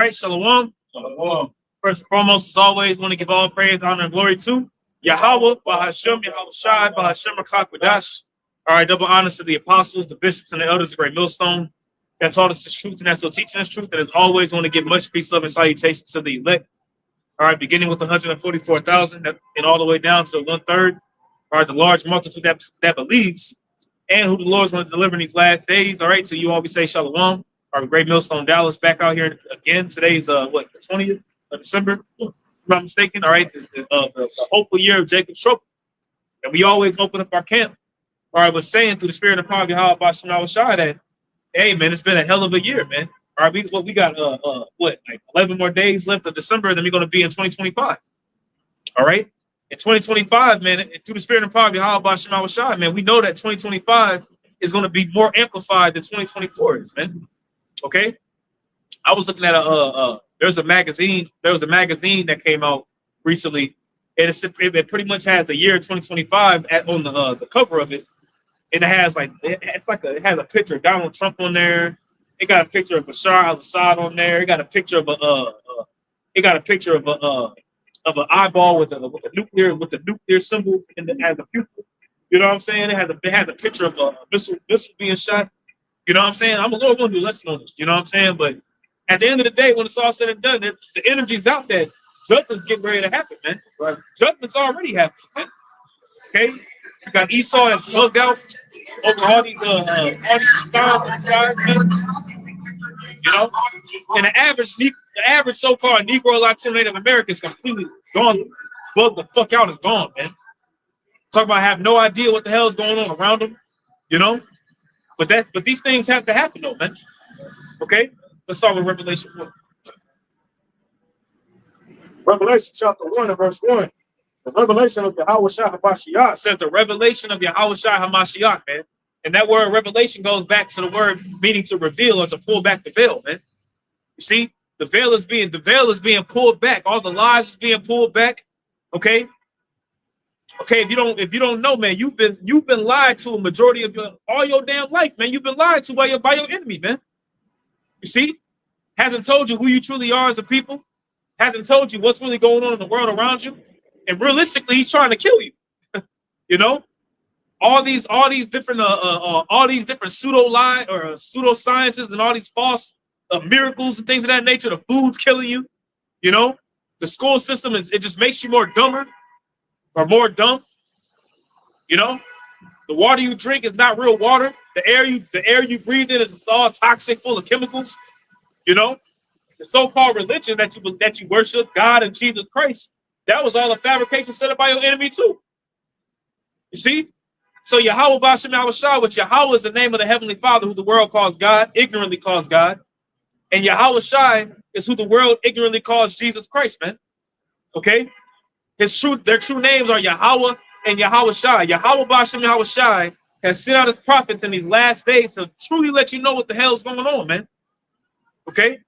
right, shalom. Shalom. First and foremost, as always, want to give all praise, honor, and glory to Yahweh, Bahashem, Yahweh Shai, Bahashem, Rakakwadash. All right, double honors to the apostles, the bishops, and the elders of Great Millstone that taught us this truth and that's still teaching us truth. And as always, want to give much peace, love, and salutations to the elect. All right, beginning with 144,000 and all the way down to 1/3. All right, the large multitude that believes and who the Lord's going to deliver in these last days. All right, so you always say shalom. Our Great Millstone Dallas back out here again. Today's the 20th of December, if I'm not mistaken. All right, the hopeful year of Jacob's trouble. And we always open up our camp. All right, was saying through the spirit of power, Yahweh Bashem Shai that, hey man, it's been a hell of a year, man. All right, we got like 11 more days left of December, and then we're going to be in 2025. All right, in 2025, man, and through the spirit and power of Yahweh Bashem Shai, man, we know that 2025 is going to be more amplified than 2024 is, man. Okay, I was looking at there's a magazine that came out recently, and it pretty much has the year 2025 on the cover of it, and it has it has a picture of Donald Trump on there. It got a picture of Bashar al-Assad on there. It got a picture of an eyeball with the nuclear symbol as a pupil. You know what I'm saying? It has a picture of a missile being shot. You know what I'm saying? I'm a little going to do a lesson on this. You know what I'm saying? But at the end of the day, when it's all said and done, the energy's out there. Judgment's getting ready to happen, man. Right? Judgment's already happening, man. Okay? You got Esau that's bugged out over all these stars, man. You know? And the average so-called Negro Latino Native American is completely gone. Bugged the fuck out is gone, man. Talk about have no idea what the hell is going on around them, you know? But these things have to happen though, man. Okay? Let's start with Revelation 1. Revelation chapter 1 and verse 1. The revelation of Yahweh Shai HaMashiach says the revelation of Yahweh Shai HaMashiach, man. And that word revelation goes back to the word meaning to reveal or to pull back the veil, man. You see, the veil is being pulled back. All the lies is being pulled back. Okay. Okay, if you don't know, man, you've been lied to a majority of all your damn life, man. You've been lied to by your enemy, man. You see, hasn't told you who you truly are as a people, hasn't told you what's really going on in the world around you, and realistically, he's trying to kill you. You know, all these different pseudo lie or pseudo sciences and all these false miracles and things of that nature. The food's killing you. You know, the school system it just makes you more dumber. Or more dumb, you know. The water you drink is not real water. The air you breathe in is all toxic, full of chemicals. You know, the so-called religion that you worship, God and Jesus Christ, that was all a fabrication set up by your enemy too. You see, so Yahweh Bashem Yahushua, which Yahweh is the name of the Heavenly Father, who the world calls God, ignorantly calls God, and Yahweh Shai is who the world ignorantly calls Jesus Christ, man. Okay. Their true names are Yahweh and Yahweh Shai. Yahweh Bashem Yahweh Shai has sent out his prophets in these last days to truly let you know what the hell is going on, man. Okay?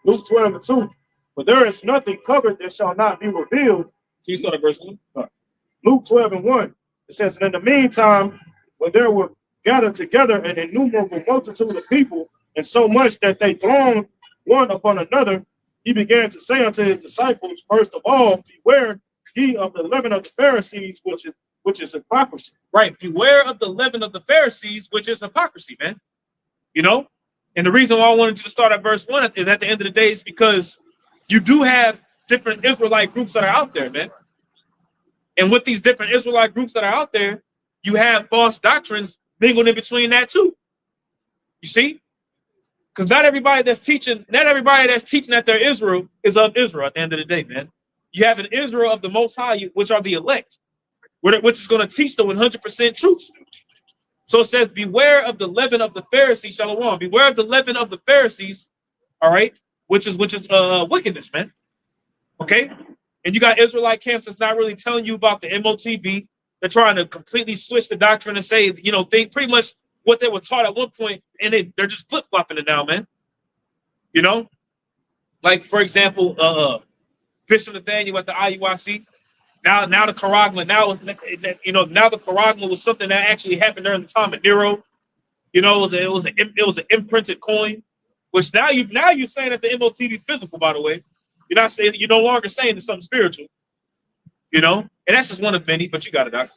Luke 12 and 2. But there is nothing covered that shall not be revealed. So you start at verse 1. Luke 12 and 1. It says, and in the meantime, when there were gathered together an innumerable multitude of people, and so much that they thronged one upon another, he began to say unto his disciples, first of all, beware ye of the leaven of the Pharisees, which is hypocrisy. Right. Beware of the leaven of the Pharisees, which is hypocrisy, man. You know? And the reason why I wanted you to start at verse 1 is at the end of the day is because you do have different Israelite groups that are out there, man. And with these different Israelite groups that are out there, you have false doctrines mingled in between that too. You see? Because not everybody that's teaching that they're Israel is of Israel at the end of the day, man. You have an Israel of the Most High, which are the elect, which is going to teach the 100% truth. So it says, beware of the leaven of the Pharisees, shalom. Beware of the leaven of the Pharisees, all right, which is wickedness, man. Okay? And you got Israelite camps that's not really telling you about the MOTB. They're trying to completely switch the doctrine and say, you know, they pretty much what they were taught at one point, and they're just flip-flopping it now, man. You know? Like, for example, Bishop Nathaniel at the IUIC. Now the Charagma, now the Charagma was something that actually happened during the time of Nero. You know, it was an imprinted coin Which now you're saying that the MOTD is physical, by the way. You're not saying, you're no longer saying it's something spiritual. You know? And that's just one of many, but you got it, Doc.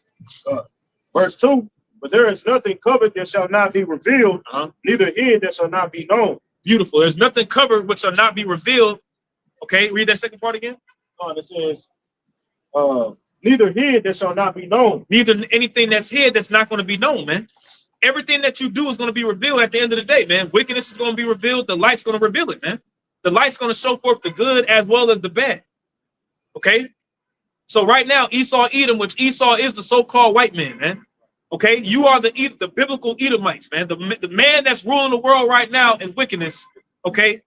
Verse 2, but there is nothing covered that shall not be revealed, neither hid that shall not be known. Beautiful. There's nothing covered which shall not be revealed. Okay, read that second part again. It says, neither hid that shall not be known. Neither anything that's hid that's not going to be known, man. Everything that you do is going to be revealed at the end of the day, man. Wickedness is going to be revealed. The light's going to reveal it, man. The light's going to show forth the good as well as the bad. Okay? So right now, Esau, Edom, which Esau is the so-called white man, man. Okay? You are the biblical Edomites, man. The man that's ruling the world right now in wickedness, okay?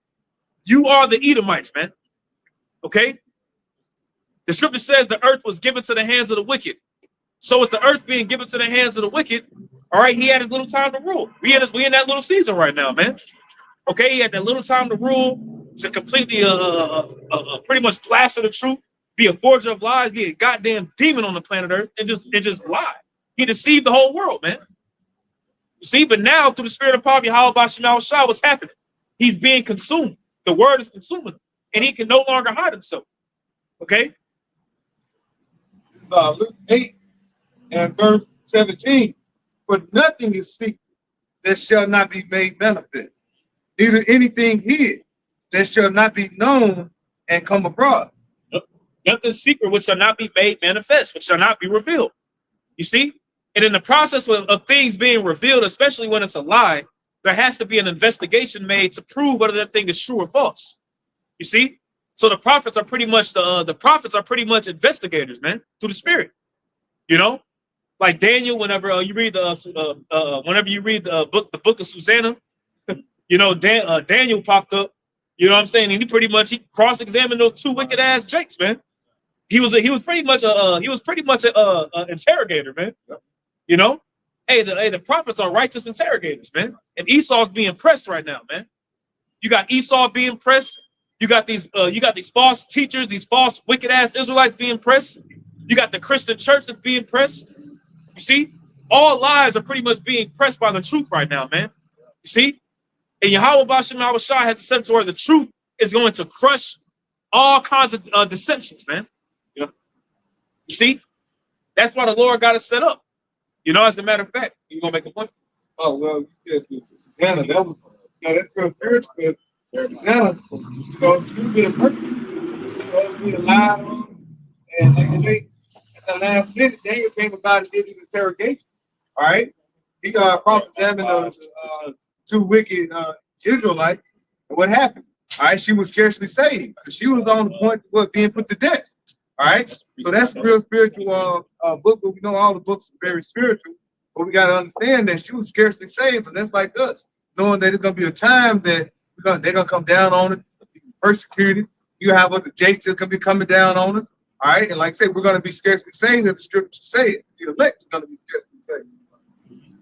You are the Edomites, man. Okay? The scripture says the earth was given to the hands of the wicked. So with the earth being given to the hands of the wicked, all right, he had his little time to rule. We in that little season right now, man. Okay, he had that little time to rule, to completely pretty much plaster the truth, be a forger of lies, be a goddamn demon on the planet Earth, and just lie. He deceived the whole world, man. You see, but now through the spirit of poverty, how about Shemal Shah, what's happening? He's being consumed. The word is consuming him, and he can no longer hide himself. Okay? Luke 8 and verse 17. For nothing is secret that shall not be made manifest, neither anything hid that shall not be known and come abroad. Nothing secret which shall not be made manifest, which shall not be revealed. You see? And in the process of things being revealed, especially when it's a lie, there has to be an investigation made to prove whether that thing is true or false. You see? So the prophets are pretty much investigators, man, through the spirit. You know? Like Daniel, whenever you read the book of Susanna, you know, Daniel popped up. You know what I'm saying? And he cross-examined those two wicked ass jakes, man. He was pretty much an interrogator, man. You know, the prophets are righteous interrogators, man. And Esau's being pressed right now, man. You got Esau being pressed. You got these false teachers, these false wicked ass Israelites being pressed. You got the Christian church that's being pressed. You see, all lies are pretty much being pressed by the truth right now, man. You see, and Yahweh Bashem Shah has a sense where the truth is going to crush all kinds of deceptions, man. You know, you see, that's why the Lord got it set up. You know, as a matter of fact, you gonna make a point? Oh well, you said Susanna, that was that's real spiritual. Susanna, you know, she was being perfect. You know, being lied on, and at the last minute, Daniel came about and did his interrogation. All right, he cross-examined those two wicked Israelites, and what happened? All right, she was scarcely saved. She was on the point of being put to death. All right, so that's a real spiritual book, but we know all the books are very spiritual, but we got to understand that she was scarcely saved, so that's like us, knowing that there's going to be a time that they're going to come down on it, persecuted. You have other jakes that's going to be coming down on us. All right, and like I said, we're going to be scarcely saved, as the scripture says. The elect is going to be scarcely saved.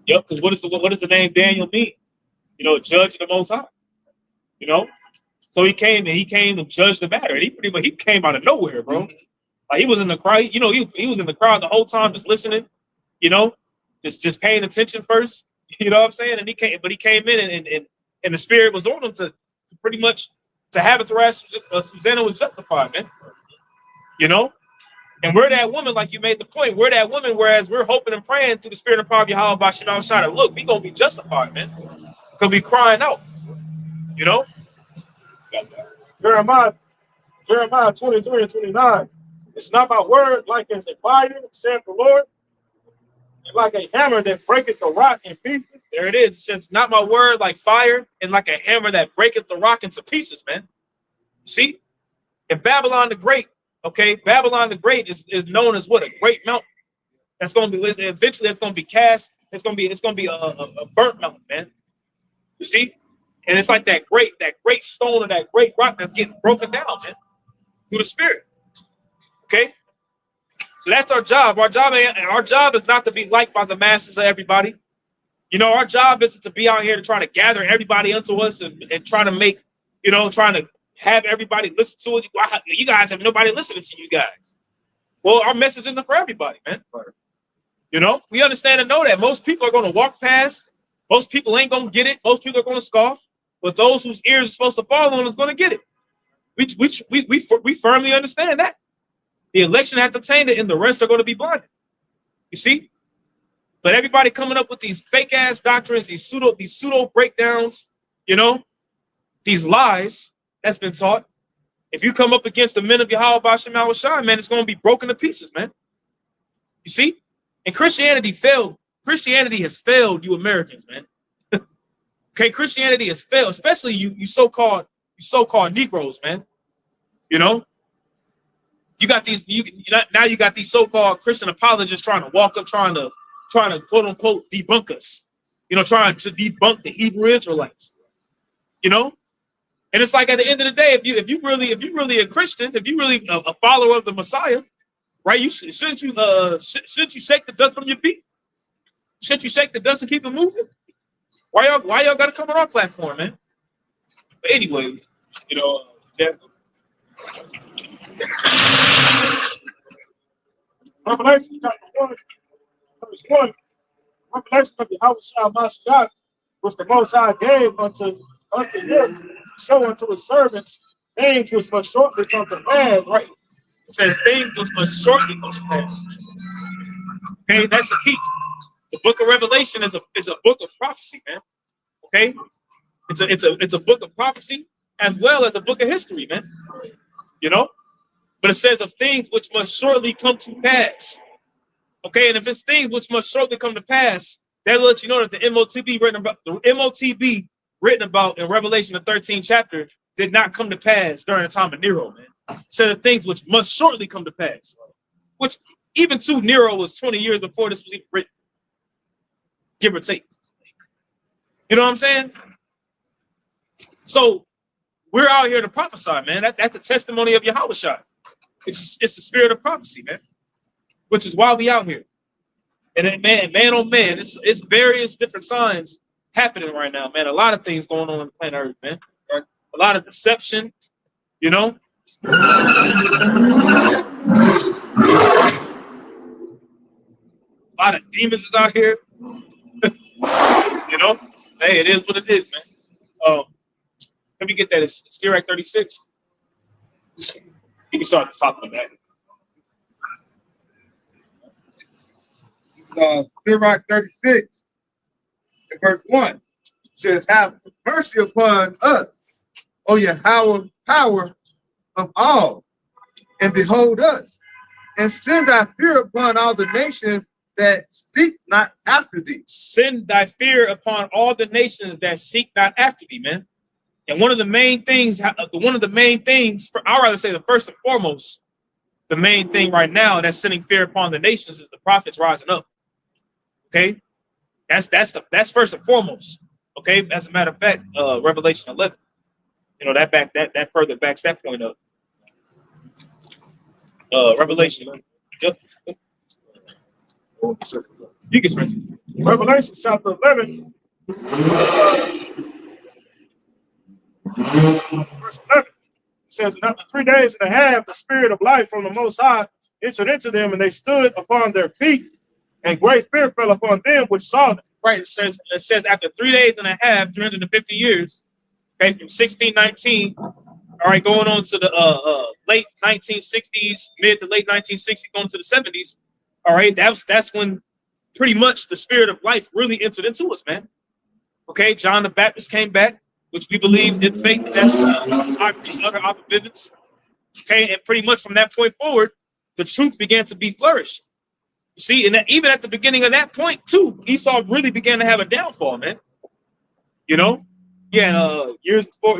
Yep, because what does the name Daniel mean? You know, judge of the Most High. You know, so he came to judge the matter, and he came out of nowhere, bro. Like he was in the crowd, you know, he was in the crowd the whole time, just listening, you know, just paying attention first. You know what I'm saying? And he came in and the spirit was on him to pretty much to have it to where Susanna was justified, man. You know, and we're that woman, like you made the point. We're that woman, whereas we're hoping and praying through the spirit of power, Yahweh Bashem Shah. Look, we gonna be justified, man. Gonna be crying out, you know. Jeremiah 23 and 29. It's not my word like as a fire, saith the Lord, and like a hammer that breaketh the rock in pieces. There it is. It says, not my word like fire and like a hammer that breaketh the rock into pieces, man. See? And Babylon the Great, okay? Babylon the Great is known as what? A great mountain. That's going to be, eventually it's going to be cast. It's going to be a burnt mountain, man. You see? And it's like that great stone or that great rock that's getting broken down, man, through the spirit. Okay, so that's our job. Our job is not to be liked by the masses of everybody. You know, our job isn't to be out here to try to gather everybody unto us and try to make, you know, trying to have everybody listen to it. You guys have nobody listening to you guys. Well, our message isn't for everybody, man. You know, we understand and know that most people are going to walk past. Most people ain't going to get it. Most people are going to scoff. but those whose ears are supposed to fall on is going to get it. We firmly understand that. The election hath obtained it, and the rest are going to be blinded. You see? But everybody coming up with these fake ass doctrines, these pseudo breakdowns, you know, these lies that's been taught. If you come up against the men of Yahweh B'Shem Yahushua, man, it's going to be broken to pieces, man. You see? And Christianity failed. Christianity has failed you Americans, man. Okay, Christianity has failed, especially you so-called Negroes, man. You know? You got these, now you got these so-called Christian apologists trying to walk up, trying to quote unquote debunk us, you know, trying to debunk the Hebrew Israelites, you know. And it's like at the end of the day, if you really a Christian, if you really a follower of the Messiah, right? Shouldn't you shake the dust from your feet? Shouldn't you shake the dust and keep it moving? Why y'all got to come on our platform, man? But anyway, you know, Revelation chapter 1, verse 1. Revelation of Yahushua Mashiach, which the Most High gave unto him, to show unto his servants things which must shortly come to pass. Right? It says things which must shortly come to pass. Okay, that's the key. The book of Revelation is a book of prophecy, man. Okay, it's a book of prophecy as well as a book of history, man. You know, but it says of things which must shortly come to pass. Okay, and if it's things which must shortly come to pass, that lets you know that the MOTB written about in Revelation the 13th chapter did not come to pass during the time of Nero, man. It said of things which must shortly come to pass, which even to Nero was 20 years before this was even written, give or take. You know what I'm saying? So we're out here to prophesy, man. That's the testimony of Yahushua. It's the spirit of prophecy, man. Which is why we out here. And man, oh man, it's various different signs happening right now, man. A lot of things going on planet Earth, man. Right? A lot of deception, you know. A lot of demons is out here. You know, hey, it is what it is, man. Let me get that. It's Sirach 36. You can start talking about that. Sirach 36, and verse 1 says, have mercy upon us, O Yahweh, power of all, and behold us, and send thy fear upon all the nations that seek not after thee. Send thy fear upon all the nations that seek not after thee, man. And one of the main things, for I rather say the first and foremost, the main thing right now that's sending fear upon the nations is the prophets rising up. Okay, that's first and foremost. Okay, as a matter of fact, Revelation 11, you know, that further backs that point up. Revelation. Yep. You can stretch it. Revelation chapter 11, verse 11. It says, and after 3 days and a half, the spirit of life from the Most High entered into them, and they stood upon their feet, and great fear fell upon them which saw them. Right. It says after 3 days and a half, 350 years, okay, from 1619, all right, going on to the late 1960s, mid to late 1960s, going to the 70s. All right, that's when pretty much the spirit of life really entered into us, man. Okay, John the Baptist came back, which we believe in faith, and that's other oppositions. Okay, and pretty much from that point forward, the truth began to be flourished. You see, and even at the beginning of that point, too, Esau really began to have a downfall, man. You know, years before,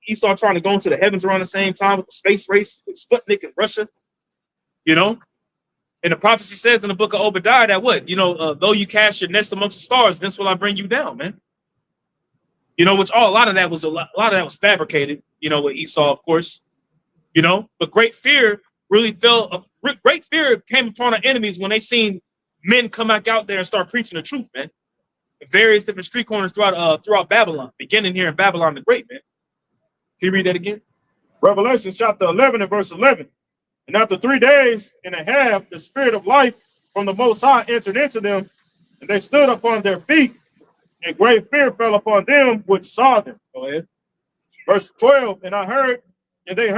Esau trying to go into the heavens around the same time with the space race with Sputnik and Russia. You know, and the prophecy says in the book of Obadiah that what, you know, though you cast your nest amongst the stars, this will I bring you down, man. You know, which a lot of that was fabricated, you know, with Esau, of course, you know, but great fear really great fear came upon our enemies when they seen men come back out there and start preaching the truth, man. Various different street corners throughout Babylon, beginning here in Babylon the Great, man. Can you read that again? Revelation chapter 11 and verse 11. And after 3 days and a half, the spirit of life from the Most High entered into them, and they stood upon their feet, and great fear fell upon them which saw them. Go ahead. Verse 12, and they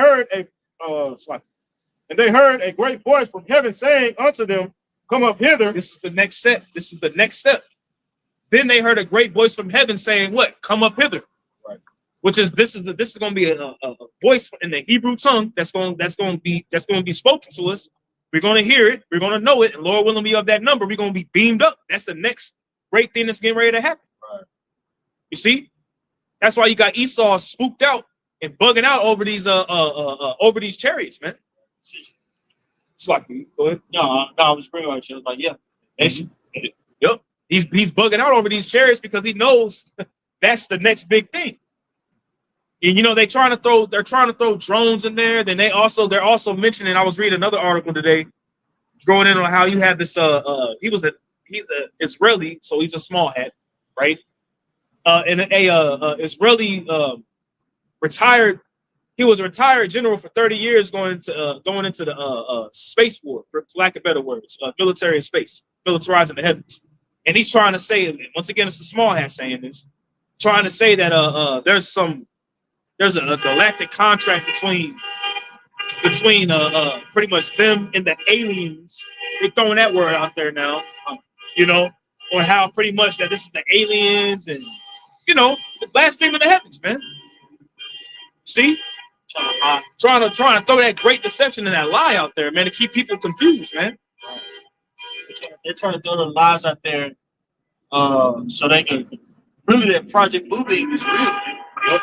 heard a great voice from heaven saying unto them, come up hither. This is the next step. This is the next step. Then they heard a great voice from heaven saying, what? Come up hither. Right. Which is this is going to be a voice in the Hebrew tongue that's going to be spoken to us. We're going to hear it. We're going to know it. And Lord willing, be of that number. We're going to be beamed up. That's the next great thing that's getting ready to happen. Right. You see, that's why you got Esau spooked out and bugging out over these chariots, man. It's like, go ahead. No, I was pretty much like, yeah, basically. Yep. He's bugging out over these chariots because he knows that's the next big thing. And you know, they're trying to throw drones in there. Then they're also mentioning, I was reading another article today going in on how you have this he's an Israeli, so he's a small hat, right? And Israeli retired. He was a retired general for 30 years going into the space war, for lack of better words, military and space, militarizing the heavens. And he's trying to say, once again, it's a small hat saying this, trying to say that there's a galactic contract between pretty much them and the aliens. They're throwing that word out there now, you know, on how pretty much that this is the aliens and, you know, the blasphemy of the heavens, man. See? Trying to throw that great deception and that lie out there, man, to keep people confused, man. They're trying to throw the lies out there so they can really that Project Blue Beam is real. Yep.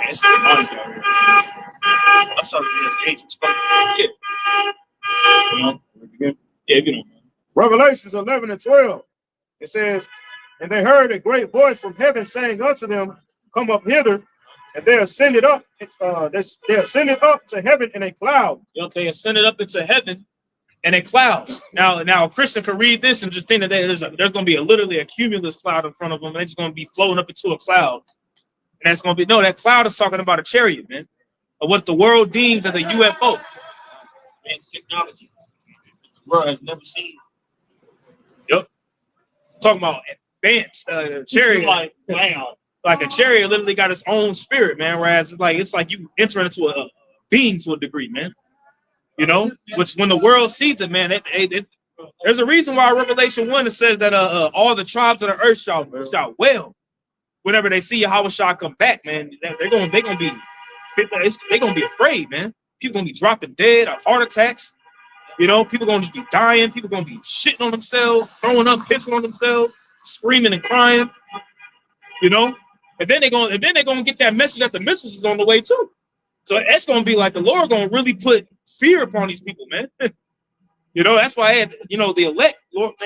That's the money, though. I saw the agents. Yeah. You know? Yeah, you know. Revelations 11 and 12. It says, and they heard a great voice from heaven saying unto them, come up hither. And they ascended up. They ascended up to heaven in a cloud. Yep, they ascended up into heaven in a cloud. Now a Christian can read this and just think that there's going to be literally a cumulus cloud in front of them. And they're just going to be floating up into a cloud. And that's going to be, no, that cloud is talking about a chariot, man. Of what the world deems as a UFO. Advanced technology. The world has never seen. Yep. Talking about advanced chariot. Like, wow. Like a chariot literally got its own spirit, man. Whereas it's like you enter into a being to a degree, man. You know, which when the world sees it, man, there's a reason why Revelation 1 it says that all the tribes of the earth shall wail whenever they see Yahushua come back, man. They're gonna be afraid, man. People gonna be dropping dead, heart attacks. You know, people gonna just be dying. People gonna be shitting on themselves, throwing up, pissing on themselves, screaming and crying. You know. And then they're gonna get that message that the message is on the way too. So it's gonna be like the Lord gonna really put fear upon these people, man. You know, that's why the elect, Lord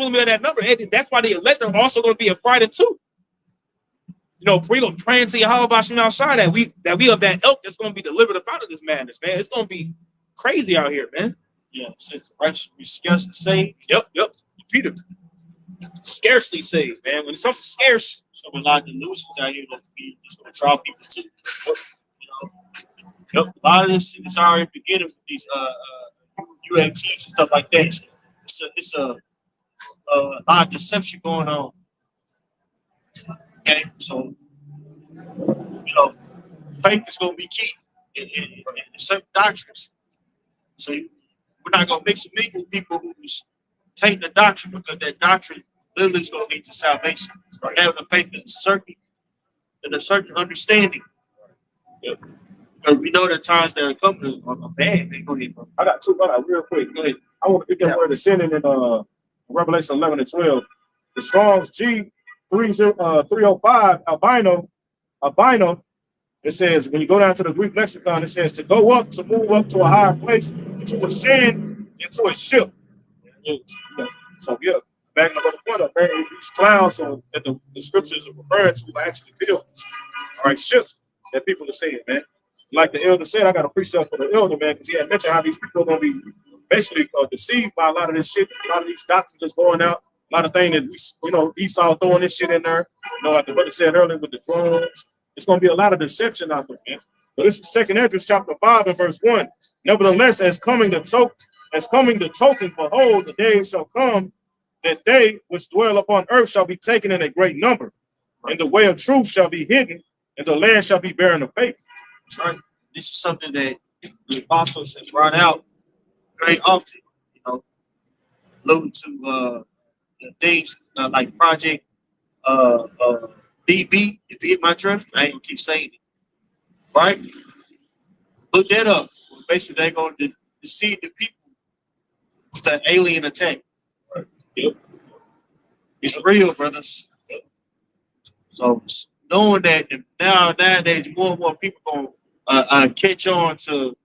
will be that number. That's why the elect are also gonna be affrighted too. You know, we're gonna pray into Yahweh outside that we of that ilk that's gonna be delivered up out of this madness, man. It's gonna be crazy out here, man. Yeah, since righteous be scarcely saved. Yep. Peter. Scarcely saved, man. When something's scarce. So a lot of delusions out here that's going to draw people to. You know, a lot of this is already beginning with these UAPs and stuff like that. It's a lot of deception going on. Okay, so you know, faith is going to be key in certain doctrines. So we're not going to mix and mingle with people who's take the doctrine because that doctrine literally is going to lead to salvation. Or having a faith in a certain understanding. Yeah. Because we know the times that are coming are bad. Go ahead, bro. I got two real quick. Go ahead. I want to get that word ascending in Revelation 11 and 12. The Strong's G305 albino. It says when you go down to the Greek lexicon, it says to go up, to move up to a higher place, to ascend into a ship. So yeah, backing up on the point of these clouds so that the scriptures are referring to actually buildings. All right, ships that people are saying, man. Like the elder said, I got a precept for the elder, man, because he had mentioned how these people are going to be basically deceived by a lot of this shit, a lot of these doctrines that's going out, a lot of things that Esau throwing this shit in there. You know, like the brother said earlier with the drones. It's going to be a lot of deception out there, man. So this is 2 Esdras chapter 5 and verse 1. Nevertheless, as coming the token, behold, the days shall come that they which dwell upon earth shall be taken in a great number, and the way of truth shall be hidden, and the land shall be barren of faith. That's right. This is something that the apostles have brought out very often, you know, alluding to the things like Project DB, Defeat My Drift. I ain't keep saying it, right? Look that up. Basically, they're going to deceive the people with the alien attack. Yep. It's real, brothers. So knowing that nowadays more and more people gonna catch on to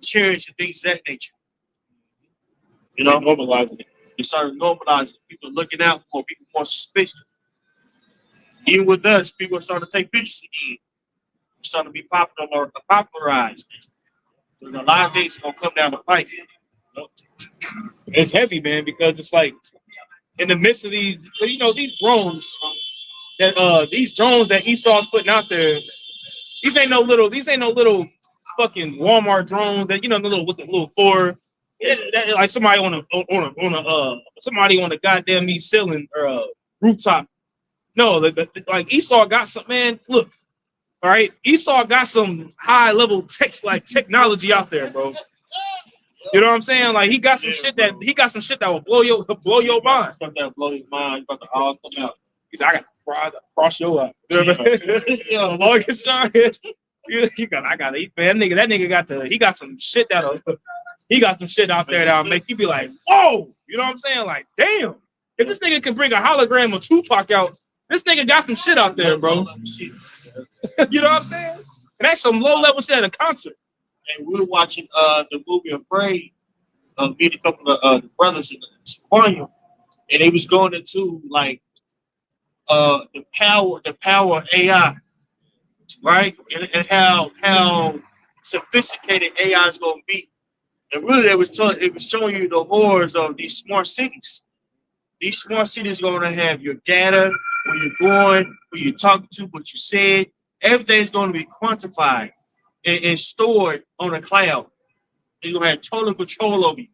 cherish and things of that nature. You know, Normalizing it. they started normalizing. People looking out for people more suspicious. Even with us, people are starting to take pictures again. It's starting to be popularized. Because a lot of things are gonna come down the pipe. It's heavy, man, because it's like in the midst of these, you know, these drones that Esau's putting out there. These ain't no little fucking Walmart drones that, you know, the little with the little four. Like somebody somebody on a goddamn me ceiling or rooftop. No, like Esau got some, man. Look, all right, Esau got some high level technology out there, bro. You know what I'm saying? Like he got some shit that will blow your mind. Stuff that blow your mind, you about to all come out. He's like, I got the fries, I cross your up. Yeah. The longest time. I gotta eat, man. That nigga got some shit out there that'll make you be like, whoa, you know what I'm saying? Like, damn, if this nigga can bring a hologram of Tupac out, this nigga got some shit out there, bro. You know what I'm saying? And that's some low level shit at a concert. And we were watching the movie Afraid, meeting a couple of the brothers in Sequoia, and they was going into like the power of AI, right? And how sophisticated AI is going to be. And really, it was showing you the horrors of these smart cities. These smart cities are going to have your data, where you're going, who you're talking to, what you said. Everything's going to be quantified and stored on a cloud. You're going to have total control over you.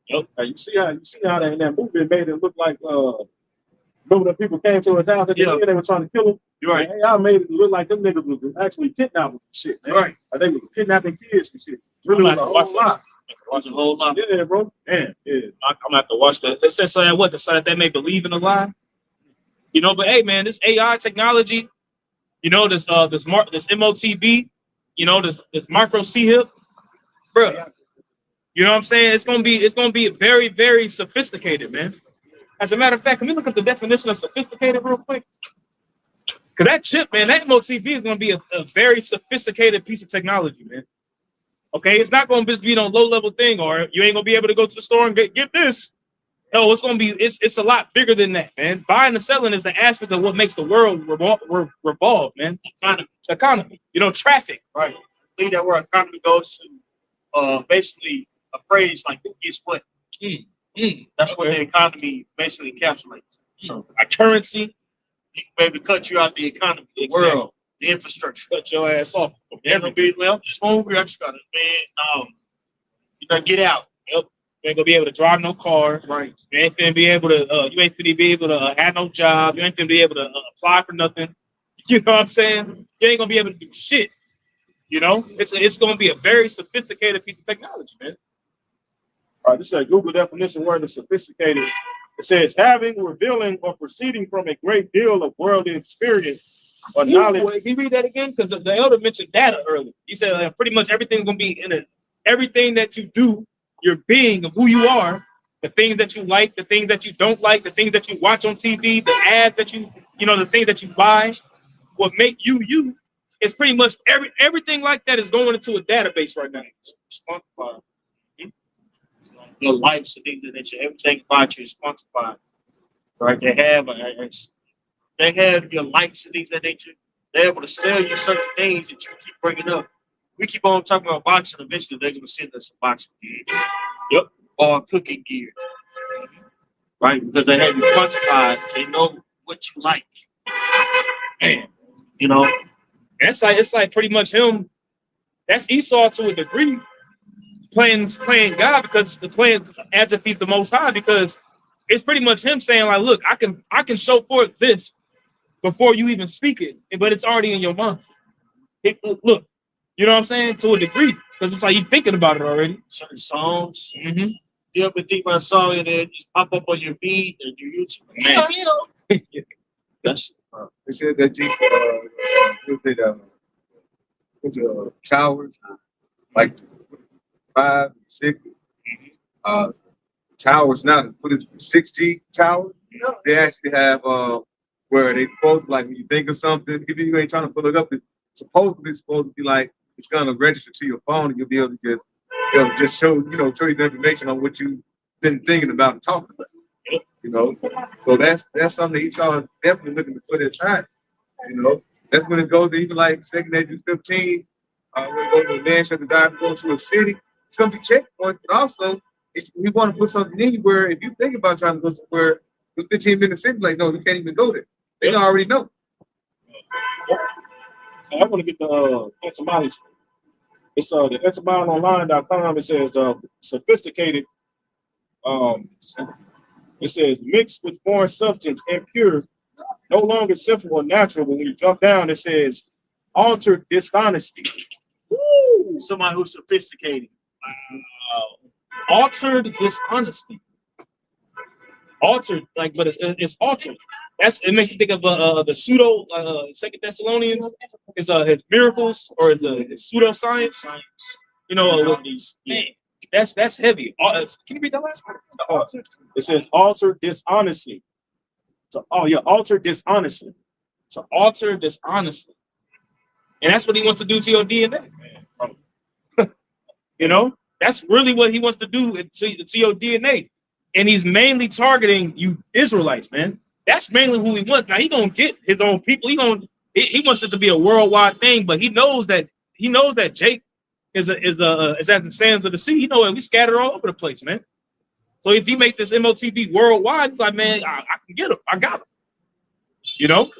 Yep. You see how that in that movie made it look like remember the people came to his house at the end, they were trying to kill him. You're right. AI made it look like them niggas was actually kidnapping shit, man. Right. Like they was kidnapping kids and shit. Really was a whole lot. Watch a whole lot. Yeah, bro. Man, yeah. I'm gonna have to watch that. They said so that they may believe in a lie. You know, but hey, man, this AI technology, you know, this MOTB, you know, this micro C-hip, bro. You know what I'm saying? It's gonna be very, very sophisticated, man. As a matter of fact, can we look at the definition of sophisticated real quick? Cause that chip, man, that MOTB is gonna be a very sophisticated piece of technology, man. Okay, it's not gonna just be no low level thing, or you ain't gonna be able to go to the store and get this. No, it's gonna be it's a lot bigger than that, man. Buying and selling is the aspect of what makes the world revolve, man. Economy, you know, traffic. Right. I think that where economy goes to basically a phrase like who gets what. That's what the economy basically encapsulates. So a currency, you can maybe cut you out the economy, the world, the infrastructure. cut your ass off. Everybody, well, just hungry. I just got it, man. You gotta get out. Yep. You ain't gonna be able to drive no car. Right. You ain't gonna be able to. You ain't gonna be able to have no job. You ain't gonna be able to apply for nothing. You know what I'm saying? You ain't gonna be able to do shit. You know, it's gonna be a very sophisticated piece of technology, man. All right, this is a Google definition word of sophisticated. It says having, revealing, or proceeding from a great deal of worldly experience or knowledge. Can you read that again? Because the elder mentioned data earlier. He said pretty much everything's gonna be in it. Everything that you do, your being of who you are, the things that you like, the things that you don't like, the things that you watch on TV, the ads that you know, the things that you buy, what make you. It's pretty much everything like that is going into a database right now. It's quantified. Your likes and things of that nature. Everything about you is quantified. Right? They have your likes and things of that nature. They're able to sell you certain things that you keep bringing up. We keep on talking about boxing. Eventually, they're going to send us some boxing gear. Yep. Or cooking gear. Right? Because they have you quantified. They know what you like. Man, you know? it's like pretty much him. That's Esau to a degree. playing God because the playing as if he's the Most High, because it's pretty much him saying like, look, I can show forth this before you even speak it, but it's already in your mind. Look, you know what I'm saying, to a degree, because it's like you thinking about it already. Certain songs. Mm-hmm. You ever think about a song and then just pop up on your feed and your YouTube? Man. That's They said that Jesus, what's it, towers, like 5, 6, towers now. What is it, 6G towers? They actually have where they supposed to, like, when you think of something, even if you ain't trying to pull it up, it's supposed to be like it's gonna register to your phone and you'll be able to just show you the information on what you've been thinking about and talking about. So that's something that Esau is definitely looking to put aside. That's when it goes to even like 2 Corinthians 15, when it goes to a man shall desire to go to a city. It's gonna be checkpoint, but also we want to put something in you where if you think about trying to go somewhere with 15 minutes in, like, no, you can't even go there. They already know. I want to get the etymology. It's the etymologyonline.com. It says sophisticated. It says mixed with foreign substance, impure, no longer simple or natural. But when you jump down, it says altered dishonesty. woo, somebody who's sophisticated. Altered dishonesty. Altered, like, but it's altered. It makes you think of the pseudo 2 Thessalonians. It's his miracles or his pseudoscience. That's heavy. Can you read that last part? It says altered dishonesty. So, altered dishonesty. To alter dishonesty, and that's what he wants to do to your DNA. That's really what he wants to do to your DNA, and he's mainly targeting you Israelites, man. That's mainly who he wants. Now he gonna get his own people. He wants it to be a worldwide thing, but he knows that Jake is as the sands of the sea. We scattered all over the place, man. So if you make this MOTB worldwide, he's like, man, I can get him. I got him.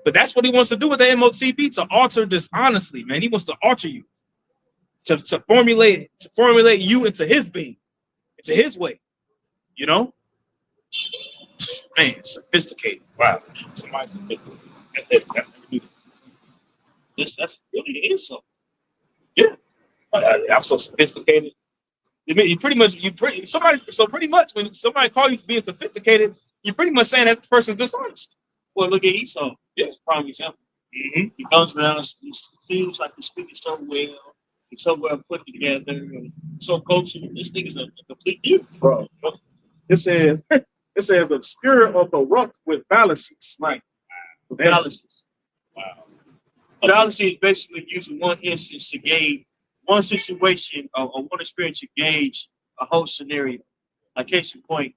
But that's what he wants to do with the MOTB, to alter dishonestly, man. He wants to alter you, to formulate you into his being, into his way. Man, sophisticated. Wow. Somebody sophisticated. That's it. That's really an insult. Yeah. I'm so sophisticated. Pretty much when somebody call you being sophisticated, you're pretty much saying that this person's dishonest. Well, look at Esau. That's a prime example. Mm-hmm. He comes around, he seems like he's speaking so well, he's so well put together, and so cultured. This nigga's a complete dude, Bro. It says obscure or corrupt with fallacies. Right. Fallacies. Wow. Fallacy is basically using one instance to gauge one situation or one experience to gauge a whole scenario. Like, case in point,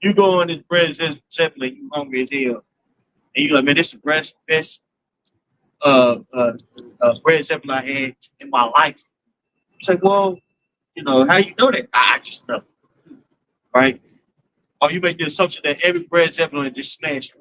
you go on this bread Zeppelin, you hungry as hell, and you're like, man, this is the best bread Zeppelin I had in my life. It's like, well, how you know that? I just know. Right? Or you make the assumption that every bread Zeppelin is just smashed.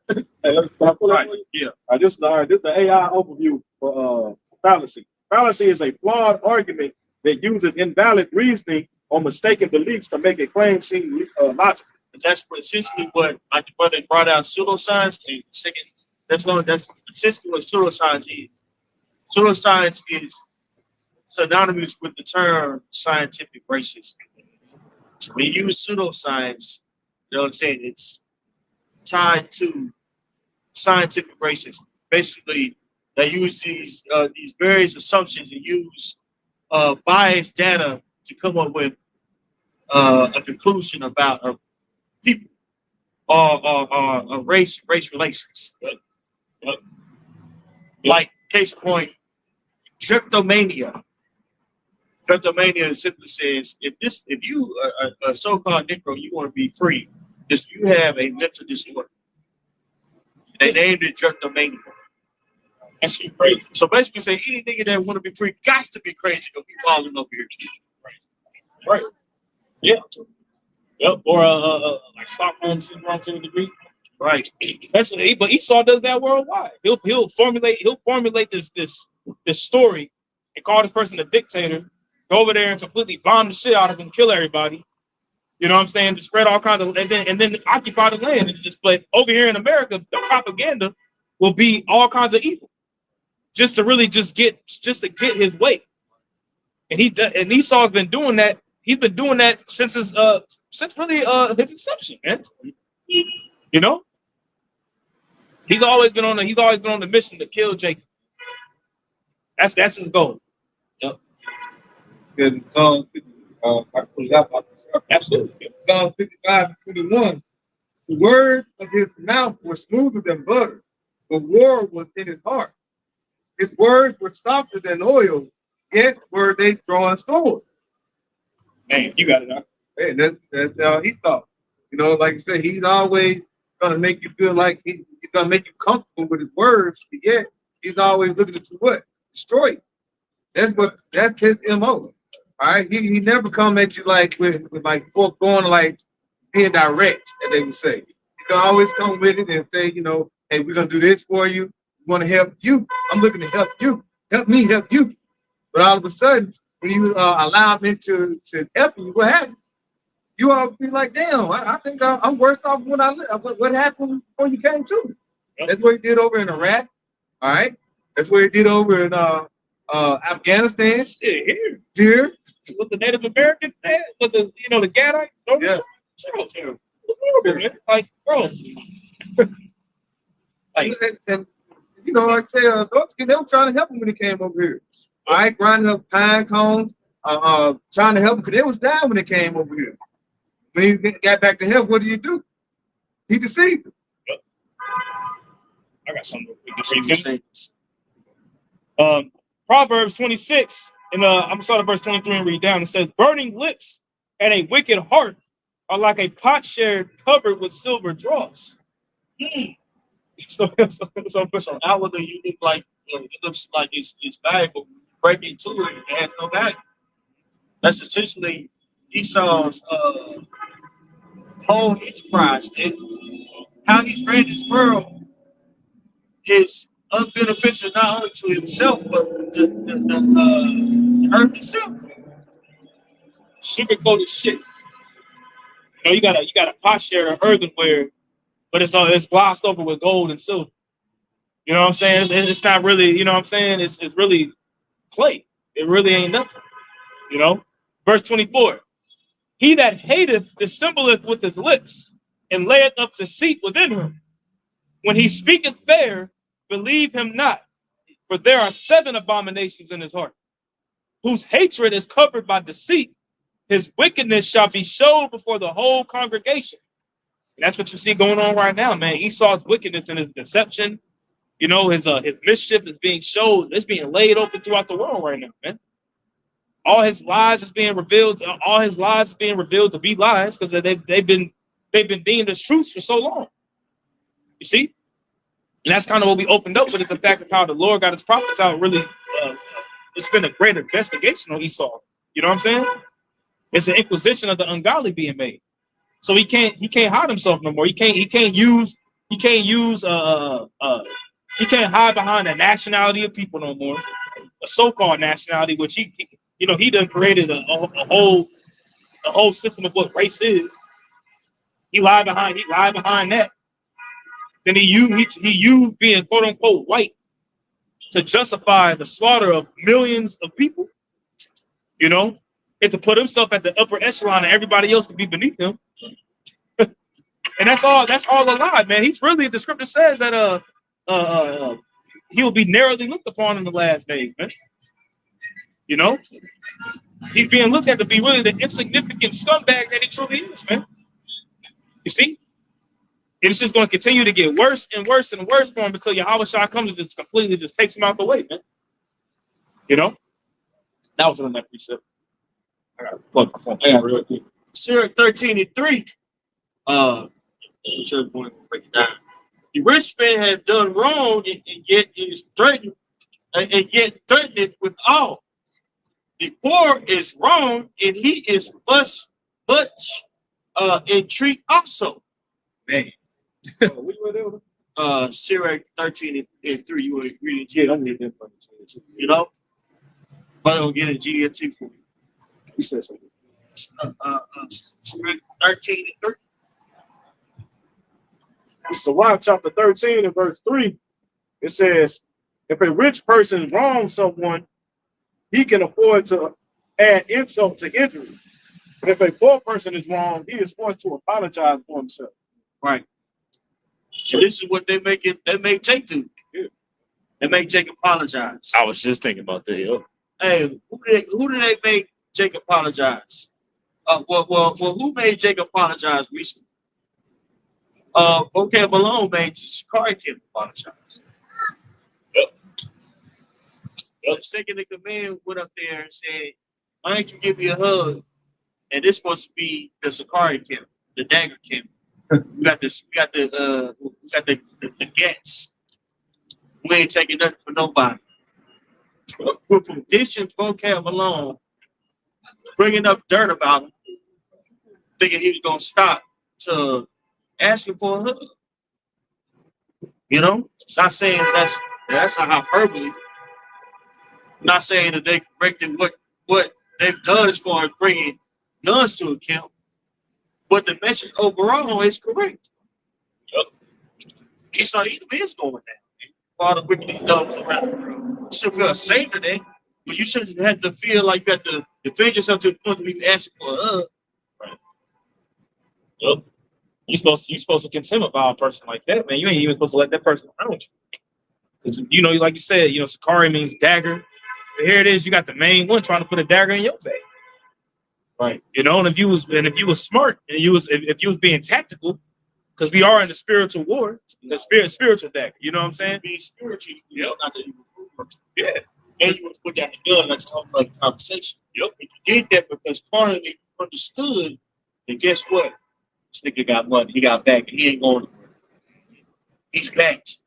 Hey, right. Yeah. This is the AI overview for fallacy. Fallacy is a flawed argument that uses invalid reasoning or mistaken beliefs to make a claim seem logical. That's essentially what, like the brother brought out, pseudoscience. And second, that's essentially what pseudoscience is. Pseudoscience is synonymous with the term scientific racism. So when you use pseudoscience, you know what I'm saying, it's tied to scientific racism. Basically, they use these various assumptions and use biased data to come up with a conclusion about people or race relations. Like, case in point, Drapetomania. Drapetomania simply says, if you are a so-called Negro, you want to be free, you have a mental disorder. They named it Drapetomania. That's crazy. So basically, say any nigga that want to be free got to be crazy to be falling over here. Right. Yeah. Yep. Or like Stockholm syndrome to a degree. Right. But Esau does that worldwide. He'll formulate this story and call this person a dictator, go over there and completely bomb the shit out of them, kill everybody. You know what I'm saying? To spread all kinds of, and then occupy the land and just play. Over here in America, the propaganda will be all kinds of evil, just to really just to get his way. And Esau's been doing that. He's been doing that since his inception, man. You know, he's always been on the mission to kill Jacob. That's his goal. Yep. Says in Psalm 50, I pull it up. Absolutely. Psalm 55:21. The word of his mouth was smoother than butter. The war was in his heart. His words were softer than oil, yet were they drawing sword. Man, you got it out. Hey, that's how Esau. You know, like I said, he's always gonna make you feel like he's gonna make you comfortable with his words, but yet he's always looking to what? Destroy you. That's his MO. All right. He never come at you like with like fork going like being direct, as they would say. He can always come with it and say, you know, hey, we're gonna do this for you. We want to help you. I'm looking to help you. Help me help you. But all of a sudden, when you allow him to help you, what happened? You all be like, damn, I think I'm worse off when what happened before you came to me. Yep. That's what he did over in Iraq. All right. That's what he did over in Afghanistan. Here. What the Native Americans said, what the the Gadites. Yeah. Like, bro. and you know, like I say, they were trying to help him when he came over here. All right, grinding up pine cones, trying to help him because they was down when they came over here. When he got back to help, what did he do? He deceived them. Yep. I got something to say. Proverbs 26, and I'm gonna start at verse 23 and read down. It says, "Burning lips and a wicked heart are like a potsherd covered with silver dross." So outwardly you look like it looks like it's valuable. Break into it, it has no value. That's essentially Esau's whole enterprise. And how he's ran this world is unbeneficial not only to himself but the earth itself. sugar-coated shit. You got a potsherd or earthenware, but it's glossed over with gold and silver. You know what I'm saying? It's not really, you know what I'm saying? It's really clay. It really ain't nothing. You know? Verse 24. He that hateth dissembleth with his lips, and layeth up deceit within him. When he speaketh fair, believe him not, for there are 7 abominations in his heart, whose hatred is covered by deceit. His wickedness shall be showed before the whole congregation. And that's what you see going on right now, man. Esau's wickedness and his deception, his mischief is being showed. It's being laid open throughout the world right now, man. All his lies is being revealed. All his lies is being revealed to be lies because they've been deemed as truths for so long. You see, and that's kind of what we opened up with, is the fact of how the Lord got his prophets out. Really, it's been a great investigation on Esau. You know what I'm saying? It's an inquisition of the ungodly being made. So he can't hide himself no more. He can't hide behind the nationality of people no more. A so-called nationality, which he done created a whole system of what race is. He lied behind that. Then he used being quote unquote white to justify the slaughter of millions of people, and to put himself at the upper echelon and everybody else to be beneath him. And that's all a lie, man. He's really, the scripture says that he will be narrowly looked upon in the last days, man. He's being looked at to be really the insignificant scumbag that he truly is, man. You see? And it's just going to continue to get worse and worse and worse for him until Yahweh Shah comes and just completely just takes him out the way, man. That was another precept. I got to plug my phone real quick. Sirach 13:3. Which I'm going to break it down. The rich man have done wrong and yet is threatened, and yet threatened with all. The poor is wrong and he is much entreat also. Man. Sirach 13:3. You want to read it? But I'll get a GLT for you. He said something. 13 and 3. Sirach chapter 13 and verse 3, it says, if a rich person wrongs someone, he can afford to add insult to injury. But if a poor person is wrong, he is forced to apologize for himself. Right. So this is what they make Jake do. They make Jake apologize. I was just thinking about that. Yo. Hey, who did they make Jake apologize? Well, who made Jake apologize recently? Okay, Malone made Sakari Kim apologize. The second in command went up there and said, why don't you give me a hug? And this supposed to be the Sakari Kim, the dagger Kim. We got the Gats. We ain't taking nothing for nobody. We're from dishing vocab alone, bringing up dirt about him, thinking he was gonna stop to asking for a hug. You know, not saying that's a hyperbole. Not saying that they corrected what they've done as far as bringing guns to account, but the message overall is correct. Esau Edom is going down. Father wicked he's done around the world. You should feel ashamed today, but you shouldn't have to feel like you got to defend yourself to the point where you asking for a hug. Right. Yep. You supposed to contemn a vile person like that, man. You ain't even supposed to let that person around you. Because like you said, Sakari means dagger. But here it is, you got the main one trying to put a dagger in your face. Right. And if you was smart and if you was being tactical, because we are in the spiritual war, the spiritual dagger. You know what I'm saying? Being spiritual, not that you was Yeah. and you was put down the gun, that's a like conversation. Yep. If you did that because carnally understood, then guess what? This nigga got money, he got back, and he ain't going anywhere. He's backed.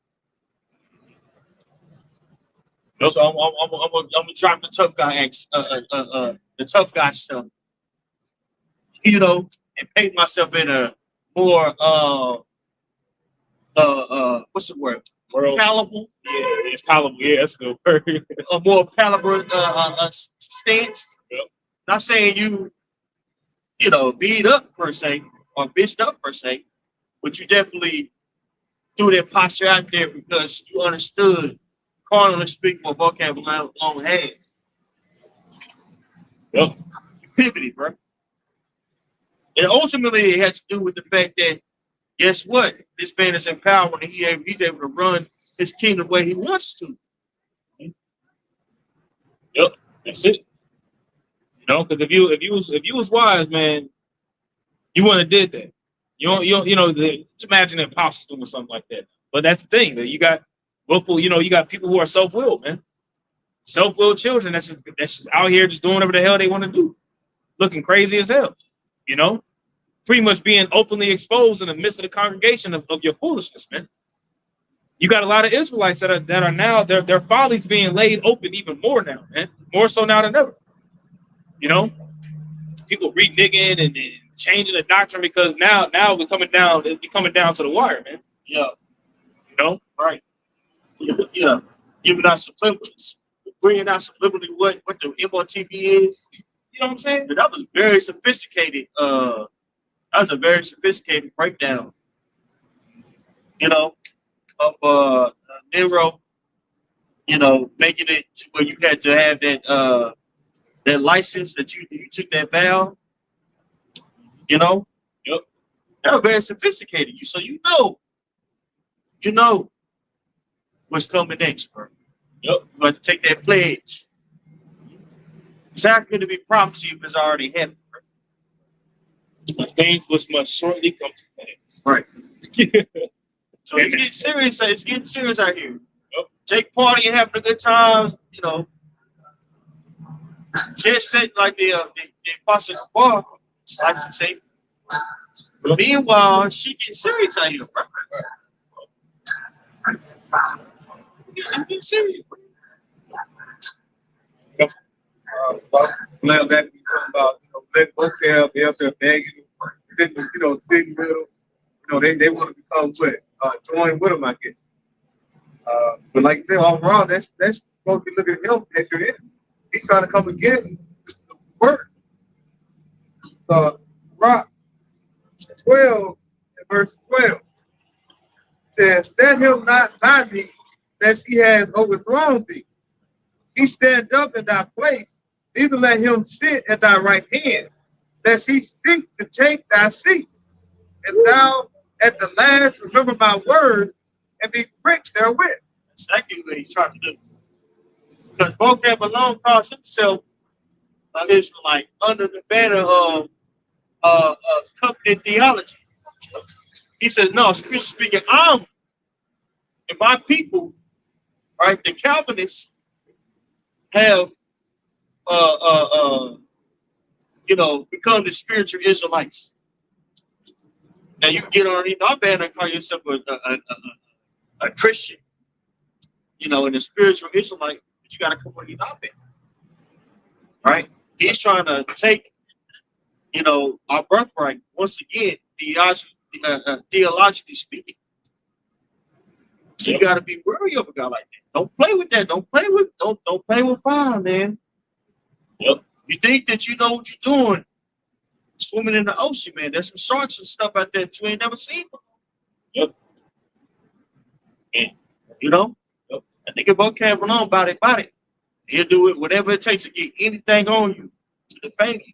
Yep. So I'm gonna drop the tough guy the tough guy stuff. And paint myself in a more what's the word? Palatable. Yeah, it's palatable. Yeah, that's a good word. A more palatable stance. Yep. Not saying you beat up per se or bitched up per se, but you definitely threw that posture out there because you understood carnally speaking what vocabulary long had. Yep. You pivoted, bro. And ultimately, it had to do with the fact that, guess what? This man is empowered and he's able to run his kingdom the way he wants to. Yep, that's it. Because if you was wise, man, you wouldn't have did that. Just imagine the apostles doing something like that. But that's the thing that you got willful. You got people who are self-willed, man. Self-willed children that's just out here just doing whatever the hell they want to do, looking crazy as hell. Pretty much being openly exposed in the midst of the congregation of your foolishness, man. You got a lot of Israelites that are now their follies being laid open even more now, man. More so now than ever. People reneging and changing the doctrine because now we're coming down to the wire, man. Yeah. Right. Yeah. Giving out subliminals, bringing out subliminally what the MOTB is. You know what I'm saying? But that was very sophisticated. That was a very sophisticated breakdown. Of Nero. Making it to where you had to have that license that you took that vow. Yep. That was very sophisticated. You know what's coming next, bro. Yep. You have to take that pledge. It's not going to be prophecy if it's already happened. Things which must shortly come to pass. Right. So it's getting serious. It's getting serious out here. Yep. Jake party and having a good time. Just said like the apostle bar, I should say. Meanwhile, she getting serious out here, bro. I'm getting serious, bro. Glad that we talking about, let vocab be up there begging, sitting with them. They want to become what? Join with them, I guess. But like you said, overall, that's supposed to be looking at him as your enemy. He's trying to come against the word. Rock 12 and verse 12 says, "Set him not by thee, lest he has overthrown thee. He stand up in thy place, neither let him sit at thy right hand, lest he seek to take thy seat. And thou at the last remember my words and be pricked therewith." Exactly what he's trying to do. Because Vocab alone calls himself an Israelite under the banner of covenant theology. He says, no, spiritually speaking, I'm and my people, right? The Calvinists have become the spiritual Israelites. Now you can get underneath our banner and call yourself a Christian, and a spiritual Israelite, but you got to come underneath our banner, right? He's trying to take, our birthright once again, theologically speaking. So you got to be wary of a guy like that. Don't play with that. Don't play with fire, man. Yep. You think that you know what you're doing, swimming in the ocean, man. There's some sharks and stuff out there that you ain't never seen before. Yep. Yep. Yep. I think about camping on about it. He'll do it, whatever it takes to get anything on you to defame you.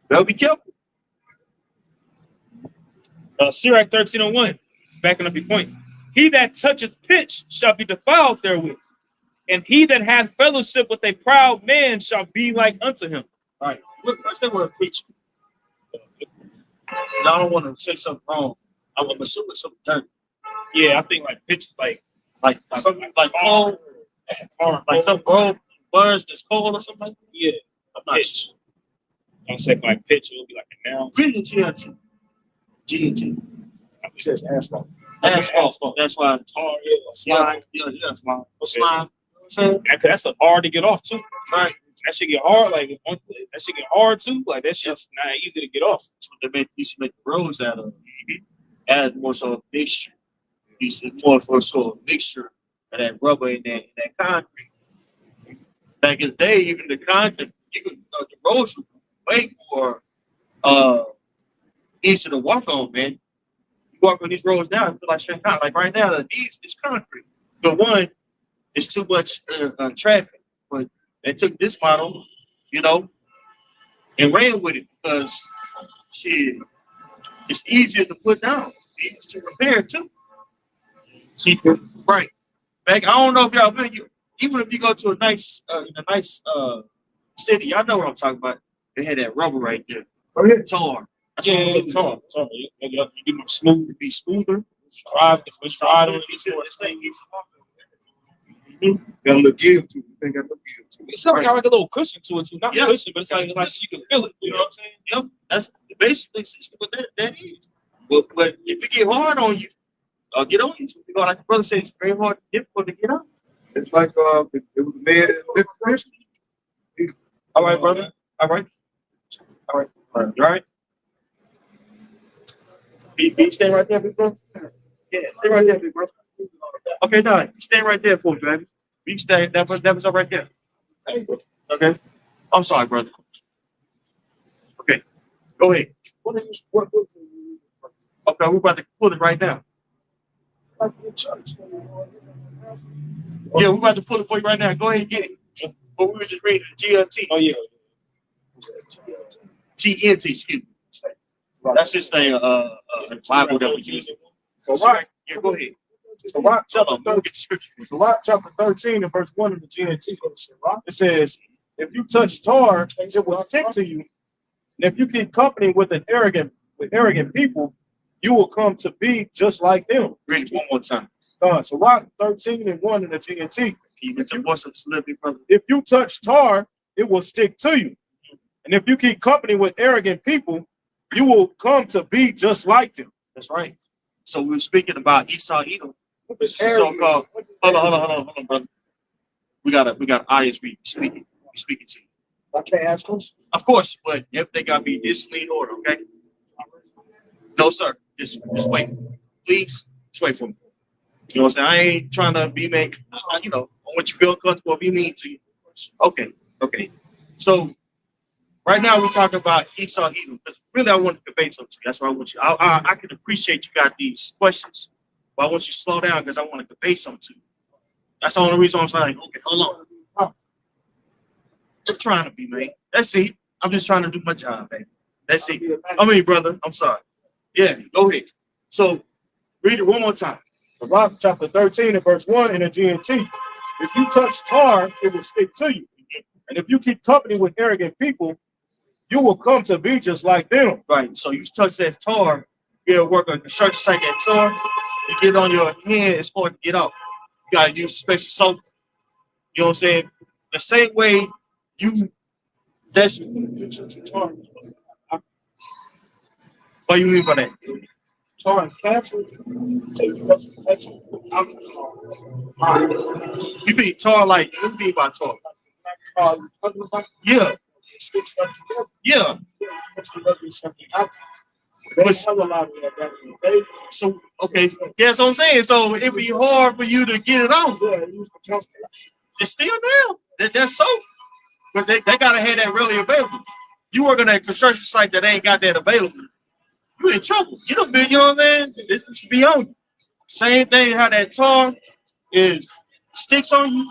Better be careful. Sirach 13:01, backing up your point. He that toucheth pitch shall be defiled therewith, and he that hath fellowship with a proud man shall be like unto him. All right. Look, what's that word pitch? I don't want to say something wrong. I'm assuming something dirty. Yeah, I think like pitch is like Something like cold, like some cold words that's cold or something. yeah, I'm not sure. don't say like pitch, it would be like a noun. Really, GNT. It says asphalt. Asphalt. That's why it's hard, slime. Yeah, slime. Okay. Slime. That's a hard to get off too. Right. That should get hard. Like that should get hard too. Like that's just not easy to get off. That's what they used to make the roads out of. Add more so a mixture. Used to more for a mixture of that rubber and that concrete. Back in the day, even the concrete, the roads were way more easy to walk on, man. You walk on these roads now, I feel like straight out. Like right now, it's concrete. The one is too much traffic, but they took this model, and ran with it because it's easier to put down, easier to repair too. Cheaper, right? Back, I don't know if y'all been. Even if you go to a nice city, I know what I'm talking about. They had that rubber right there. Oh, yeah. Tar. That's Yeah, what I'm looking for. it's hard. You get more smooth. It'd be smoother. Ride on it. Got a little give to it. They got a little give to it. It's like a little cushion to it too. Not Yeah. cushion, but it's like you can feel it. You know what I'm saying? Yep, that's basically what that is. But if it get hard on you, get on you. Like the brother said, it's very hard, difficult to get on. It's like it was made in Mississippi. All right, brother. All right. All right. Be stay right there, big bro. Yeah, stay right there, big bro. Okay, no, stay right there for me, baby. You stay. That was all right there. Okay. I'm sorry, brother. Okay. Go ahead. What book are you reading? Okay, we're about to pull it right now. Like the church. Yeah, we're about to pull it for you right now. Go ahead and get it. But we were just reading the GLT. Oh yeah. TNT, excuse me. That's just a Bible that we use. So right. Yeah, go ahead. So right. Tell them. Get the scripture. So Rock chapter 13 and verse 1 of the GNT, it says, if you touch tar, it will stick to you. And if you keep company with arrogant people, you will come to be just like them. Read it one more time. So Rock 13 and 1 in the GNT. Can you get your voice up a little bit, brother? If you touch tar, it will stick to you. And if you keep company with arrogant people, you will come to be just like them. That's right. So we were speaking about Esau Edom. This is so-called. Hold on, brother. We got audience speaking to you. I can't ask questions. Of course, but everything got to be decently in order, okay? No, sir. Just wait. Please, just wait for me. You know what I'm saying? I ain't trying to be I want you to feel comfortable, be mean to you. Okay. So, right now we're talking about Esau Edom. Because really, I want to debate something. That's why I want you. I can appreciate you got these questions, but I want you to slow down because I want to debate something to you. That's the only reason I'm saying, okay, hold on. Just trying to be, man. That's it. I'm just trying to do my job, man. That's it. I mean, brother, I'm sorry. Yeah, go ahead. So read it one more time. Sirach chapter 13 and verse 1 in the GNT. If you touch tar, it will stick to you. And if you keep company with arrogant people, you will come to be just like them. Right. So you touch that tar, you'll work on the church site that tar, you get it on your hand, it's hard to get out. You gotta use special soap. You know what I'm saying? The same way you that's Tar, what do you mean by that? tar is cancer. So you must touch it. You mean tar like what do you mean by tar? You talking about Yeah, sticks up together. yeah. It's to rub something out. There's a lot of that. They, So okay, that's what I'm saying. So it'd be hard for you to get it off. yeah, they use the chemistry. It's still there. That's so. But they gotta have that really available. You work on a construction site that ain't got that available. You in trouble. You know what I'm saying? It should be on you. Same thing how that tar is sticks on you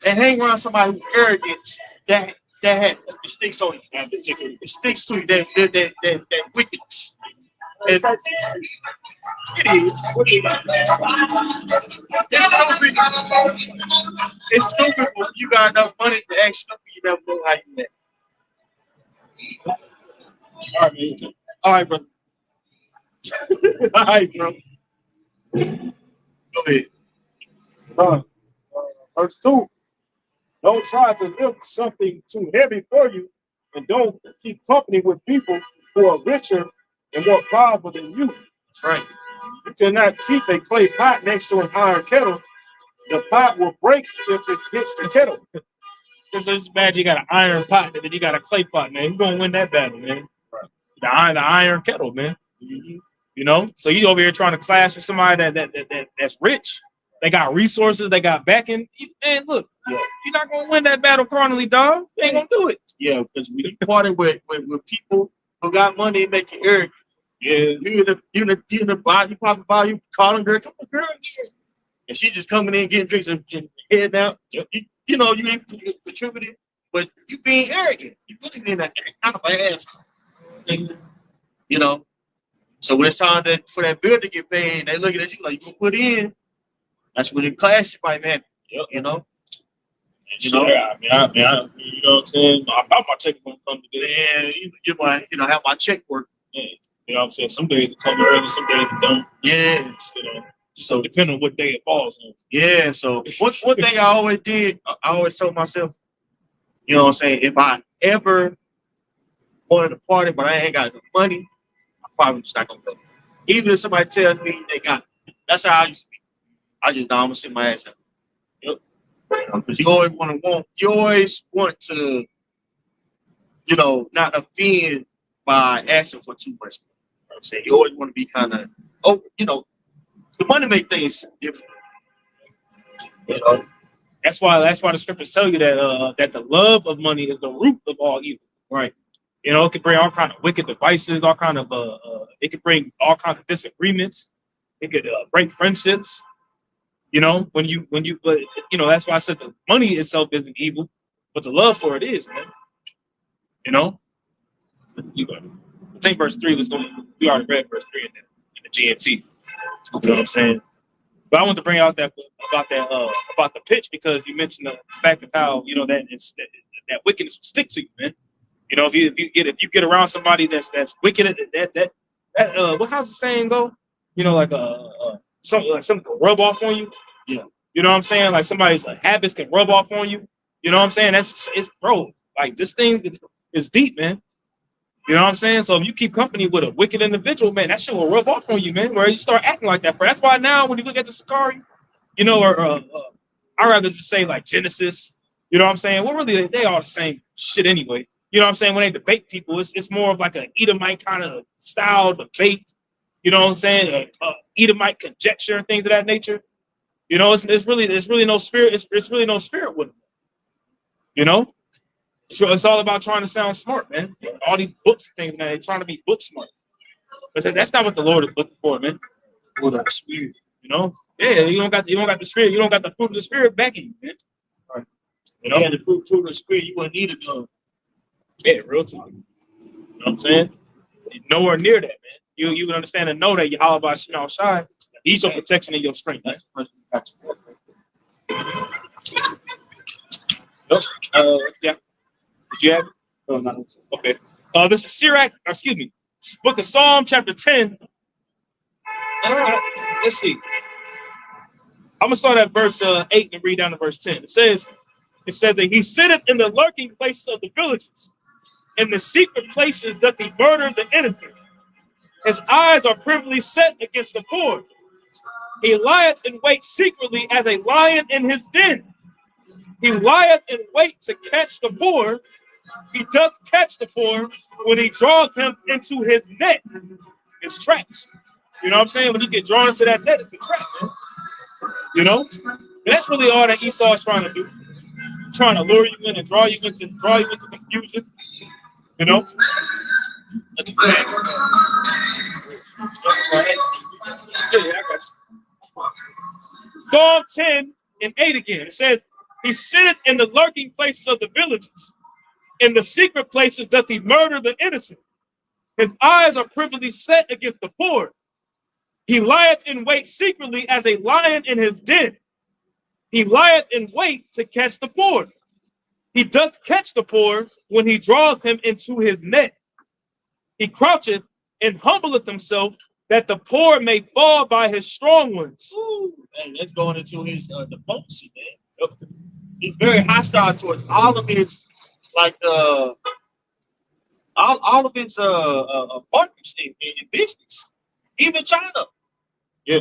and hang around somebody who's arrogant that it sticks on you. It sticks to you that wickedness. And it is. It's stupid when you got enough money to act stupid, you never know how you met. All right, man. All right, brother. All right, bro. Go ahead. Verse 2. Don't try to lift something too heavy for you, and don't keep company with people who are richer and more powerful than you. That's right. You cannot keep a clay pot next to an iron kettle. The pot will break if it hits the kettle. It's bad you got an iron pot and then you got a clay pot, man. You're gonna win that battle, man. The iron kettle, man. Mm-hmm. You know, so you over here trying to clash with somebody that's rich. They got resources, they got backing. And look, Yeah. you're not gonna win that battle carnally, dog. You ain't gonna do it. Yeah, because when you party with people who got money and make you arrogant, Yeah, you in the bar, you probably buy you calling girl, come on, girl. And she just coming in getting drinks and head down. You know, you ain't contributing, but you being arrogant. You really being that kind of ass. You know. So when it's time for that bill to get paid, they looking at you like you gonna put in. That's when the clash might happen. Yep. You know. you know, you know what I'm saying. I thought my check was gonna come today. And you might, have my check work. Yeah. You know what I'm saying. Some days it come early, some days it don't. Yes. You know, so depending on what day it falls on. Yeah. So one thing I always did, I always told myself, you know what I'm saying, if I ever wanted to party but I ain't got enough money, I'm probably just not gonna go. Even if somebody tells me they got it. That's how I used to be. I just I'm gonna sit my ass up. Yep. Because you always want to, not offend by asking for too much. You know what I'm saying? You always want to be kind of the money make things different. You know? That's why the scriptures tell you that the love of money is the root of all evil. Right. You know, it could bring all kind of wicked devices, all kind of it could bring all kinds of disagreements. It could break friendships. You know, but that's why I said the money itself isn't evil, but the love for it is, man. You know, I think verse 3 was going. We already read verse 3 in the GMT. You know what I'm saying? But I want to bring out about the pitch because you mentioned the fact of how that wickedness will stick to you, man. You know, if you get around somebody that's wicked, what how's the saying go? You know, like something can rub off on you. Yeah. You know what I'm saying? Like somebody's habits can rub off on you. You know what I'm saying? It's bro. Like this thing is deep, man. You know what I'm saying? So if you keep company with a wicked individual, man, that shit will rub off on you, man. Where you start acting like that. That's why now when you look at the Sakari, or I rather just say like Genesis. You know what I'm saying? Well, really, they all the same shit anyway. You know what I'm saying? When they debate people, it's more of like an Edomite kind of style debate. You know what I'm saying? Edomite conjecture and things of that nature. You know, it's really no spirit. It's really no spirit with them. You know, So it's all about trying to sound smart, man. All these books and things, man, they're trying to be book smart. But that's not what the Lord is looking for, man. With the spirit. You know? Yeah, you don't got the spirit, you don't got the fruit of the spirit backing you, man. Right. You know? Yeah, the fruit of the spirit, you wouldn't need a gun. Yeah, real talk. You know what I'm saying? Nowhere near that, man. You can understand and know that you're all about outside. He's your protection and your strength. Man. That's the person who got you. Yeah. Did you have it? No, not Okay. This is Sirach, excuse me, book of Psalm, chapter 10. Let's see. I'm gonna start at verse 8 and read down to verse 10. It says that he sitteth in the lurking places of the villages, in the secret places doth he murder the innocent. His eyes are privily set against the poor. He lieth in wait secretly as a lion in his den. He lieth in wait to catch the poor. He doth catch the poor when he draweth him into his net, his traps. You know what I'm saying? When you get drawn into that net, it's a trap, man. You know? And that's really all that Esau is trying to do. Trying to lure you in and draw you into confusion. You know? Psalm 10 and 8 again. It says, he sitteth in the lurking places of the villages. In the secret places doth he murder the innocent. His eyes are privily set against the poor. He lieth in wait secretly as a lion in his den. He lieth in wait to catch the poor. He doth catch the poor when he draweth him into his net. He croucheth and humbleth himself that the poor may fall by his strong ones. Ooh, man, that's going into his diplomacy, man. He's very hostile towards all of his, like, all of his partners in business, even China. Yeah.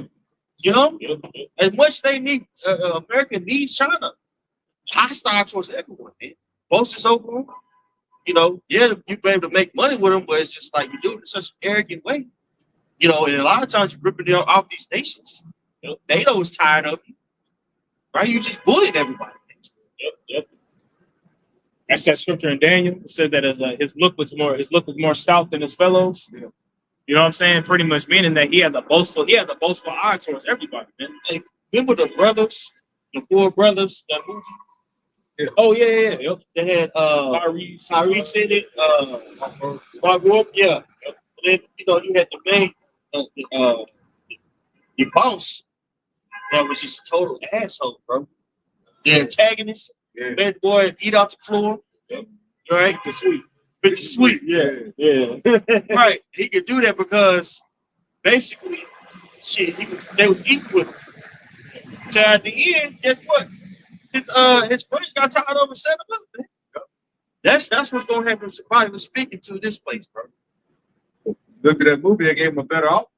You know, Yeah. as much they need, America needs China. Hostile towards everyone, man. Boasts over them. You know, yeah, you be able to make money with them, but it's just like you do it in such an arrogant way. You know, and a lot of times you're ripping them off these nations. You know, NATO is tired of you, right? You just bullying everybody. Yep. That's that scripture in Daniel. It says that his look was more stout than his fellows. Yeah. You know what I'm saying? Pretty much meaning that he has a boastful eye towards everybody, man. Hey, remember the four brothers, that movie? Yeah. Oh yeah. Yep. They had Tyrese in it, Mark Wolf, yeah. And then you had the main the boss that was just a total asshole, bro. The antagonist, bad boy, eat off the floor. Yep. Right? The sweet. Pretty sweet. Yeah. Right. He could do that because basically, they was equal. So at the end, guess what? His friends got tired of and set him up, man. That's what's gonna happen. Somebody was speaking to this place, bro. Look at that movie, they gave him a better offer.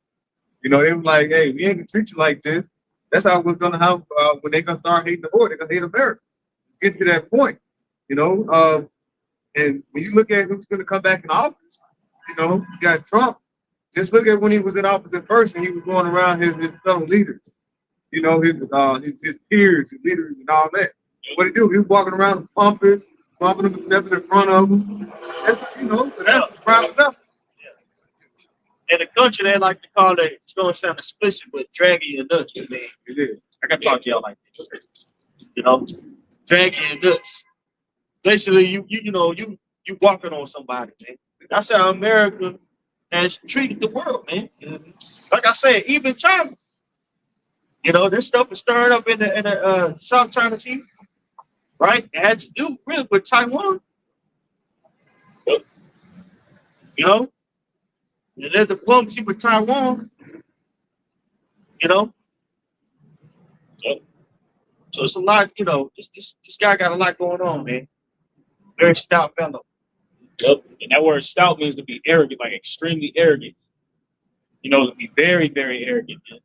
You know, they were like, hey, we ain't gonna treat you like this. That's how it was gonna happen when they gonna start hating the war, they're gonna hate America. It's getting to that point, you know. And when you look at who's gonna come back in office, you know, you got Trump. Just look at when he was in office at first and he was going around his fellow leaders, you know, his peers, his leaders, and all that. What he do? He was walking around with pumping them and stepping in front of them. That's, you know, so that's the private level. In the country, they like to call it, it's going to sound explicit, but dragging your nuts, man. It is. I got to talk to y'all like this. You know, dragging your nuts. Basically, you walking on somebody, man. That's how America has treated the world, man. Like I said, even China. You know, this stuff is stirring up in the South China Sea, right? It had to do really with Taiwan. You know? And there's diplomacy with Taiwan, you know. So it's a lot, you know. This guy got a lot going on, man. Very stout fellow. Yep. And that word stout means to be arrogant, like extremely arrogant. You know, to be very, very arrogant, man.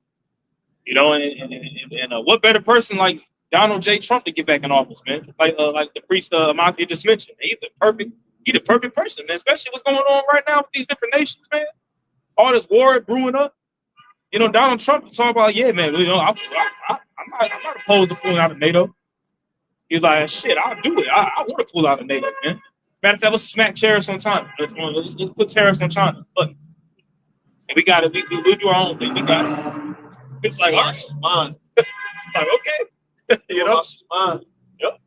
You know, and what better person like Donald J. Trump to get back in office, man? Like the priest Amonte just mentioned. He's the perfect person, man. Especially what's going on right now with these different nations, man. All this war brewing up. You know, Donald Trump was talking about, yeah, man, you know, I'm not opposed to pulling out of NATO. He's like, shit, I'll do it. I want to pull out of NATO, man. Matter of fact, let's smack tariffs on China. Let's put tariffs on China. Look, and we got it. We do our own thing. We got it. It's like, all right, mine. like okay, you know. Mine. Yep.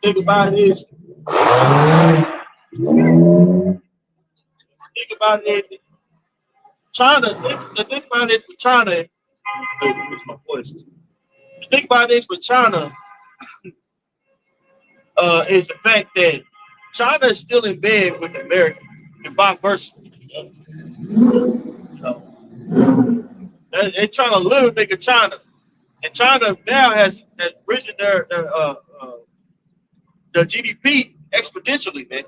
Think about it is. Think about it. China. The thing about it with China. Where's my voice? The thing about this with China is the fact that China is still in bed with America and vice versa. You know, they're trying to live nigga China, and China now has risen their GDP exponentially, man,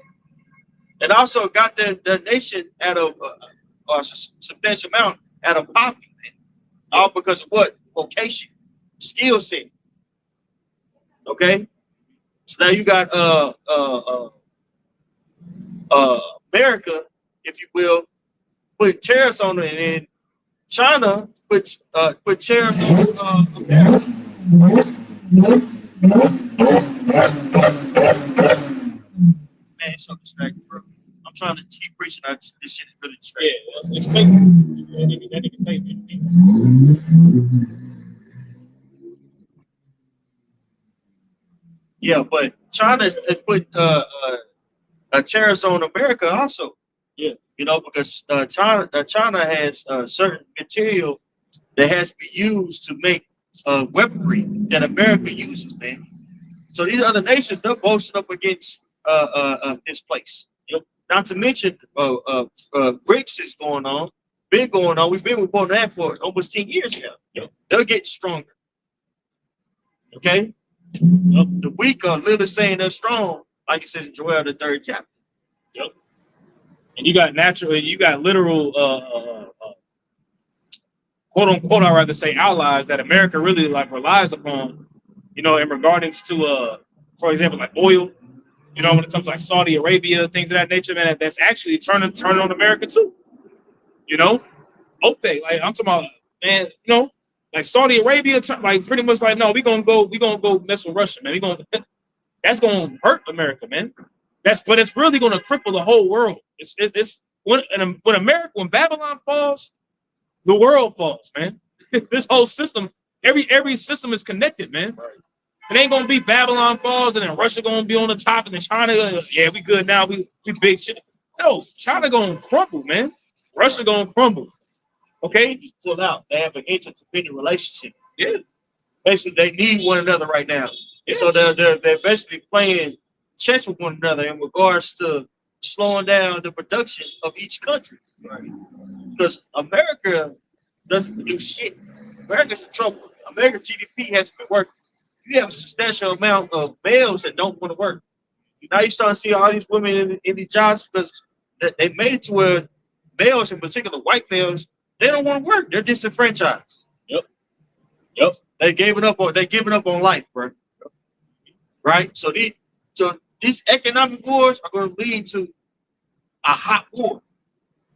and also got the nation at a substantial amount at a poppy, man, all because of what vocation, skill set. Okay, so now you got America, if you will, put tariffs on it, and then China put tariffs on America. Man, it's so distracting, bro. I'm trying to keep preaching. This shit is really distracting. Yeah, it's fake. That nigga say anything. Yeah, but China has put tariffs on America also. Yeah, you know, because China has certain material that has to be used to make weaponry that America uses, man. So these other nations, they're boasting up against this place. Yep. Not to mention BRICS is going on, been going on. We've been reporting that for almost 10 years now. Yep. They're getting stronger. Okay? Yep. The weak are literally saying they're strong, like it says in Joel, the 3rd chapter. Yep. And you got literal, quote unquote, I'd rather say allies that America really like relies upon, you know, in regards to, for example, like oil, you know, when it comes to like Saudi Arabia, things of that nature, man, that's actually turning on America too. You know, OPEC, like I'm talking about, man, you know, like Saudi Arabia, like pretty much like, no, we're gonna go mess with Russia, man. That's gonna hurt America, man. But it's really gonna cripple the whole world. It's when Babylon falls, the world falls, man. This whole system, every system is connected, man. Right. It ain't gonna be Babylon falls and then Russia gonna be on the top and then China, yeah, we good now, we big shit. No, China gonna crumble, man. Russia gonna crumble. Okay, pull out. They have an interdependent relationship. Yeah, basically they need one another right now. Yeah. So they're basically playing chess with one another in regards to slowing down the production of each country. Right. Because America doesn't do shit. America's in trouble. America's GDP hasn't been working. You have a substantial amount of males that don't want to work. Now you start to see all these women in these jobs because they made it to where males, in particular white males, they don't want to work. They're disenfranchised. Yep. They're giving up on life, bro. Right? So these economic wars are going to lead to a hot war.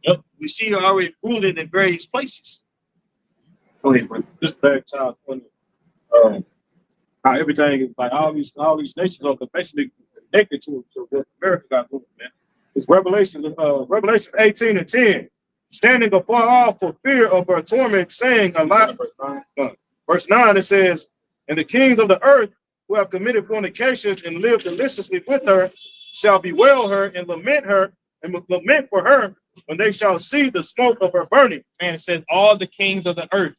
Yep. We see it already ruling in various places. Go ahead, bro. This bad time funny. How everything is like all these nations are basically connected to what America got going, man. It's Revelation 18:10. Standing afar off for fear of her torment, saying a lot. Verse 9, it says, and the kings of the earth who have committed fornications and lived deliciously with her shall bewail her and lament for her when they shall see the smoke of her burning. And it says all the kings of the earth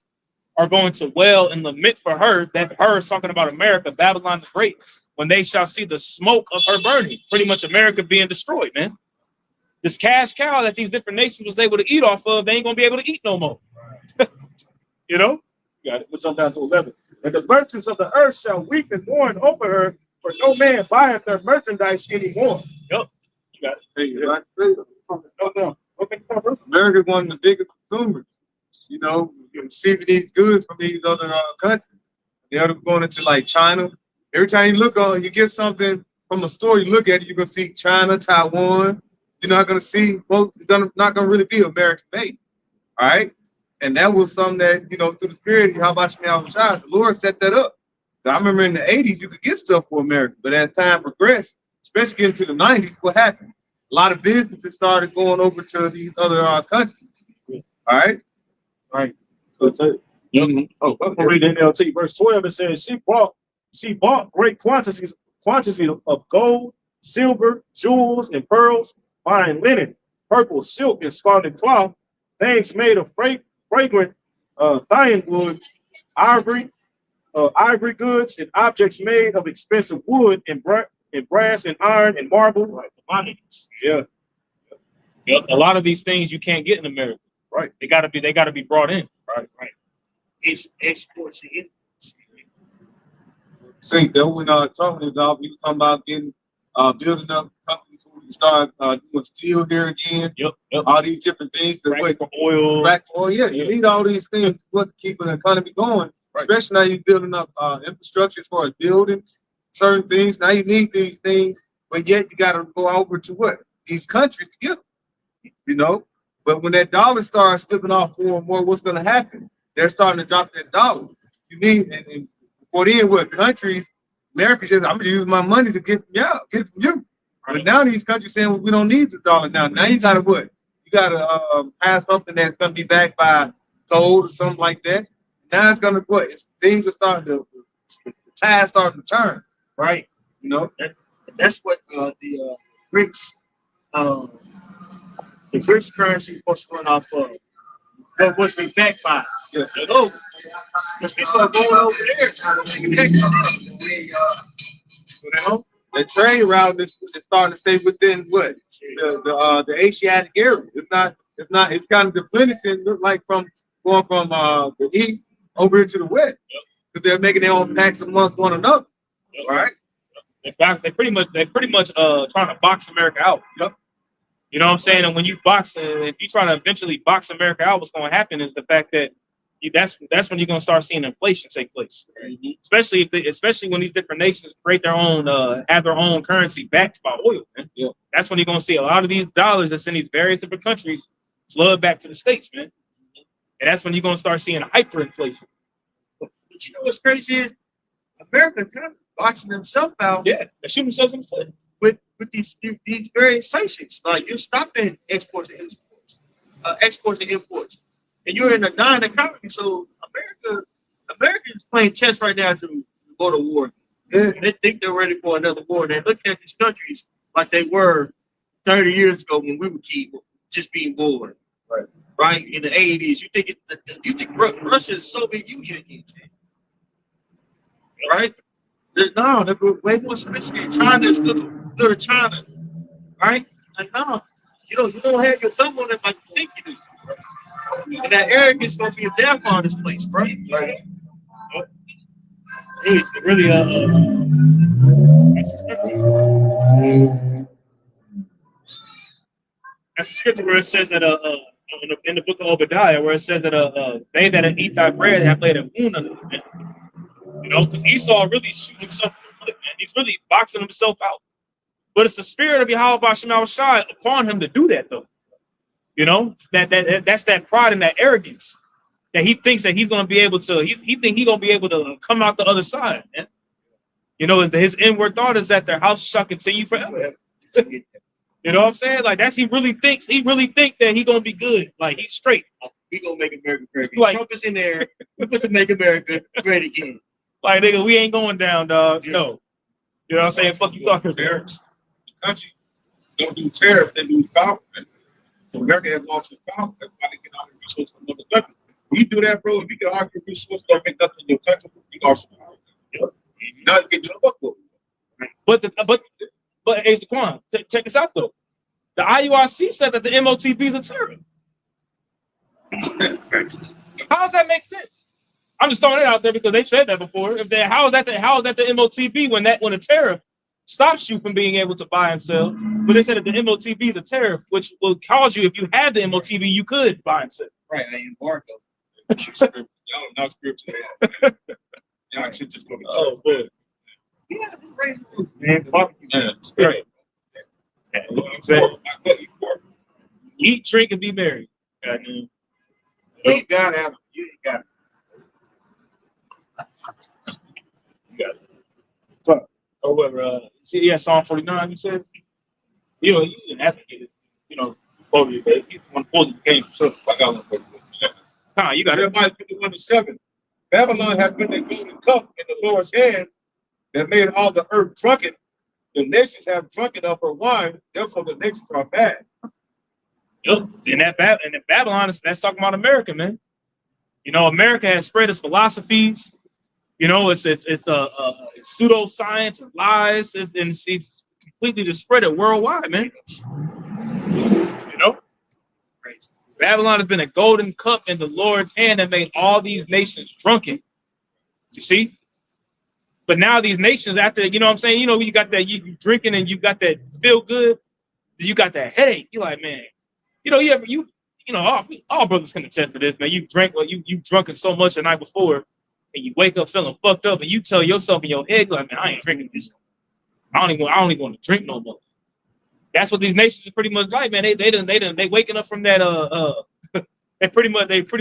are going to wail and lament for her. That her is talking about America, Babylon the Great, when they shall see the smoke of her burning. Pretty much America being destroyed, man. This cash cow that these different nations was able to eat off of, they ain't gonna be able to eat no more. You know? Got it. We'll jump down to 11. And the merchants of the earth shall weep and mourn over her, for no man buyeth their merchandise anymore. Yep. You got it. No. Okay. America's one of the biggest consumers. You know, you're receiving these goods from these other countries. They're going into like China. Every time you get something from a store, you look at it, you're gonna see China, Taiwan. You're not gonna see folks. It's not gonna really be American made. All right. And that was something that, you know, through the spirit, how about you, the Lord set that up. I remember in the 80s, you could get stuff for America, but as time progressed, especially getting to the 90s, what happened? A lot of businesses started going over to these other countries. All right. Right. So I'm gonna read the NLT verse 12. It says, she bought great quantities of gold, silver, jewels, and pearls, fine linen, purple silk, and scarlet cloth, things made of fragrant thyme wood, ivory, ivory goods, and objects made of expensive wood and brass and iron and marble. Right, commodities. Yeah, Yep. A lot of these things you can't get in America. right. They gotta be brought in. Right. It's exports and imports. See, that when talking about, we were talking about getting building up companies who start doing steel here again. Yep. All these different things that Fracking for oil. Oh yeah, you need all these things to keep an economy going. Right. Especially now you're building up infrastructure as far as buildings, certain things. Now you need these things, but yet you got to go over to what these countries to get them. You know, but when that dollar starts slipping off more and more, what's going to happen? They're starting to drop that dollar. You need, and for then, what countries? America says, I'm going to use my money to get it from you. But now these countries saying, well, we don't need this dollar now. Now you got to what? You got to pass something that's going to be backed by gold or something like that. Now it's going to what? Things are starting to, the tide starting to turn. Right. You know? That's what the BRICS, the BRICS currency was going off of. That was being backed by. Yeah. Oh, just people going over there trying to make it You know? The trade route is starting to stay within what? The Asiatic area. It's kind of diminishing, look like from going from the east over into the west. Because they're making their own pacts amongst one another. Right? They pretty much trying to box America out. Yep. You know what I'm saying? And when you box, if you try to eventually box America out, what's going to happen is the fact that that's when you're going to start seeing inflation take place. Right. Especially when these different nations create their own, have their own currency backed by oil. Man. Yeah. That's when you're going to see a lot of these dollars that's in these various different countries flood back to the States, man. And that's when you're going to start seeing hyperinflation. But you know what's crazy is America kind of boxing themselves out. Yeah, they shoot themselves in the foot. With these various sanctions. Like you're stopping exports and imports. And you're in a dying economy. So America is playing chess right now to go to war. Yeah. They think they're ready for another war. They're looking at these countries like they were 30 years ago when we were just being bored. Right? In the 80s. You think Russia's Soviet Union again. Right? They're way more sophisticated. China is good at China. Right? And no, you don't have your thumb on it like you think you do. And that arrogance is going to be a downfall in this place, right? Right. Really, that's a scripture where it says that in the book of Obadiah, where it says that they that eat thy bread have laid a wound under them. You know, because Esau really shooting himself in the foot, man. He's really boxing himself out. But it's the spirit of Yahweh Bashim Shai upon him to do that, though. You know, that's that pride and that arrogance that he thinks that he's going to be able to. He think he's going to be able to come out the other side, man. You know, his inward thought is that their house shall continue forever. You know what I'm saying? Like he really think that he's gonna be good. Like he's straight. He gonna make America great again. Like, Trump is in there. We're supposed to make America great again. Like nigga, we ain't going down, dog. No. You know what I'm saying? Fuck you talking about. Tariffs. The country don't do tariffs, they do power. So America has lost its power. That's why they get all the resources from another country. When you do that, bro, if you can argue resources don't make nothing in your country, you lost your power. Now you can do the buck with it. But hey, Jaquan, check this out though. The IURC said that the MOTB is a tariff. How does that make sense? I'm just throwing it out there because they said that before. How is that the MOTB when a tariff stops you from being able to buy and sell? But they said that the MOTB is a tariff, which will cause you, if you had the MOTB, you could buy and sell. Right, I embargo. Y'all not spiritual. Y'all should just go to church. Oh, good. Yeah, just raise the roof. Man, barbecue. Yeah, right. Yeah, you know what I'm saying? Eat, drink, and be merry. You ain't got Adam. You ain't got it. You got it. or whatever. Yeah, Psalm 49. You said, you know, you didn't advocate it. You know, over your day. You want to pull the game. So I got one for you. You got it. Jeremiah 51:7. Babylon has been the golden cup in the Lord's hand that made all the earth drunken. The nations have drunken of her wine, therefore the nations are bad. Yep. And Babylon that's talking about America, man. You know, America has spread its philosophies. You know, it's pseudoscience and lies. It's completely just spread it worldwide, man. You know, Babylon has been a golden cup in the Lord's hand that made all these nations drunken. You see? But now these nations, after, you know what I'm saying? You know, you got that, you drinking and you got that feel good. You got that headache. You're like, man, you know, all brothers can attest to this, man. You drank, well, you drunken so much the night before, and you wake up feeling fucked up, and you tell yourself in your head, like, man, I ain't drinking this. I don't even want to drink no more. That's what these nations is pretty much like, man. They waking up from that they pretty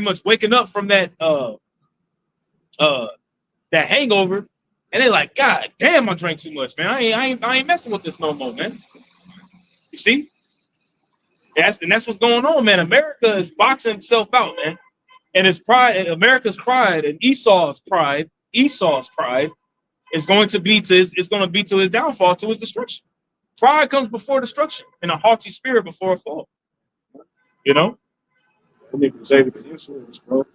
much waking up from that that hangover, and they're like, God damn, I drank too much, man. I ain't messing with this no more, man. You see? That's what's going on, man. America is boxing itself out, man. And its pride, and America's pride, and Esau's pride is going to be to his downfall, to his destruction. Pride comes before destruction, and a haughty spirit before a fall. You know? And they was able to influence, bro.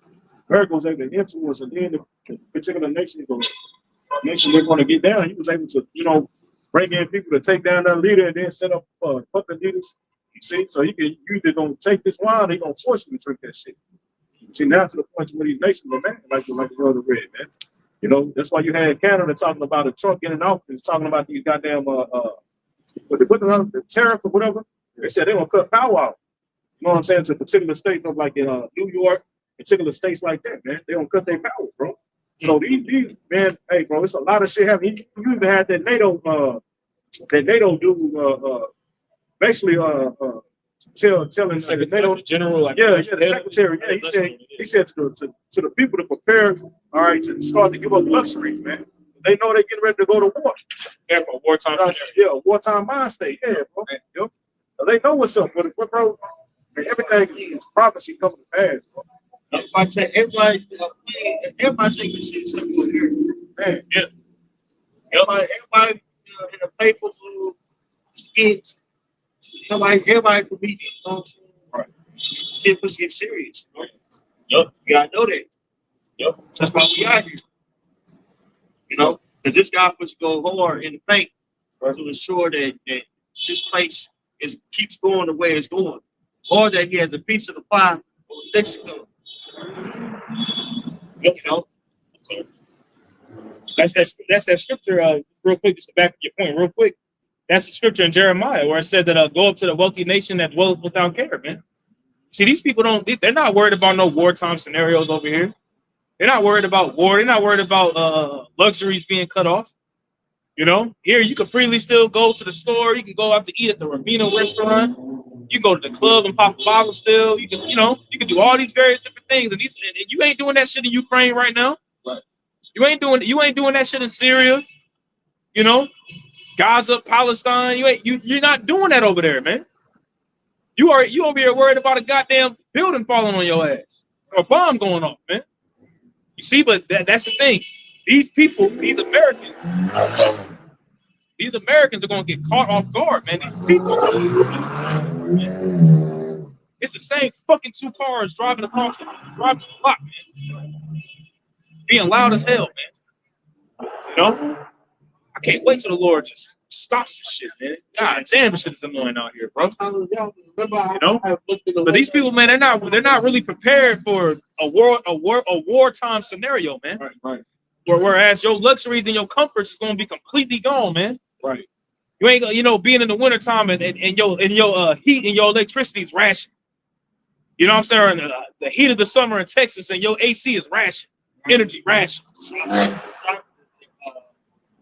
America was able to influence, and then the particular nation they're going to get down. He was able to, you know, bring in people to take down that leader and then set up puppet leaders. You see, so you either gonna take this wine, or they're gonna force you to drink that shit. You see, now to the point where these nations are mad, like the brother read, man. You know, that's why you had Canada talking about a Trump getting off. It's talking about these goddamn the tariff or whatever. They said they're gonna cut power out. You know what I'm saying? To particular states of like in New York, particular states like that, man. They gonna cut their power, bro. So these man, hey, bro, it's a lot of shit happening. You even had that NATO dude basically telling the NATO general, like, the secretary, he said to the people to prepare, all right, to start to give up luxuries, man. They know they're getting ready to go to war. Yeah, for wartime. Wartime mind state. Yeah, bro. Yep. So they know what's up with it, bro. Man, everything is prophecy coming to pass, bro. Everybody take this shit simple here. Man, Yeah. Everybody in the playful mood, skits. Everybody could be, right. Shit was get serious. Yep. You gotta know that. Yep. That's why we out here. You know, because this guy puts go hard in the paint to ensure that this place keeps going the way it's going, or that he has a piece of the pie on his next to go. You know, that's that scripture. Real quick, just to back up your point, real quick. That's the scripture in Jeremiah where it said that go up to the wealthy nation that dwelleth without care, man. See, these people they're not worried about no wartime scenarios over here. They're not worried about war. They're not worried about luxuries being cut off. You know, here you can freely still go to the store. You can go out to eat at the Ravina restaurant. You go to the club and pop a bottle still. You can do all these various different things. And you ain't doing that shit in Ukraine right now. Right. You ain't doing that shit in Syria. You know, Gaza, Palestine. You're not doing that over there, man. You over here worried about a goddamn building falling on your ass or a bomb going off, man. You see, but that's the thing. These people, these Americans are going to get caught off guard, man. These people, it's the same fucking two cars driving the block, man. Being loud as hell, man. You know? I can't wait till the Lord just stops this shit, man. God damn, this shit is annoying out here, bro. You know? But these people, man, they're not really prepared for a wartime scenario, man. right. Whereas your luxuries and your comforts is going to be completely gone, man. Right. You ain't, being in the wintertime and your heat and your electricity is rationed. You know what I'm saying? The heat of the summer in Texas and your AC is rationed. Energy rationed.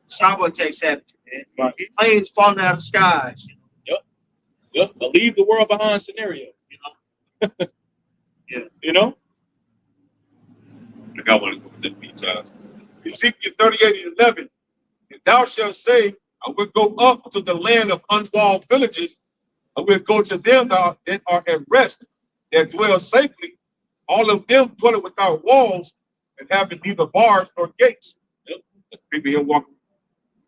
cyber attacks happen, man. Right. Planes falling out of the skies. Yep. A leave the world behind scenario. Yeah. You know? I got one to go with the details. Ezekiel 38:11. thou shalt say, I will go up to the land of unwalled villages, I will go to them that are at rest, that dwell safely, all of them dwelling without walls, and having neither bars nor gates. Yep. People here walking.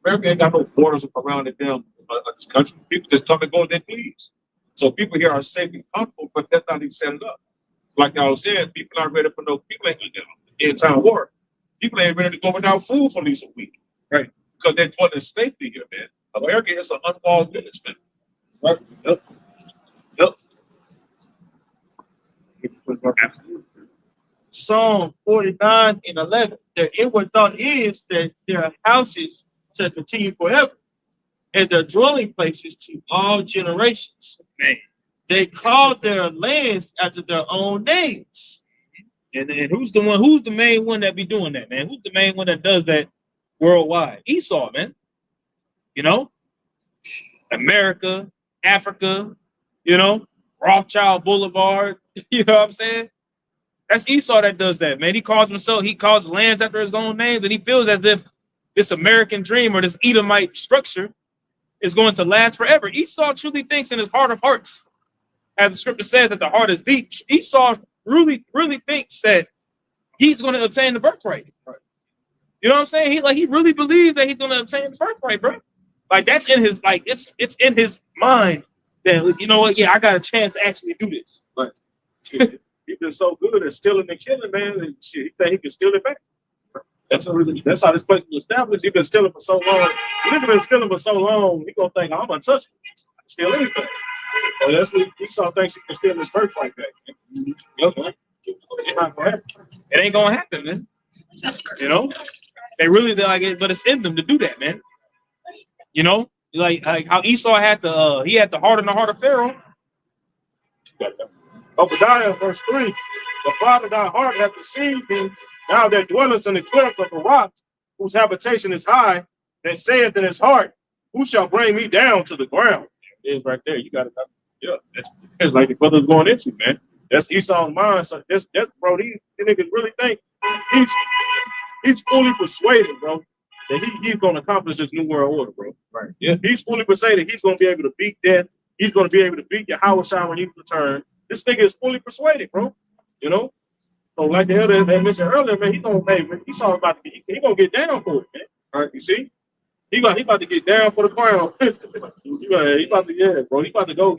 America ain't got no borders around it, them this country. People just come and go as they please. So people here are safe and comfortable, but that's not even set it up. Like I was saying, people aren't ready for no people ain't end time war. People ain't ready to go without food for at least a week. Right. Because they're dwelling safely here, man. America is an unwalled village, man. Right? Yep. Yep. Psalm 49 and 11. Their inward thought is that their houses shall continue forever, and their dwelling places to all generations. Man. They call their lands after their own names. And who's the main one that be doing that, man? Who's the main one that does that worldwide? Esau, man. You know? America, Africa, you know, Rothschild Boulevard, you know what I'm saying? That's Esau that does that, man. He calls lands after his own names, and he feels as if this American dream or this Edomite structure is going to last forever. Esau truly thinks in his heart of hearts, as the scripture says that the heart is deep. Esau really thinks that he's going to obtain the birthright. You know what I'm saying? He really believes that he's going to obtain the birthright, bro. Like that's in his it's in his mind that, you know what? Yeah, I got a chance to actually do this. But he's been so good at stealing and killing, man. And shit, he think he can steal it back. That's how this place was established. He's been stealing for so long. He's been stealing for so long. He gonna think I'm gonna touch it. I can steal anything. So that's what Esau thinks he can steal his birthright back. Yep, man. It's not gonna happen. It ain't gonna happen, man. You know, they really like it, but it's in them to do that, man. You know, like how Esau had the heart and the heart of Pharaoh. Obadiah, verse 3. The Father thy heart hath deceived thee. Now there dwelleth in the cleft of the rock, whose habitation is high, that saith in his heart, who shall bring me down to the ground? It is right there. You got it. Yeah, that's like the brother's going into, man. That's Esau's mind. So that's bro. These niggas really think he's fully persuaded, bro, that he's going to accomplish this new world order, bro. Right. Yeah. He's fully persuaded he's going to be able to beat death. He's going to be able to beat Yahushua when he returns. This nigga is fully persuaded, bro. You know. So like the other they mentioned earlier, man, Esau's about to be, he gonna get down for it, man. All right, you see, he about to get down for the crown. He about to, yeah, bro. He about to go.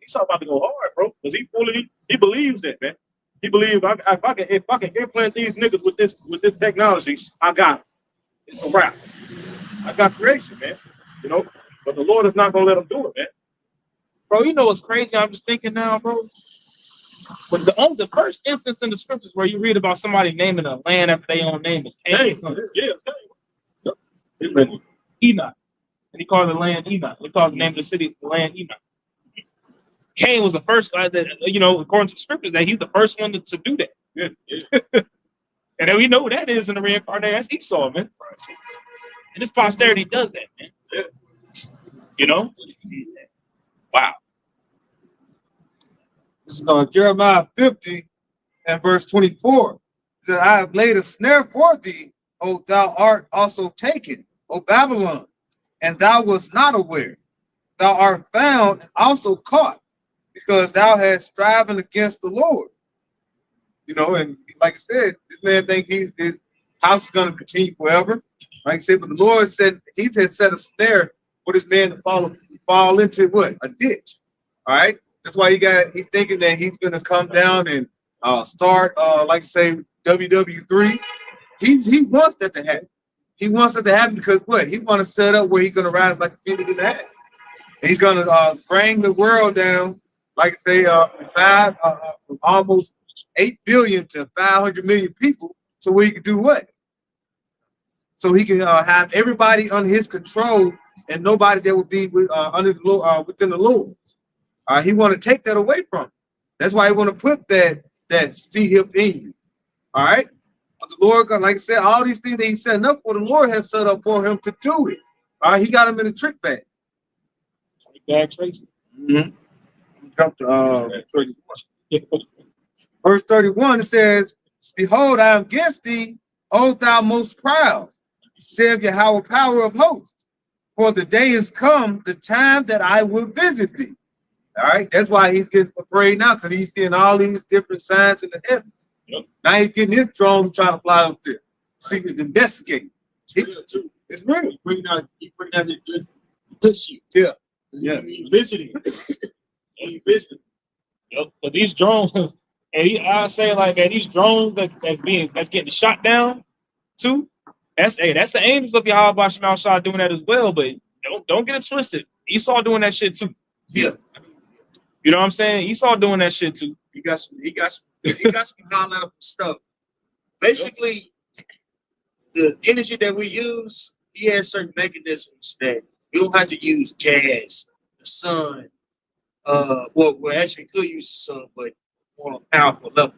Esau about to go hard, bro, because he believes that, man. He believes if I can implant these niggas with this technology, I got it. It's a wrap. I got creation, man. You know, but the Lord is not gonna let him do it, man. Bro, you know what's crazy? I'm just thinking now, bro. But the first instance in the scriptures where you read about somebody naming a land after their own name is Cain. Yeah. Enoch. And he called the land Enoch. He called the name of the city the land Enoch. Cain was the first, you know, according to the scriptures, that he's the first one to do that. Yeah. And then we know who that is in the reincarnation. That's Esau, man. And his posterity does that, man. Yeah. You know? Wow. This is Jeremiah 50 and verse 24. It said, I have laid a snare for thee, O thou art also taken, O Babylon, and thou wast not aware. Thou art found and also caught, because thou hast striven against the Lord. You know, and like I said, this man think his house is going to continue forever. Like I said, but the Lord said he had set a snare for this man to fall into what? A ditch. All right. That's why he's thinking that he's going to come down and start, like say, WW3. He wants that to happen. He wants that to happen because what? He wants to set up where he's going to rise like a phoenix in the hat. And he's going to bring the world down, like say, from almost 8 billion to 500 million people. So where he can do what? So he can have everybody under his control and nobody that would be under the within the Lord. He want to take that away from him. That's why he want to put that C-hip in you. All right. But the Lord, like I said, all these things that he's setting up for, the Lord has set up for him to do it. All right. He got him in a trick bag. Bag Tracy. Jump to verse 31. It says, behold, I am against thee, O thou most proud. saith Yahweh, power of hosts. For the day is come, the time that I will visit thee. All right, that's why he's getting afraid now, because he's seeing all these different signs in the heavens. Yep. Now he's getting his drones trying to fly up there, see what investigate. It's good too. It's real. He bring out the good shit. Yeah. He visiting. He visiting. Yep. But these drones, and I say like, man, these drones that's getting shot down too. That's the angels of Yahweh Shema Shah doing that as well. But don't get it twisted. Esau doing that shit too. Yeah. You know what I'm saying? Esau doing that shit too. He got some high level stuff. Basically, the energy that we use, he has certain mechanisms that we don't have to use gas, the sun. Well, we actually could use the sun, but more on a powerful level.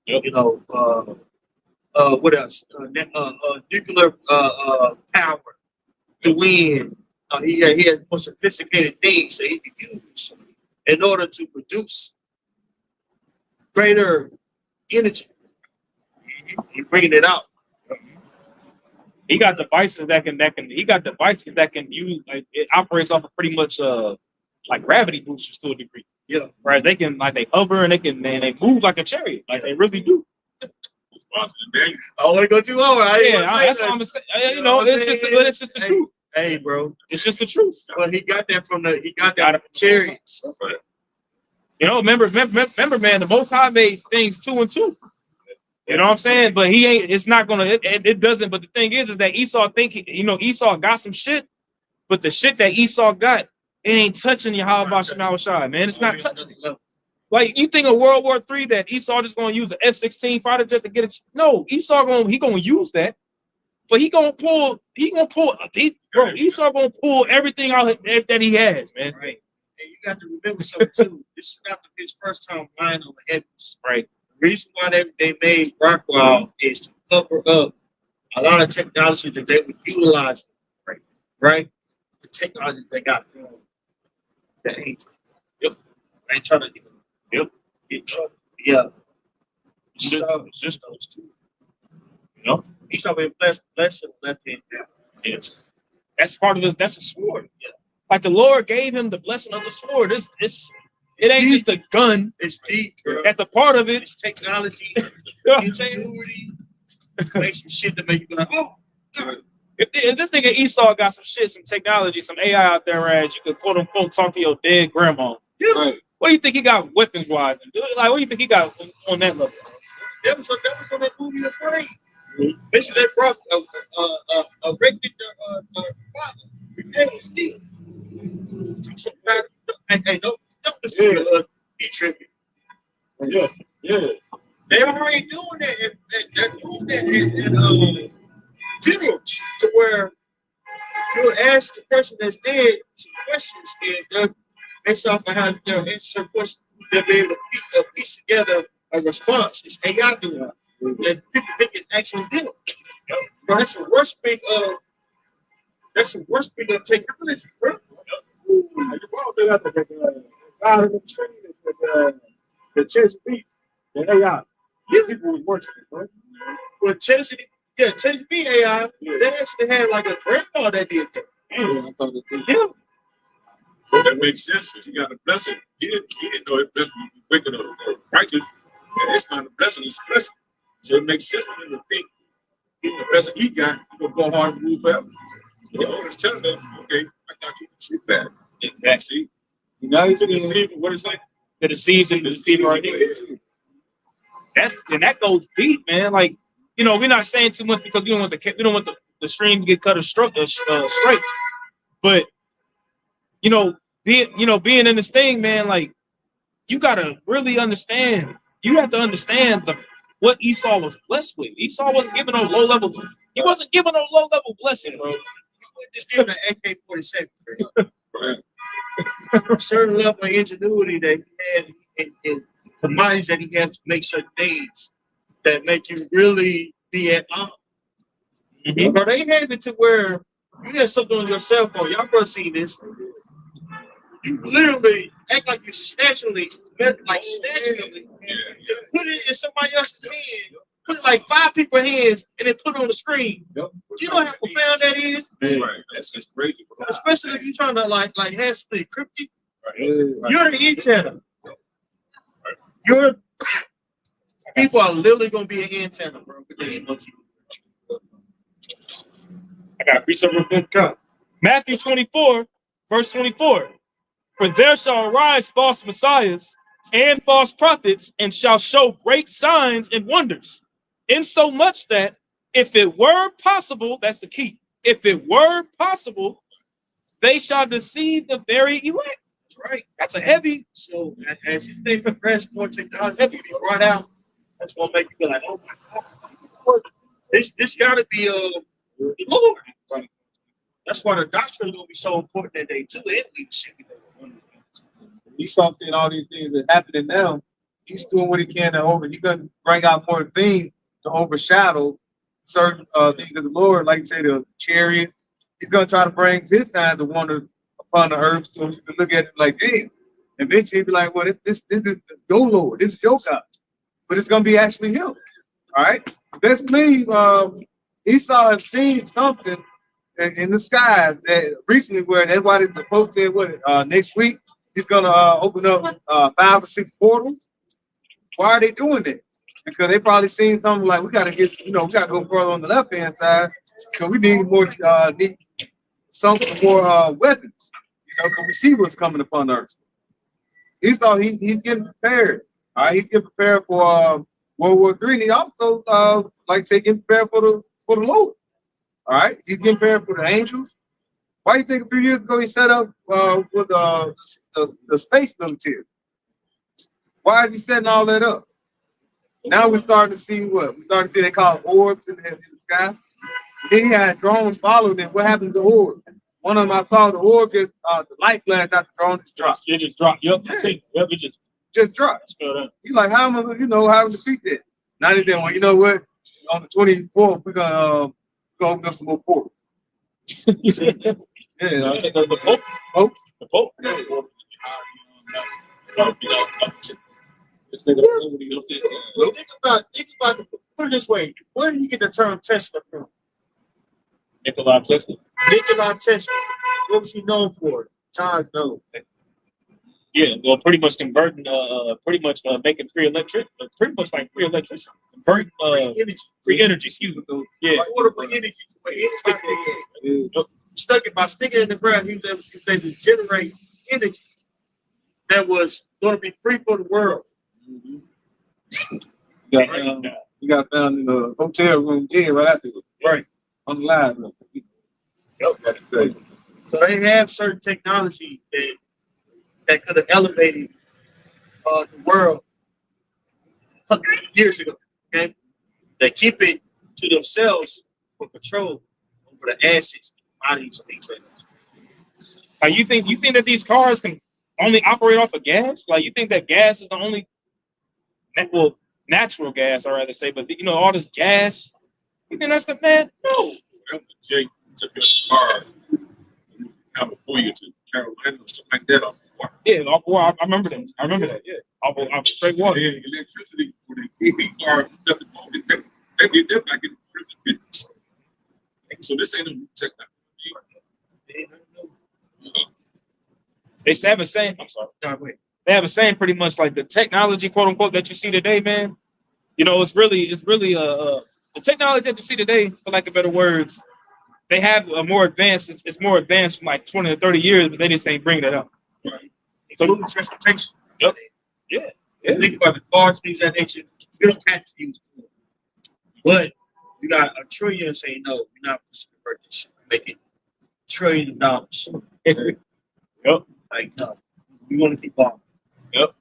Yep. You know, what else? Nuclear power, the wind. He has more sophisticated things that he can use in order to produce greater energy. He's bringing it out. He got devices that can use, like, it operates off of pretty much like gravity boosters to a degree. Yeah. Whereas they hover and they move like a chariot. Like they really do. I don't want to go too over. That's what I'm saying. You know, it's just the truth. Hey, bro. It's just the truth. Well, he got that from chariots. You know, remember, man, the Most High made things 2 and 2. You know what I'm saying? But he ain't. It's not gonna. It doesn't. But the thing is that Esau Esau got some shit, but the shit that Esau got, it ain't touching Yahweh Shema Shai, man. It's not touching it. Like, you think of World War III that Esau just gonna use an F-16 fighter jet to get it? No, Esau gonna use that, but Esau gonna pull everything out that he has, man. Right. And you got to remember something too. This is not his first time flying on the heavens. Right. The reason why they made Rockwell is to cover up a lot of technology that they would utilize. Right. The technology they got from the angel. Yep. I ain't trying to get trouble. Yeah. It's just those two. You know, Esau been blessed left hand down. yes, that's part of this. That's a sword. Yeah. Like the Lord gave him the blessing of the sword. It ain't just a gun. It's deep, bro. That's a part of it. It's technology. It's ingenuity. Make some shit to make you go like, oh. If this nigga Esau got some shit, some technology, some AI out there, right? You could quote unquote talk to your dead grandma. Yeah. Right. What do you think he got weapons wise? Like, what do you think he got on that level? That was on that movie Afraid. Basically, they brought a regular father. Hey, Steve. Hey, don't listen to he tripping. Yeah. They already doing that. They're doing that in funerals, to where you'll ask the person that's dead some questions, and based off of how they'll answer some questions, they'll be able to piece together a response. It's AI doing it. And people think it's actually doing it. Bro, that's the worst thing of technology, bro. The chess beat the AI. People was worshiping, right? With Chelsea B AI, they actually had like a grandma that did that. Yeah. Well, that makes sense since he got a blessing. He didn't know it blessing would be wicked or righteous. And it's not a blessing, it's a blessing. So it makes sense for him to think the blessing he got, he's gonna go hard and move forever. The owner's telling us, okay, I got you to shoot back. Exactly. Now he's deceiving. What is it? The deceiver right there. That goes deep, man. Like, you know, we're not saying too much because we don't want the stream to get cut straight. But being in this thing, man, like, you gotta really understand. You have to understand what Esau was blessed with. Esau wasn't given no low level. He wasn't given no low level blessing, bro. He wouldn't just give an AK-47. A certain level of ingenuity that he had and the minds that he had to make certain things that make you really be at odds. Mm-hmm. But they have it to where you have something on your cell phone. Y'all probably seen this. You literally act like you snatchingly, put it in somebody else's hand, put it like 5 people's hands, and then put it on the screen. Yep. You know how profound that is? Right. That's crazy. Especially if you're trying to like have something cryptic. Right. You're the antenna. You're people are literally gonna be an antenna, bro. I got to read something real quick. Go. Matthew 24, verse 24. For there shall arise false messiahs and false prophets, and shall show great signs and wonders, insomuch that if it were possible, that's the key. If it were possible, they shall deceive the very elect. That's right. That's a heavy. So as his name progresses, more technology will be brought out. That's gonna make you feel like, oh my God, this gotta be the Lord. Right. That's why the doctrine is gonna be so important that day too. And leadership. He starts seeing all these things that are happening now. He's doing what he can to he's gonna bring out more things to overshadow certain things of the Lord, like you say, the chariots. He's gonna try to bring his signs of wonders upon the earth, so you can look at it like, damn. Eventually, he'll be like, well, this is your Lord, this is your God, but it's gonna be actually him. All right, best believe Esau has seen something in the skies that recently, where that's why the post said next week he's gonna open up 5 or 6 portals. Why are they doing that? Because they probably seen something like we gotta go further on the left hand side because we need more more weapons, because we see what's coming upon Earth. Esau, he's getting prepared. All right, he's getting prepared for World War III. And he also, like I say, getting prepared for the Lord. All right, he's getting prepared for the angels. Why do you think a few years ago he set up with the space military? Why is he setting all that up? Now we're starting to see they call orbs in the sky. Then he had drones following it. What happened to the orb? One of them I saw the orb get the light flash out the drone just dropped. It just dropped. Yep. Yep, It just dropped. He's like, how am I, how to defeat that? Now they saying, well, you know what? On the 24th, we're gonna open up some more portals. the Pope. The Pope. Think about it, put it this way. Where did you get the term Tesla from? Nikola Tesla. Nikola Tesla. What was he known for? Times known. Yeah, well, pretty much converting, making free electric, pretty much like free electricity, converting free energy. Excuse me. Yeah. Portable energy to where it's stuck it by sticking it in the ground. He was able to generate energy that was going to be free for the world. Mm-hmm. You got found in a hotel room dead right after it. Right. On the line. Yep. So they have certain technology that could have elevated the world years ago. Okay, they keep it to themselves for control over the assets, bodies, and things like that. You think that these cars can only operate off of gas? Like, you think that gas is the only, natural gas, I'd rather say, but all this gas, you think that's the man? No. Jake took us car before you to Carolina or something like that. Yeah, I remember that. Yeah, off straight water. Yeah, electricity for the EV car, they did that back in the prison. So this ain't a new technology. They have a saying. I'm sorry. No, wait. They have a saying pretty much like the technology, quote unquote, that you see today, man. It's really the technology that you see today, for lack of better words. They have a more advanced. It's more advanced from like 20 or 30 years, but they just ain't bringing it up. Right. Including transportation. Yep. Yeah. Think about the cars, things that nature. You don't have to use it. But you got $1 trillion saying no, you're not supposed to convert this shit. Make it $1 trillion. Yep. Like, no. We want to keep on. Yep.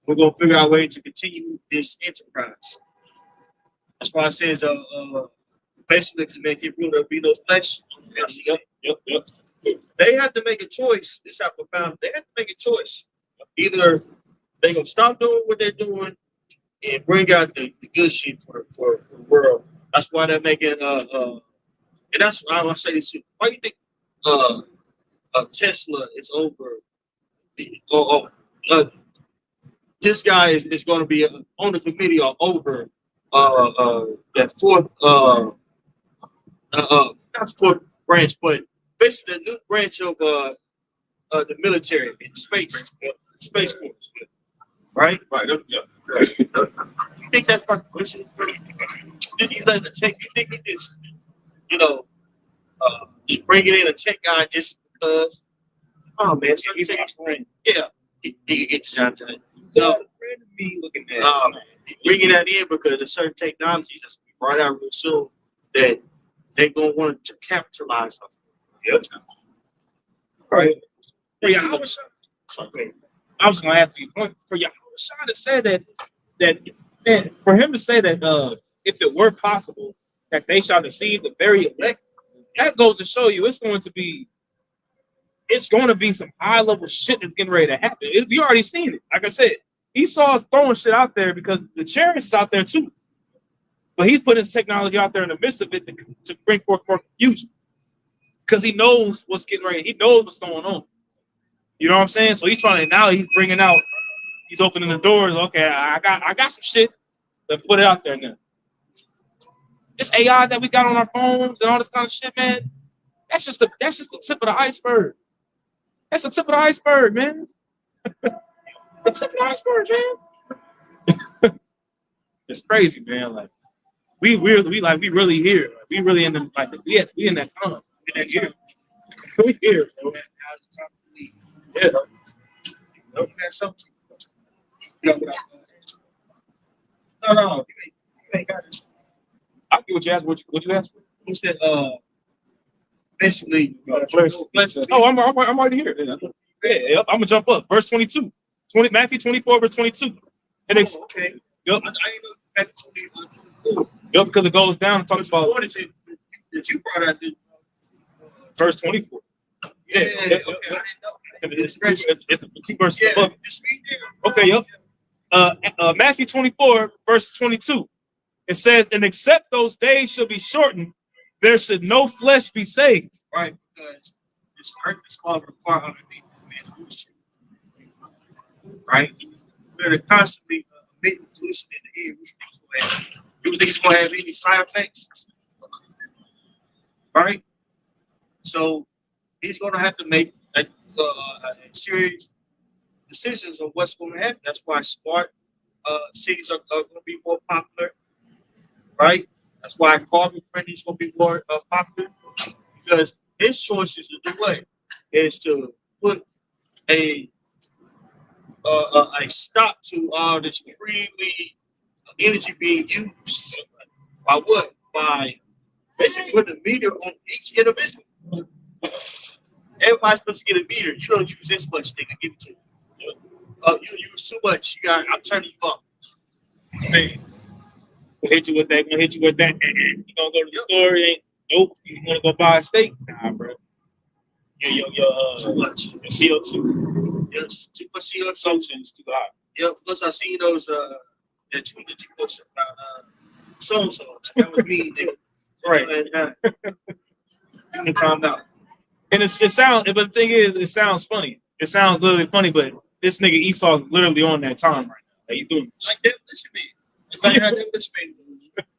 We're gonna figure out a way to continue this enterprise. That's why it says basically to make it real, there'll be no flesh. Yep. They have to make a choice. This is how profound. They have to make a choice. Either they're gonna stop doing what they're doing and bring out the good shit for the world. That's why they're making and that's why I want to say this. Why do you think Tesla is over this guy is going to be on the committee over that fourth not support branch, but basically the new branch of the military, space force, right? Right. Yeah. You think that person? Did you let the tech? You think he just, you know, just bringing in a tech guy just because? Oh man, so he's a friend. Yeah, he can get the job done. No, Friend of me looking at. man, he bringing that in because there's certain technologies that's gonna be brought out real soon that they're gonna want to capitalize on. Yep. Right. For Yahushua, I was going to ask you for Yahushua to say that for him to say that if it were possible that they shall deceive the very elect, that goes to show you it's going to be some high level shit that's getting ready to happen. You already seen it. Like I said, Esau is throwing shit out there because the chariots is out there too. But he's putting his technology out there in the midst of it to bring forth more confusion. Because he knows what's getting ready. He knows what's going on. You know what I'm saying? So he's he's opening the doors. Okay, I got some shit. Let's put it out there now. This AI that we got on our phones and all this kind of shit, man, that's just the tip of the iceberg. That's the tip of the iceberg, man. It's the tip of the iceberg, man. It's crazy, man. Like we really here. Like, we really in the we in that time. We here, bro. Yeah. That's something. No. You ain't got this. I get what you asked. What you asked? He said, basically, Oh, I'm already here. Yeah, I'm gonna jump up. Verse 22. Matthew 24, verse 22. And it's okay. yep. I ain't know back to 24. Yep, because it goes down and talks about that you brought out the verse 24. yeah, Yeah, okay, I didn't know. It's two verses Yeah, above. just read there. Okay, yep. Matthew 24, verse 22. It says, and except those days shall be shortened, there should no flesh be saved. Right, because this earth is falling apart underneath this man's leadership. Right? We're constantly making pollution in the air. You think it's going to have any side effects? Right? So he's going to have to make serious decisions on what's going to happen. That's why smart cities are going to be more popular. Right? That's why carbon friendly is going to be more popular, because his choices in the way is to put a stop to all this freely energy being used. By what? By basically putting a meter on each individual. Everybody's supposed to get a meter. You don't use this much, they can give it to you. You use too much. I'm turning you up. Man, gonna hit you with that. You gonna go to the store? Nope. You wanna go buy a steak? Nah, bro. Too much. Your CO2. Yes, too much CO2. Consumption is too high. Yeah, plus I seen those that tweet that you posted about so. That was me, nigga. Right. You can calm down. And it sounds, but the thing is, it sounds funny. It sounds literally funny, but this nigga Esau is literally on that time right now. How you doing? Like that, listen me. It's like how that listen me.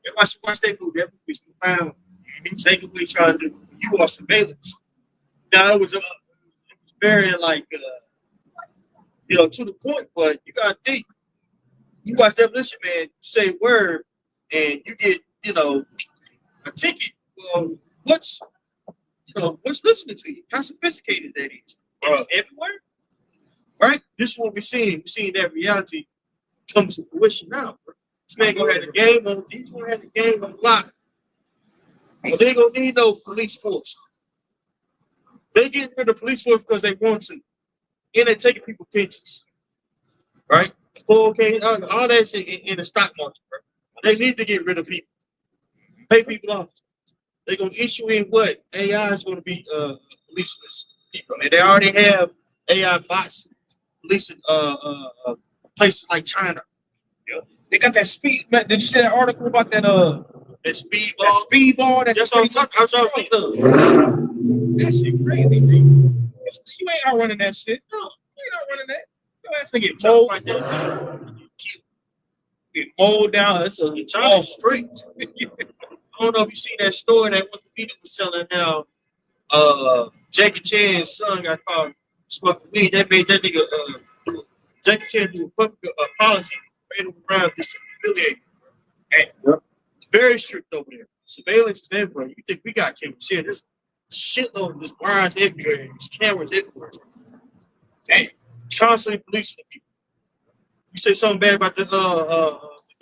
Everybody should watch that movie. That movie's profound. Basically trying to do you are surveillance. Now it was very like to the point, but you gotta think. You watch Demolition Man say a word and you get, a ticket. Well, what's listening to you? How sophisticated that is. It's everywhere. Right? This is what we're seeing. We're seeing that reality come to fruition now. Bro. This man gonna have the game on lock. But they ain't gonna need no police force. They getting rid of the police force because they want to. And they're taking people pictures. Right? 4K, all that shit in the stock market, bro. They need to get rid of people. Pay people off. They're gonna issue in what? AI is gonna be policing this people. And they already have AI bots policing places like China. Yep. They got that speed. Man, did you see that article about that speedball? That's what I was thinking of. That shit crazy, bro. You ain't outrunning that shit. No, you ain't outrunning that. Your ass gonna get mowed right there. Get mowed down. That's a China's straight. don't know if you seen that story that one comedian was telling now. Jackie Chan's son got caught smoking weed. That made that nigga Jackie Chan do a public apology, made him around just to humiliate him. And very strict over there. Surveillance is everywhere. You think we got cameras here? There's a shitload of this wires everywhere, there's cameras everywhere. Damn, constantly policing the people. You say something bad about the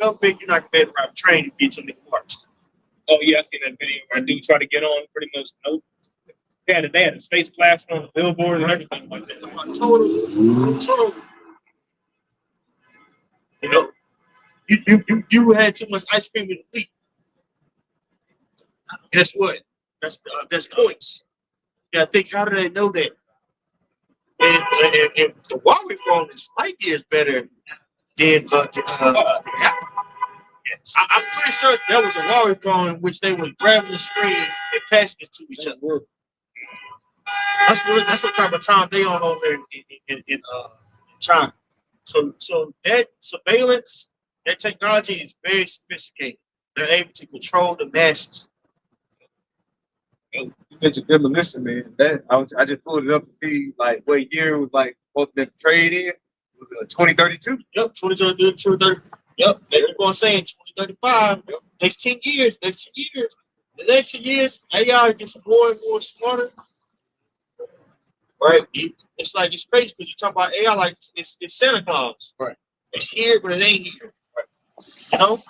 government, you're not gonna be around train to get some nigga parts. Oh yeah, I seen that video where a dude tried to get on pretty much no. They had a space blast on the billboard and everything like that. Total. You know, you had too much ice cream in the week. Guess what? That's points. Yeah, think how do they know that? And the Huawei phone is light years better than the Apple. I'm pretty sure that was a Huawei phone in which they were grabbing the screen and passing it to each other. That's what type of time they on over there in China. So that surveillance, that technology is very sophisticated. They're able to control the masses. You mentioned demolition, man. I just pulled it up to see like what year it was like supposed to be trade in. Was it 2032? Yep, 2032, 2030. Yep, they keep on saying 2035. Yep. Next 10 years. The next 10 years, AI gets more and more smarter. Right? It's like it's crazy because you talk about AI like it's Santa Claus. Right. It's here, but it ain't here. Right. You know?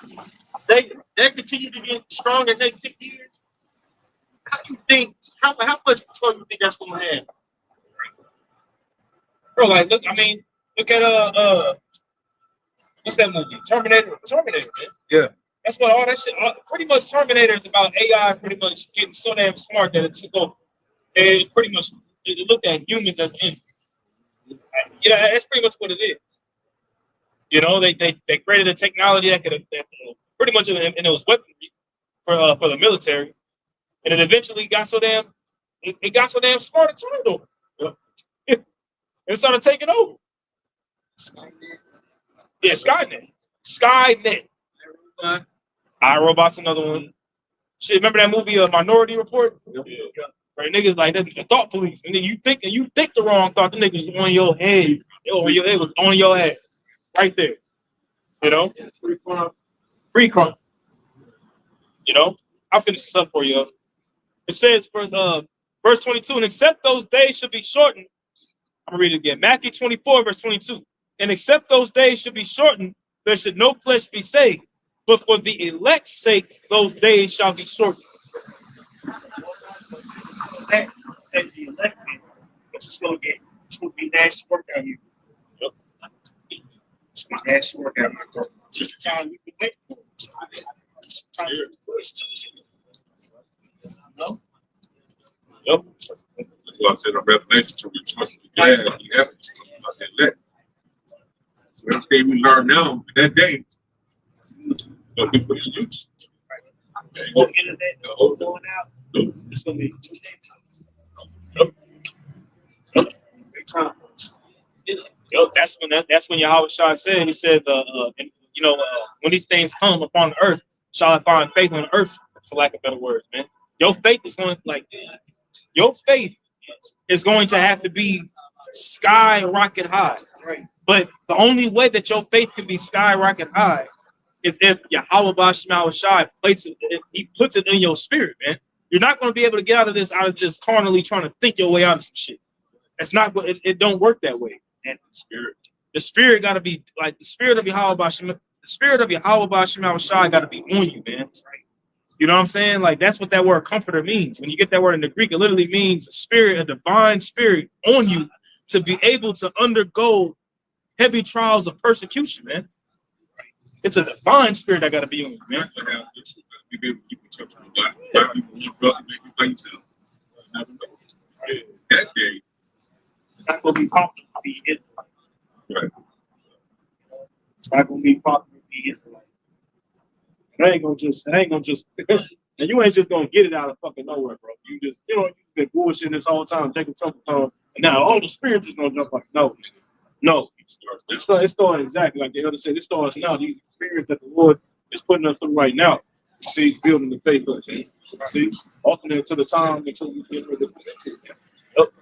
They continue to get stronger next 10 years. How do you think how much control you think that's gonna have? Bro, like look at what's that movie? Terminator, man. Yeah. That's what all that shit. Pretty much Terminator is about AI pretty much getting so damn smart that it took over. And pretty much it looked at humans as the enemy. Yeah, that's pretty much what it is. You know, they created a technology that could pretty much, and it was weaponry for the military, and it eventually got so damn it got so damn smart it turned over. It started taking over. Yeah, Skynet. iRobot's another one. Shit, remember that movie Minority Report? Yeah. Right, niggas like that, the thought police, and then you think the wrong thought. The niggas on your head, it was on your head, right there. You know, free crime. You know, I'll finish this up for you. It says for verse 22, and except those days should be shortened. I'm gonna read it again. Matthew 24, verse 22. And except those days should be shortened, there should no flesh be saved. But for the elect's sake, those days shall be shortened. That said the elect, it's gonna be nasty work out here. Yep. It's gonna be nasty work out here. Just the time we can wait for it. Just the time we can no? Yep. That's why I said in Revelation to rejoice in the glad of the evidence about that elect. So everything we learn now, that day, but we put it in use. The internet going out. It's gonna be big time. Yo, that's when Yahweh Shah said, he says, when these things come upon the earth, shall I find faith on the earth, for lack of better words, man. Your faith is going to have to be skyrocket high. Right. But the only way that your faith can be skyrocket high is if Yahweh Bashim Shai he puts it in your spirit, man. You're not going to be able to get out of this out of just carnally trying to think your way out of some shit. That's not what it don't work that way. And The spirit got to be like the spirit of Yahweh Bashim. The spirit of Yahweh Bashim Shai got to be on you, man. You know what I'm saying? Like that's what that word comforter means. When you get that word in the Greek, it literally means a spirit, a divine spirit on you to be able to undergo heavy trials of persecution, man. It's a divine spirit that got to be on you, man. You be able to keep in touch with God. Like you one brother, maybe by yourself. Never know. That day, it's not gonna be popular to be Israelite. right? It's not gonna be popular to be Israelite. It ain't gonna just and you ain't just gonna get it out of fucking nowhere, bro. You've been bullshitting this whole time, taking something and now all the spirits is gonna jump like no. It starts exactly like the other said. It starts now. These experiences that the Lord is putting us through right now. See, building the faith up. See, alternate to the time until we get rid of it. Yep.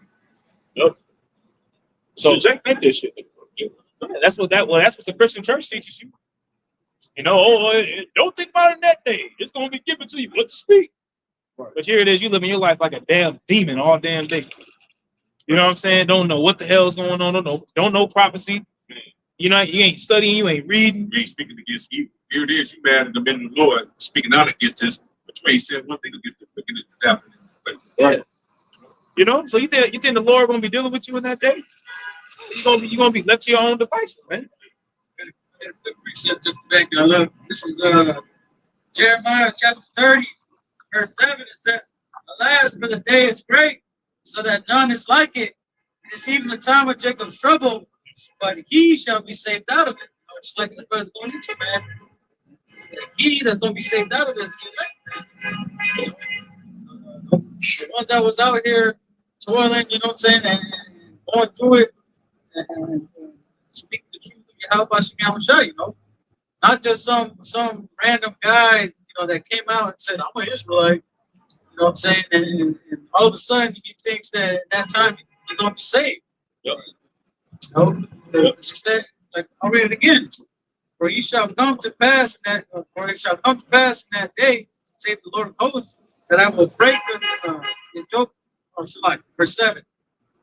Yep. So So Jake did this shit. yeah, that's what the Christian church teaches you. You know, don't think about it in that day. It's gonna be given to you what to speak. Right. But here it is, you living your life like a damn demon all damn day. You know what I'm saying? Don't know what the hell is going on. Don't know prophecy. You know, you ain't studying, you ain't reading. You ain't speaking against you. Here it is, you mad at the men of the Lord, speaking out against this, but you ain't saying one thing against it, against this happening. Yeah. You know, so you think the Lord gonna be dealing with you in that day? You gonna be left to your own devices, man. The precept just back I love. This is Jeremiah chapter 30, verse 7. It says, "Alas, for the day is great, so that none is like it. It is even the time of Jacob's trouble, but he shall be saved out of it." You know, just like the verse going into, man. He that's going to be saved out of it is the elect. The ones that was out here toiling, you know what I'm saying, and going through it and speaking the truth of Yahweh Shem Yahushua, you know. Not just some random guy, you know, that came out and said, "I'm an Israelite," you know what I'm saying, and all of a sudden he thinks that at that time you're gonna be saved. Yep. You know, it's just that, like I'll read it again. For it shall come to pass in that day, saith the Lord of hosts, that I will break the yoke. Oh, sorry, verse 7.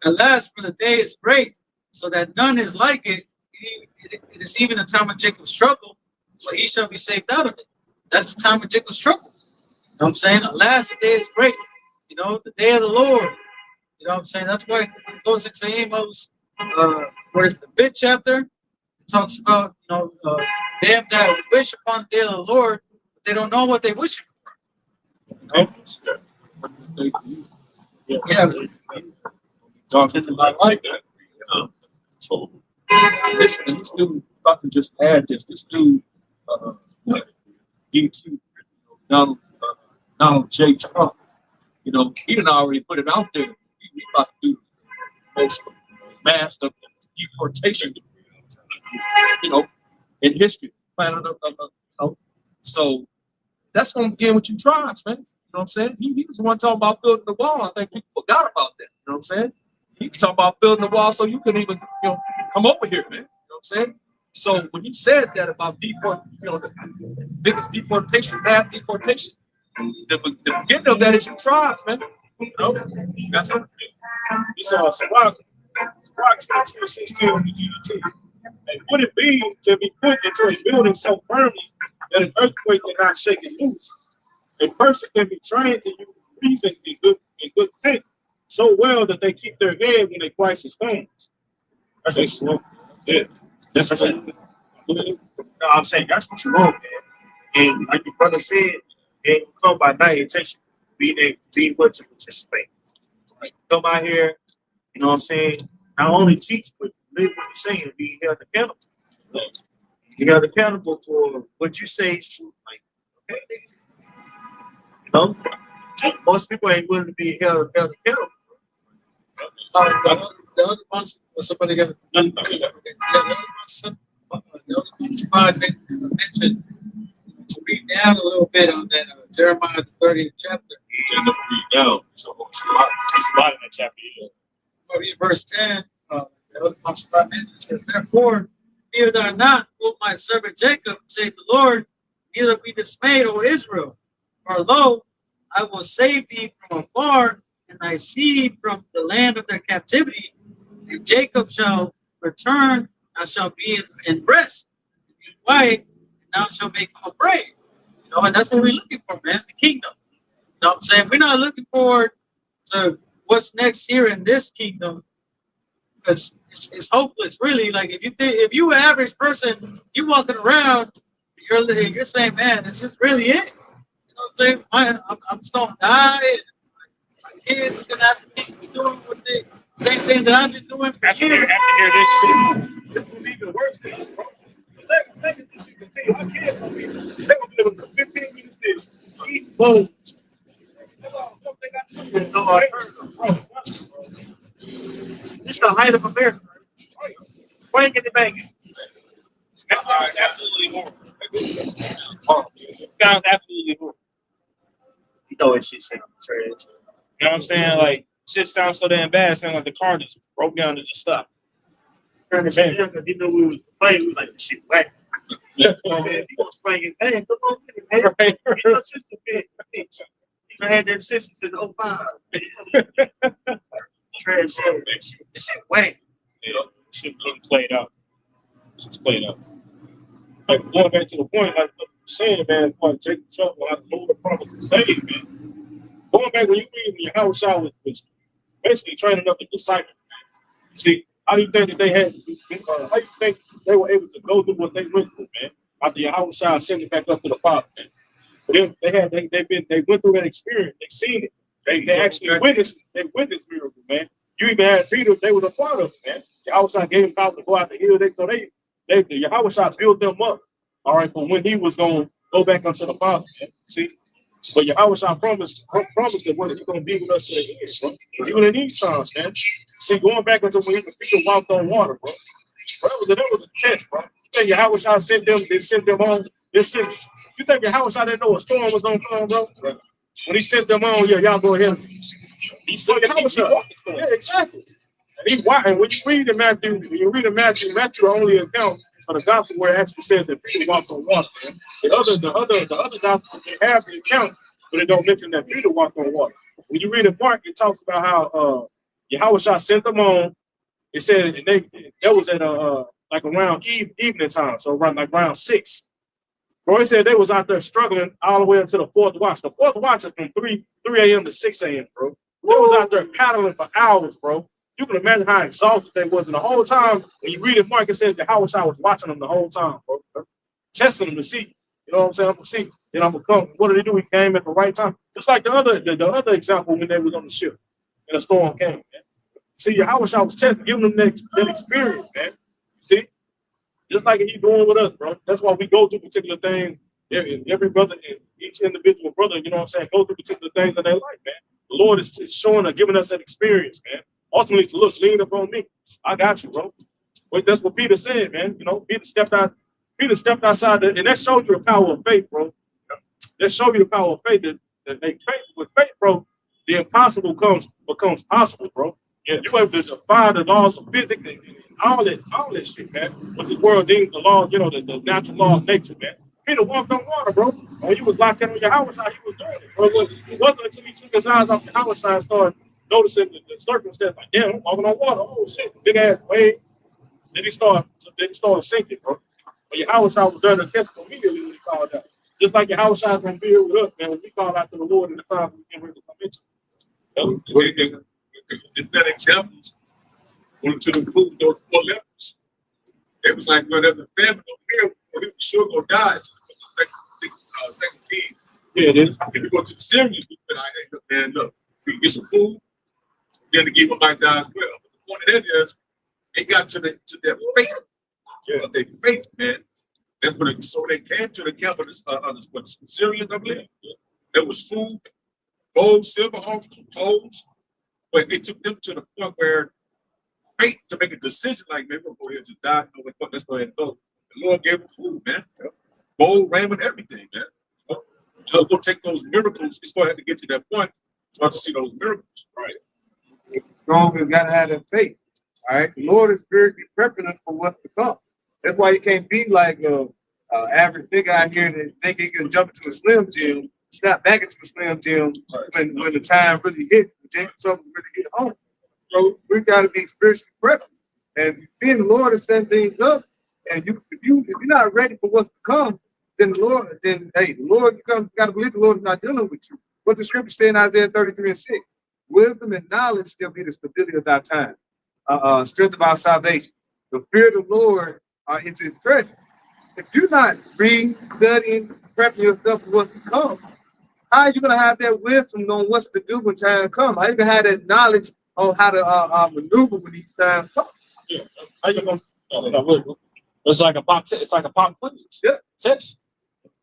"Alas, for the day is great, so that none is like it. It is even the time of Jacob's trouble, so he shall be saved out of it." That's the time of Jacob's trouble. You know what I'm saying? Alas, the day is great. You know, the day of the Lord. You know what I'm saying? That's why it goes into Amos, what is the 5th chapter? It talks about, you know, them that wish upon the day of the Lord, but they don't know what they wish for. You know? Yeah. Talking about like that. So this dude, if I can just add this dude, D2, Donald J. Trump, you know, he done already put it out there. He about to do the most mass deportation, you know, in history. So that's going to get with you tribes, man. You know what I'm saying? He was the one talking about building the wall. I think people forgot about that. You know what I'm saying? He was talking about building the wall so you couldn't even, you know, come over here, man. You know what I'm saying? So when he said that about the biggest deportation, mass deportation, the beginning of that is your tribes, man. You know, that's what You saw Sirach 22:16 in the GDT. and would it be to be put into a building so firmly that an earthquake cannot shake it loose? A person can be trained to use reason in good sense so well that they keep their head when a crisis comes. That's excellent. Yeah. That's what I'm saying. No, I'm saying that's what you want, man. And like your brother said, it ain't come by night. It takes you being able to participate. Like come out here, you know what I'm saying? Not only teach, but live what you're saying, be held accountable. Be held accountable for what you say is true. Like, okay, you know, most people ain't willing to be held accountable. The other ones, somebody got the other ones I mentioned to read down a little bit on that Jeremiah the 30th chapter. Down. So it's a lot in that chapter. Yeah. Read verse 10. The other ones I mentioned says, "Therefore, fear thou not, O my servant Jacob, saith the Lord, neither be dismayed, O Israel. For lo, I will save thee from afar, and thy seed from the land of their captivity. And Jacob shall return, thou shalt be in rest, and be quiet, and thou shalt make him afraid." You know, and that's what we're looking for, man, the kingdom. You know what I'm saying? We're not looking forward to what's next here in this kingdom, because it's hopeless, really. Like if you an average person, you walking around, you're saying, "Man, is this really it?" You know what I'm saying? I'm just gonna die, and my kids are gonna have to keep doing what they same thing that I've been doing for After years. hear this shit, This will be even worse for you, bro. Let me just continue. My kids will be, they will be able to 15 minutes this. Eat bones. That's all they got to do. no alternative. Bro, This is the height of America. Swinging and banging. that's absolutely horrible. Sounds absolutely horrible. You know it's shit sound trash. You know what I'm saying? Like shit sounds so damn bad, sound like the car just broke down and just stopped. Because he knew we was playing, we was like, shit, whack. Man, he was playing, hey, come on, man. Right. Get your sister, bitch. You had that sister since 05. Trash shit. This shit whack. You know, shit really played out. Just played out. Like going back to the point, like what you're saying, man, like Jacob Trump, like the Lord promised to save, man. Going back when you read your house out was basically training up a disciple. See, how do you think that they had? How do you think they were able to go through what they went through, man? After your house out, send it back up to the Father, man. But they went through that experience. They seen it. They actually witnessed miracle, man. You even had Peter. They were a part of it, man. Yahweh gave them power to go out the hill. Yahweh built them up. All right, for when he was going to go back unto the Father, man. See, but Yahweh promised that what he's going to be with us to the end, bro. Even in these times, man. See, going back until when Peter walked on water, bro. That was a test, bro. You think Yahweh sent them? They sent them on. You think Yahweh didn't know a storm was going to come, bro? When he sent them on, yeah, y'all go ahead. He said Yahweh yeah, exactly. And when you read in Matthew, Matthew only account for the gospel where it actually says that Peter walked on water. Man. The other gospel they have the account, but it don't mention that Peter walked on water. When you read in Mark, it talks about how Yahweh sent them on. It said that was at like around evening time, so around 6. Bro, he said they was out there struggling all the way up to the fourth watch. The fourth watch is from 3 a.m. to 6 a.m., bro. They was out there paddling for hours, bro. You can imagine how exhausted they was. And the whole time, when you read it, Mark, it says that Howard was watching them the whole time, bro. Testing them to see. You know what I'm saying? I'm gonna see. Then I'm gonna come. What did he do? He came at the right time. Just like the other example when they was on the ship and a storm came, man. See, Howard was testing, giving them that experience, man. See? Just like he's doing with us, bro. That's why we go through particular things. Every brother, each individual brother, you know what I'm saying, go through particular things in their life, man. The Lord is showing us, giving us that experience, man. Ultimately, to look, lean upon me. I got you, bro. But that's what Peter said, man. You know, Peter stepped outside, and that showed you the power of faith, bro. That showed you the power of faith. With faith, bro, the impossible becomes possible, bro. Yeah, you're able to defy the laws of physics and all that shit, man. What the world deems the law, you know, the natural law of nature, man. Peter walked on water, bro. When you was locked in on your house, how he was doing it, bro. It wasn't until he took his eyes off the house and started noticing the circumstance, like, damn, I'm walking on water. Oh shit, big ass wave. Then he started sinking, bro. But your house was there to catch him immediately when he called out. Just like your house is gonna be here with us, man. When we call out to the Lord in the time we can really come into. It's that example. Went to the food, those 4 lepers. It was like, well, there's a famine over here, or he was sure gonna die. So second king. Yeah, it is. If you go to the Syrians, you can man, look, we can get some food, then the people might die as well. But the point of that is, they got to their faith. Yeah, their faith, man. That's what so they came to the camp of the Syrians, I believe. There was food, gold, silver, clothes, but it took them to the point where faith to make a decision like, maybe we'll go ahead and die. No, let's go ahead and go. The Lord gave them food, man. Gold, raiment, everything, man. Go take those miracles. It's going to have to get to that point for us to see those miracles, right? Strong has got to have that faith. All right. The Lord is spiritually prepping us for what's to come. That's why you can't be like an average nigga out here that think he can jump into a Slim Jim, snap back into a Slim Jim when the time really hits, when Jacob trouble really hit home. So we got to be spiritually prepped. And seeing the Lord is setting things up, and if you're not ready for what's to come, then the Lord, you got to believe the Lord is not dealing with you. What the scripture say in Isaiah 33:6, wisdom and knowledge shall be the stability of our time, strength of our salvation. The fear of the Lord is his treasure. If you're not reading, studying, prepping yourself for what's to come, how are you going to have that wisdom on what's to do when time comes? How are you going to have that knowledge on how to maneuver when these times come? Yeah, how you gonna? It's like a pop. It's like a pop quiz. Yeah. Test.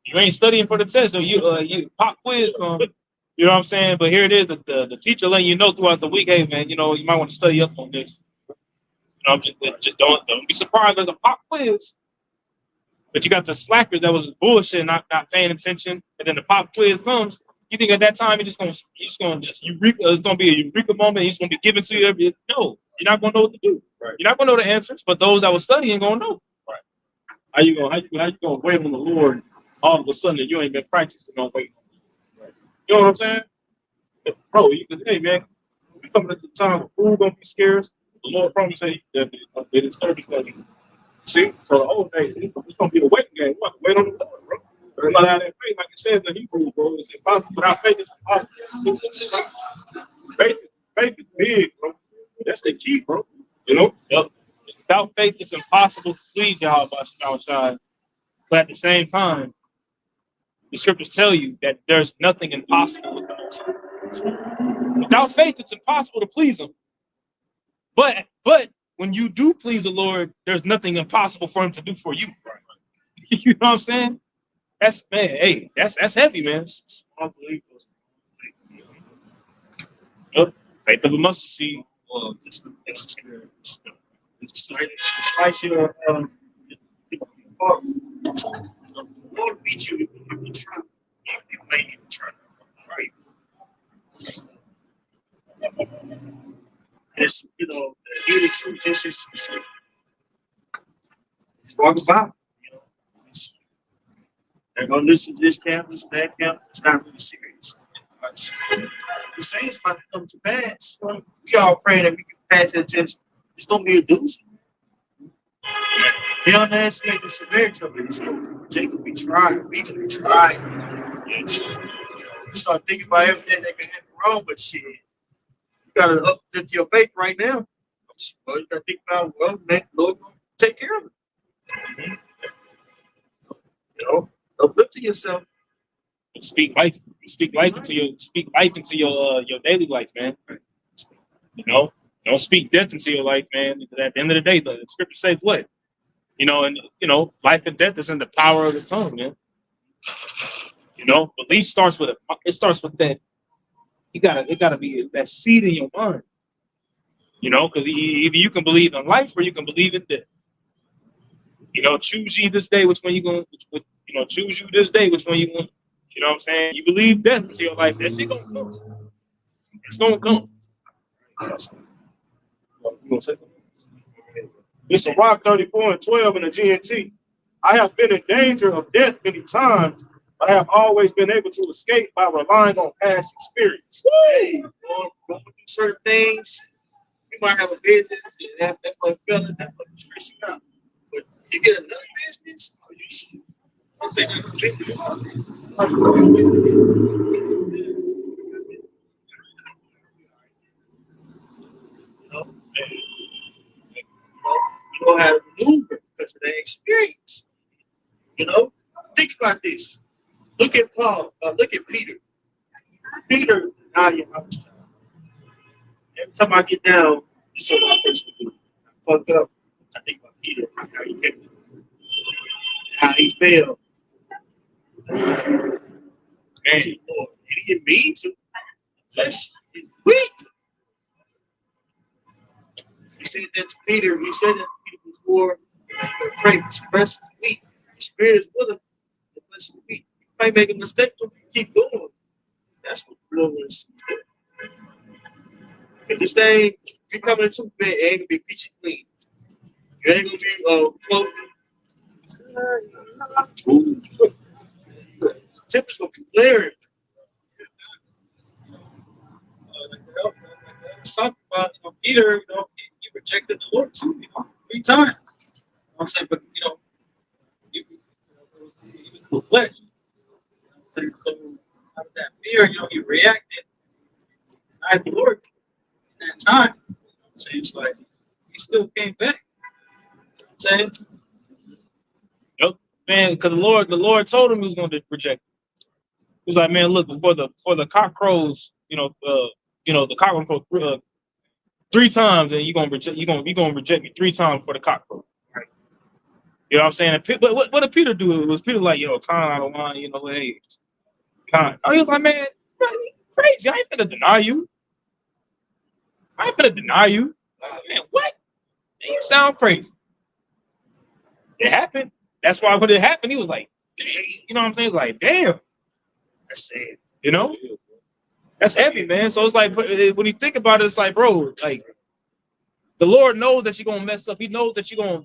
You ain't studying for the test, though. You pop quiz. You know what I'm saying? But here it is. The teacher letting you know throughout the week, hey man, you know you might want to study up on this. You know, just don't be surprised. There's a pop quiz. But you got the slackers that was bullshit, not paying attention, and then the pop quiz comes. You think at that time you're just gonna just eureka? It's gonna be a eureka moment. It's gonna be given to you. No, you're not gonna know what to do. Right. You're not gonna know the answers. But those that were studying gonna know. How you gonna wait on the Lord all of a sudden and you ain't been practicing on waiting? You know what I'm saying? Bro, you can, hey man, we coming at the time where food gonna be scarce. The Lord promised that the service gonna be. See, so the whole day it's gonna be a waiting game. What? Wait on the Lord, bro. Everybody have that faith, like it says in Hebrew, bro. It's impossible. Without faith, it's impossible. Faith is big, bro. That's the key, bro. You know? Yep. Without faith, it's impossible to please Yahweh outside. But at the same time, the scriptures tell you that there's nothing impossible with the Most High. Without faith, it's impossible to please Him. But when you do please the Lord, there's nothing impossible for Him to do for you. You know what I'm saying? That's man. Hey, that's heavy, man. Small believers. Yep. Faith of a mustard seed. Well, just the experience. Despite your faults, the Lord beat you if you try. If you may even try. Right? It's, you know, hear the truth. This is walk about. You know, they're gonna listen to this campus, that campus. It's not really serious. The saints about to come to pass. We all praying that we can pass that test. It's gonna be a doozy. They underestimate the severity of it. It's gonna take we try. We try. You start thinking about everything that can happen wrong, but shit, you gotta uplift your faith right now. Well, you gotta think about, well, man, Lord gonna take care of it. You know, uplifting yourself. Speak life. Speak life into your daily life, man. You know, don't speak death into your life, man. Because at the end of the day, the scripture says what? You know, and you know, life and death is in the power of the tongue, man. You know, belief starts with that. It gotta be that seed in your mind. You know, because either you can believe in life or you can believe in death. You know, choose ye this day which one you going. You know, choose you this day which one you want. You know what I'm saying? You believe death into your life, that shit gonna come. It's gonna come. It's a Rock 34 and 12 in the GNT. I have been in danger of death many times, but I have always been able to escape by relying on past experience. Hey, going through certain things, you might have a business, and that might feeling, that might stress you out. But you get another business, or you say that's a business. You know how to maneuver because of that experience. You know, think about this. Look at Paul. Look at Peter. Peter, you outside. Every time I get down, this is what my person do. I fuck up. I think about Peter, how he kept it, how he failed. Man, Lord, he didn't mean to. Flesh is weak. He said that to Peter. He said that to Peter before. Pray, the flesh is weak. The spirit is willing. The flesh is weak. You might make a mistake, but keep going. That's what the Lord is. If this thing, you coming into bed, it ain't gonna be peachy clean. You ain't gonna be tempers gonna be glaring. Talking about, you know, Peter, you know, he rejected the Lord too, you know, 3 times. You know what I'm saying, but you know, he was the flesh. So out of that fear, you know, he reacted, denied the Lord in that time. You know what I'm saying? It's like he still came back. You know what I'm saying? Yep, man, because the Lord told him he was going to reject. He was like, man, look, before the cock crows, the cock gonna crow 3 times, and you're gonna reject me 3 times for the cock crow. Right. You know what I'm saying? But what did Peter do? Was Peter like, I don't mind, hey, kind. Oh, he was like, man, you crazy. I ain't finna deny you. Man, what? Man, you sound crazy. It happened. That's why when it happened, he was like, dang, you know what I'm saying? Like, damn, That's it. you know, that's heavy, man. So it's like, when you think about it, it's like, bro, like the Lord knows that you're gonna mess up. He knows that you're gonna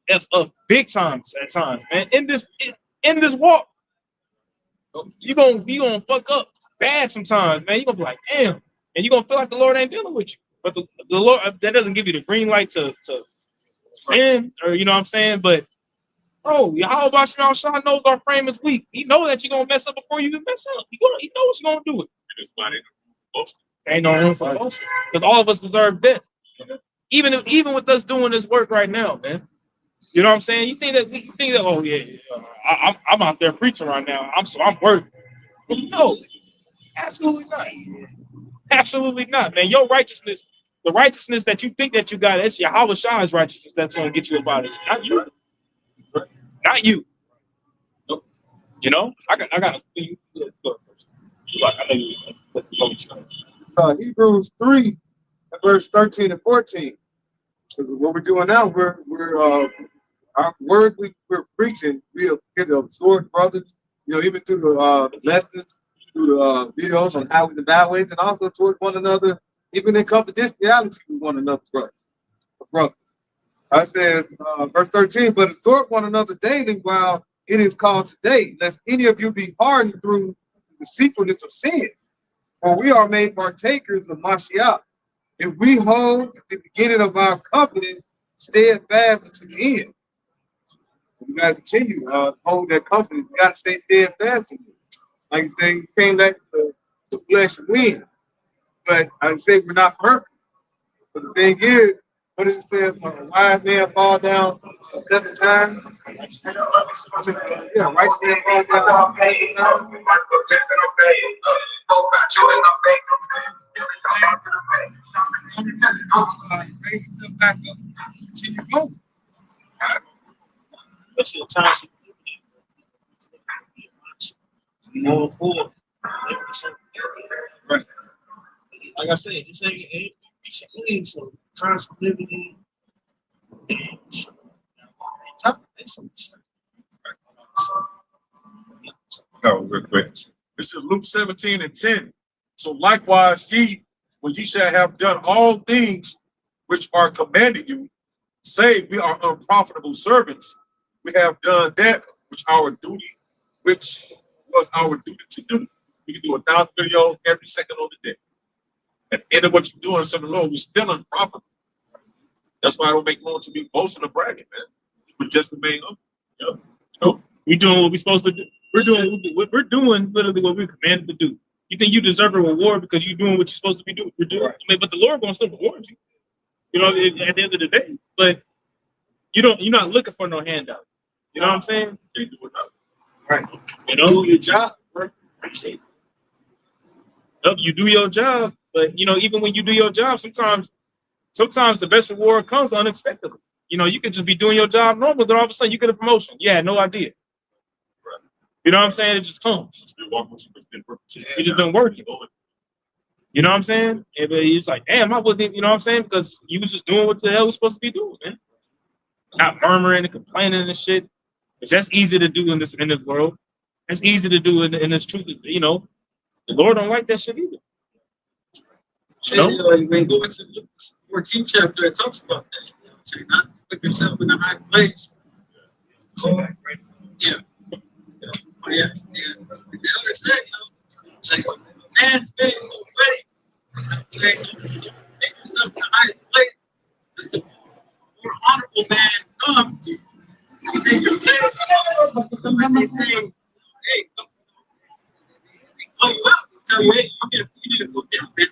F up big times at times, man. In this walk, you're gonna fuck up bad sometimes, man. You're gonna be like, damn, and you're gonna feel like the Lord ain't dealing with you. But the Lord, that doesn't give you the green light to sin, or you know what I'm saying? But bro, Yahweh Shah knows our frame is weak. He knows that you're gonna mess up before you even mess up. He knows you're gonna do it. And it's not in the most. Ain't no room for emotion. Because all of us deserve death. Even with us doing this work right now, man. You know what I'm saying? You think that oh yeah, I'm out there preaching right now. I'm worthy. No, absolutely not. Absolutely not, man. Your righteousness, the righteousness that you think that you got, it's Yahweh Shah's righteousness that's gonna get you about it. Not you. Not you. Nope. You know, I got you go first. I know you. Hebrews 3, verse 13 and 14. Because what we're doing now, we're our words we're preaching, we get to absorb brothers, you know, even through the lessons, through the videos on highways and byways, and also towards one another, even in confidentiality with one another, brother. I said, verse 13, but exhort one another daily while it is called today, lest any of you be hardened through the deceitfulness of sin. For we are made partakers of Mashiach. If we hold the beginning of our covenant steadfast unto the end. We got to continue hold that covenant. We got to stay steadfast in it. Like you say, you can't let the flesh win. But I would say we're not perfect. But the thing is, what does it say? A wise man fall down 7 times. Yeah, righteous man fall down 7 times. Raise yourself back up. Continue going. But your time going forward. Right. Like I said, this ain't clean, so times we're living in. No, real quick. This is Luke 17 and 10. So likewise, when ye shall have done all things which are commanded you, say we are unprofitable servants. We have done that which was our duty to do. We can do 1,000 videos every second of the day. At the end of what you're doing, some of the Lord, we're still unprofitable. That's why I don't make room to be boasting or bragging, man. We just remain humble. You know, we're doing what we're supposed to do. We're doing literally what we're commanded to do. You think you deserve a reward because you're doing what you're supposed to be doing? We're doing, right. I mean, but the Lord gonna still reward you. You know, at the end of the day. But you're not looking for no handout. You know what I'm saying? They do it Right. You know, Do your job. You do your job, but you know, even when you do your job, sometimes the best reward comes unexpectedly. You know, you could just be doing your job normal, then all of a sudden you get a promotion. You had no idea. Right. You know what I'm saying? It just comes. You just been working. You know what I'm saying? It's like, damn, I wasn't, you know what I'm saying? Because you was just doing what the hell was supposed to be doing, man. Not murmuring and complaining and shit. It's just easy to do in this world. It's easy to do in this truth. You know, the Lord don't like that shit either. You know, when you go into Luke 14 chapter, it talks about that. You know what I'm saying? Not to put yourself in a high place. Yeah. Oh, yeah. The other side, man's faith is already. Take yourself to the highest place. That's a more honorable man come. He said, your place. Somebody say, hey, come. They call you up and tell you, hey, you need to go down, man.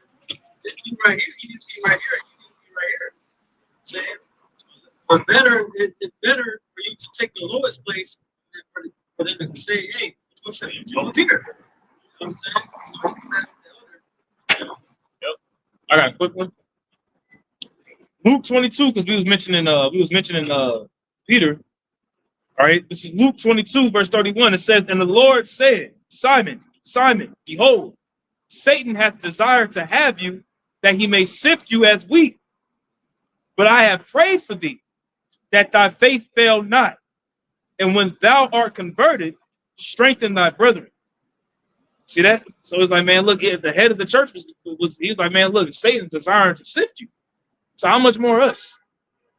You right here, you need to be right here, you need to be right here. Saying, but better, it's better for you to take the lowest place than for them to say, hey, go say you volunteer. You know what I'm saying? I got a quick one. Luke 22, because we was mentioning Peter. All right, this is Luke 22, verse 31. It says, and the Lord said, Simon, Simon, behold, Satan hath desired to have you, that he may sift you as wheat. But I have prayed for thee, that thy faith fail not. And when thou art converted, strengthen thy brethren. See that? So it's like, man, look, the head of the church was he was like, man, look, Satan's desiring to sift you. So how much more us?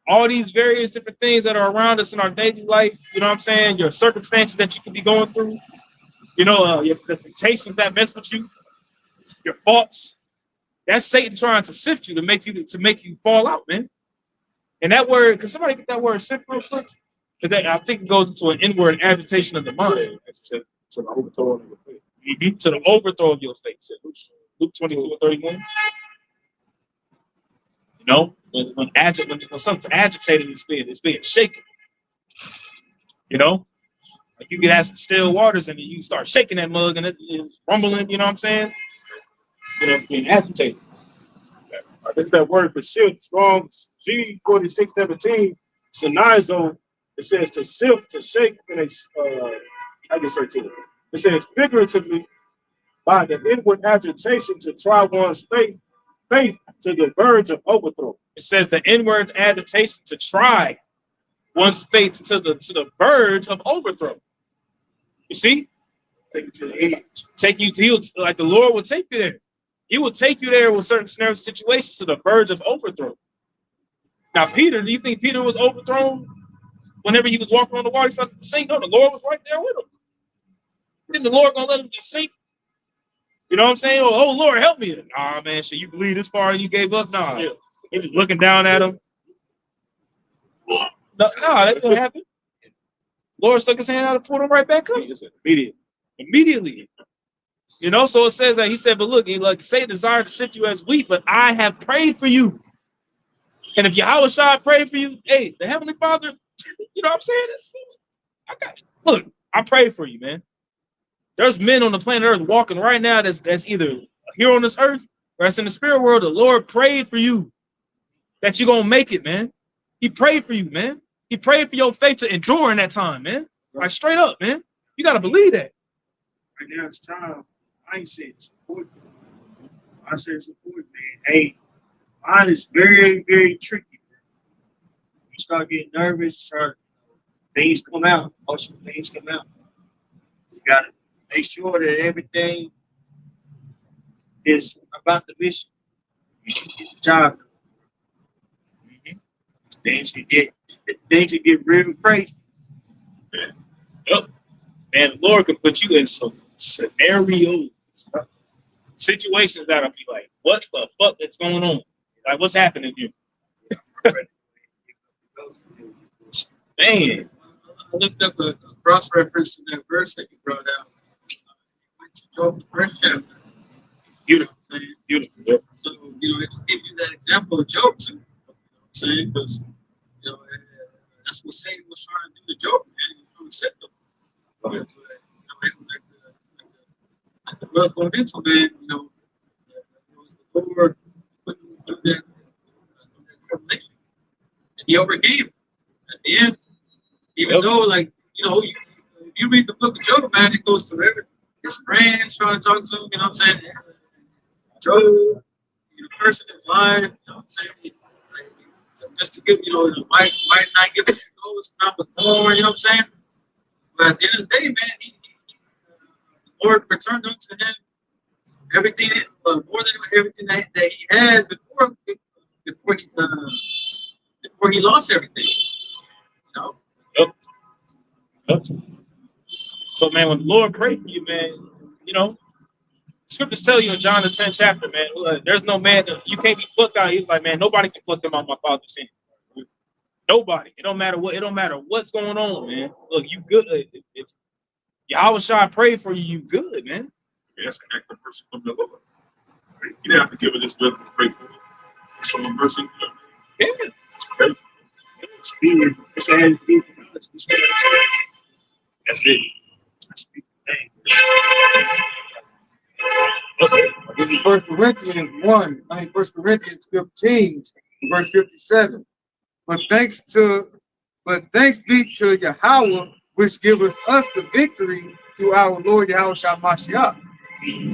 All these various different things that are around us in our daily life, you know what I'm saying? Your circumstances that you could be going through, you know, the temptations that mess with you, your faults. That's Satan trying to sift you to make you fall out, man. And that word, can somebody get that word sift real quick? Because I think it goes into an inward agitation of the mind. To the overthrow of your faith. To the overthrow of your faith. Luke 22:31. You know, when something's agitated, it's being shaken. You know, like you could have some still waters and you start shaking that mug and it's rumbling. You know what I'm saying? You know, it's being agitated. There's that word for sift, Strong's G4617, synizo. It says to sift, to shake, and I can say to it. It says figuratively by the inward agitation to try one's faith to the verge of overthrow. It says the inward agitation to try one's faith to the verge of overthrow. You see? Take it to the end. Take you to, like the Lord will take you there. He will take you there with certain scenarios, situations to the verge of overthrow. Now, Peter, do you think Peter was overthrown whenever he was walking on the water? He started to sink. No, the Lord was right there with him. Then the Lord gonna let him just sink? You know what I'm saying? Oh Lord, help me. Nah, man, so you believe this far and you gave up? Nah. Yeah. He was looking down at him. No, that didn't happen. Lord stuck his hand out and pulled him right back up. Immediately. You know, so it says that he said, but look, Satan desired to sift you as wheat, but I have prayed for you. And if Yahweh Shai prayed for you, hey, the Heavenly Father, you know what I'm saying? Look, I pray for you, man. There's men on the planet Earth walking right now that's either here on this earth or that's in the spirit world. The Lord prayed for you that you're going to make it, man. He prayed for you, man. He prayed for your faith to endure in that time, man. Like straight up, man. You got to believe that. Right now it's time. I ain't saying support. I said support, man. Hey, mine is very, very tricky. You start getting nervous, things come out. Also, things come out. You got to make sure that everything is about the mission. You get the job. Things can get real crazy. Yep. Man, the Lord can put you in some scenarios, situations that'll be like, what the fuck is going on? Like, what's happening here? Man. I looked up a cross reference to that verse that you brought out. Went to Job, the first chapter. Beautiful. Beautiful. Yep. So, it just gives you that example of Job too. You know what I'm saying? Because, that's what Satan was trying to do to Job, man. He was trying to set them. Like the blood going into man, it was the Lord putting him through that tribulation. And he overcame at the end. Even though, like, if you read the book of Job, man, it goes through his friends trying to talk to him, you know what I'm saying? Job, the person is lying, you know what I'm saying? Just to give, might not give it to those not with more, you know what I'm saying? But at the end of the day, man, the Lord returned unto him everything, more than everything that he had before he lost everything. Yep. So, man, when the Lord prayed for you, man, scriptures tell you in John the 10th chapter, man, there's no man that you can't be plucked out. He's like, man, nobody can pluck them out of my Father's hand. Nobody. It don't matter what's going on, man. Look, you good. If Yahweh Shai pray for you, you good, man. That's an active person from the Lord. Right? You didn't have to give it this good to pray for. It's from a person. Yeah. Okay. Spirit, it's as deep. That's it. This is 1 Corinthians 15, verse 57. But thanks be to Yahweh, which giveth us the victory through our Lord Yahweh Shai Mashiach.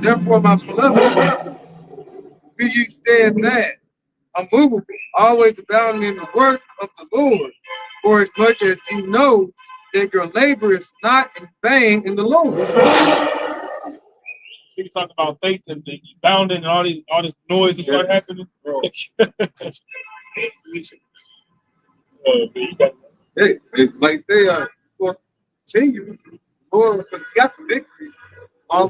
Therefore, my beloved, be ye steadfast, unmovable, always abounding in the work of the Lord, for as much as you know that your labor is not in vain in the Lord. You talk about faith and bounding and all this noise that start Yes. happening. Hey, it's like they are will continue. Lord, because we got the victory. Oh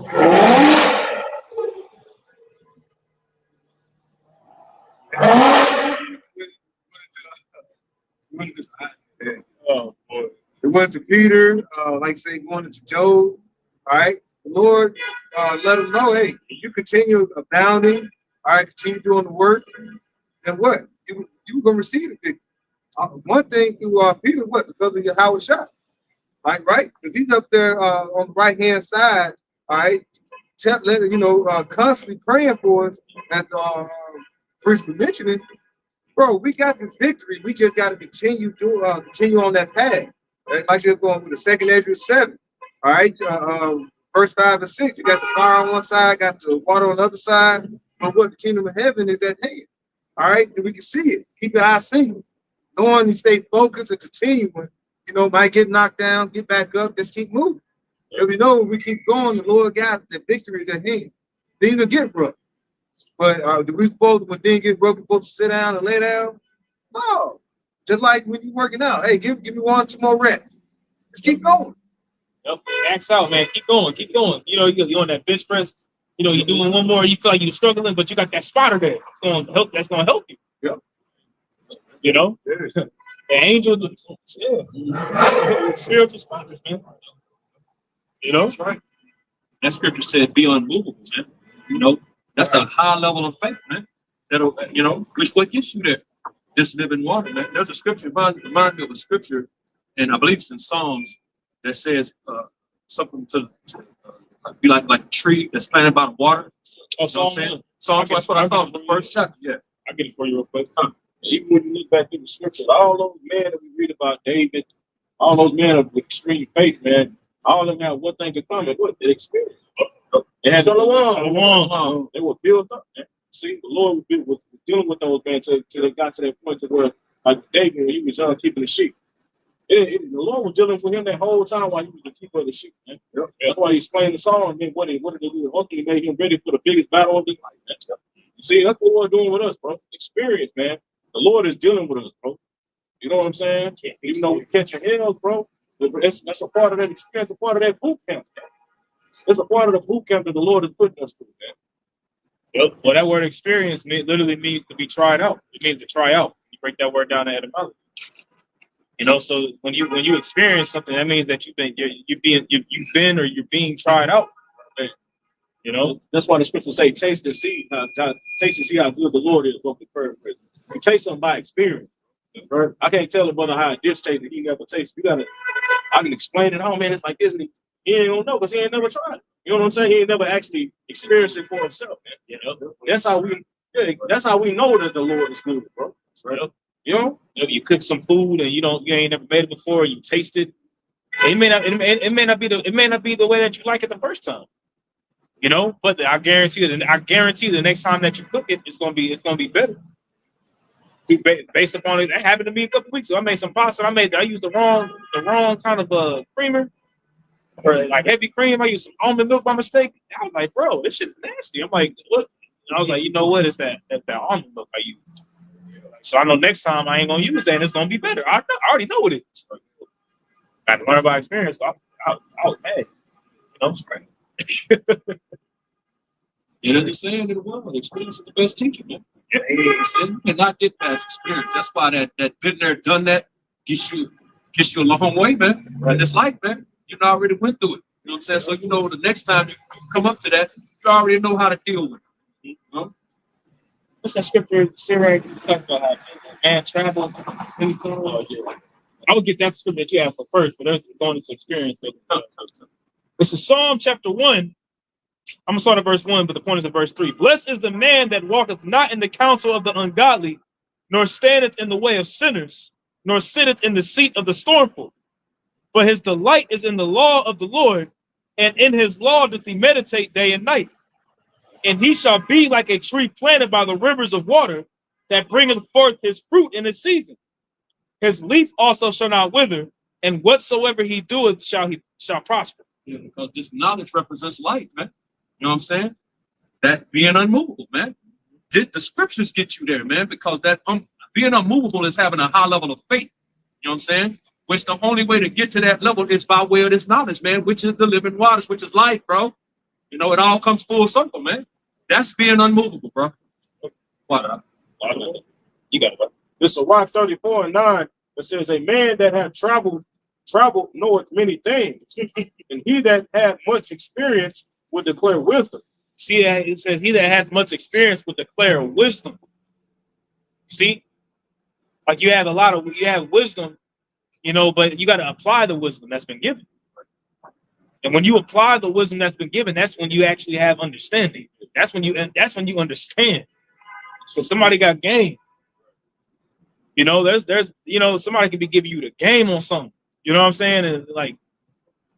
boy. It went to Peter, like say going to Job. All right. The Lord let him know, hey, if you continue abounding, all right, continue doing the work, then what? You gonna receive the victory. One thing through Peter, what? Because of your Howard shot. Right? Because he's up there on the right hand side, all right, constantly praying for us, as the priest was mentioning. Bro, we got this victory. We just got to continue on that path. Right? Like just going with the second Ezra 7. All right, verse 5 and 6. You got the fire on one side, got the water on the other side. But what the kingdom of heaven is at hand. All right, and we can see it. Keep your eyes single. Knowing you stay focused and continuing. Might get knocked down, get back up, just keep moving. If we know when we keep going, the Lord got the victory is at hand. Things will get rough. But do we supposed when things get rough, we're supposed to sit down and lay down? No. Just like when you're working out. Hey, give me 1-2 more reps. Let's keep going. Yep. Max out, man. Keep going. You're on that bench press. You're doing one more. You feel like you're struggling, but you got that spotter there. It's going to help. That's going to help you. Yep. The angels, spiritual spotters, man. That's right. That scripture said, "Be unmovable, man." That's a high level of faith, man. That'll, which what gets you there. This living water, man. There's a scripture, remind me of a scripture, and I believe it's in Psalms that says something to be like a tree that's planted by the water. Oh, You know what I'm saying? Psalms, that's what I thought. The first chapter, yeah. I'll get it for you real quick. Even when you look back in the scriptures, all those men that we read about, David, all those men of extreme faith, man, all of them have one thing in common: what? They experience. They had Shalom. They were built up, man. See, the Lord was dealing with those men till they got to that point to where, like David, when he was keeping the sheep. The Lord was dealing with him that whole time while he was the keeper of the sheep, man. Yep. That's why he explained the song, and then what did they do? Ultimately made him ready for the biggest battle of his life, man. You see, that's what the Lord doing with us, bro. Experience, man. The Lord is dealing with us, bro. You know what I'm saying? Even though we catching hills, bro, that's a part of that experience, a part of that boot camp. Man. It's a part of the boot camp that the Lord is putting us through, man. Yep. Well, that word experience literally means to be tried out. It means to try out. You break that word down to etymology. So when you experience something, that means that you've been or you're being tried out. That's why the scriptures say, taste and see how good the Lord is. You taste something by experience. That's right. I can't tell a brother how it is tasted. He never tasted. I can explain it. Oh man, it's like this. He ain't gonna know because he ain't never tried it. You know what I'm saying? He ain't never actually experienced it for himself. Man. That's how we know that the Lord is good, bro. That's right. You cook some food and you ain't never made it before. You taste it. It may not be the way that you like it the first time. But I guarantee the next time that you cook it, it's gonna be better. Based upon it, that happened to me a couple weeks ago. I made some pasta. I used the wrong kind of creamer, or like heavy cream. I used some almond milk by mistake. I was like, bro, this shit's nasty. I'm like, what? And I was like, you know what? It's that almond milk I use. So I know next time I ain't gonna use that. And it's gonna be better. I already know what it is. I learned by experience. So I was mad. It's right. They're saying in the world, experience is the best teacher, man. You cannot get past experience. That's why that been there, done that, gets you a long way, man. In this life, man. You already went through it. You know what I'm saying? So the next time you come up to that, you already know how to deal with it. What's that scripture? Sarah talking about how man travels. I would get that scripture that you have for first, but that's going into experience. This is Psalm chapter 1. I'm gonna start at verse 1, but the point is in verse 3. Blessed is the man that walketh not in the counsel of the ungodly, nor standeth in the way of sinners, nor sitteth in the seat of the scornful. But his delight is in the law of the Lord, and in his law doth he meditate day and night. And he shall be like a tree planted by the rivers of water, that bringeth forth his fruit in its season. His leaf also shall not wither, and whatsoever he doeth shall prosper. Yeah, because this knowledge represents life, man. You know what I'm saying? That being unmovable, man. Did the scriptures get you there, man? Because that being unmovable is having a high level of faith. You know what I'm saying? Which the only way to get to that level is by way of this knowledge, man, which is the living waters, which is life, bro. You know, it all comes full circle, man. That's being unmovable, bro. What? You got it, bro. This is Sirach 34 and 9. It says, a man that hath traveled knoweth many things, and he that hath much experience will declare wisdom. See that it says he that hath much experience will declare wisdom. See, like you have wisdom, you know, but you got to apply the wisdom that's been given. And when you apply the wisdom that's been given, that's when you actually have understanding. That's when you understand. So somebody got game. You know, there's you know, somebody could be giving you the game on something. You know what I'm saying? And like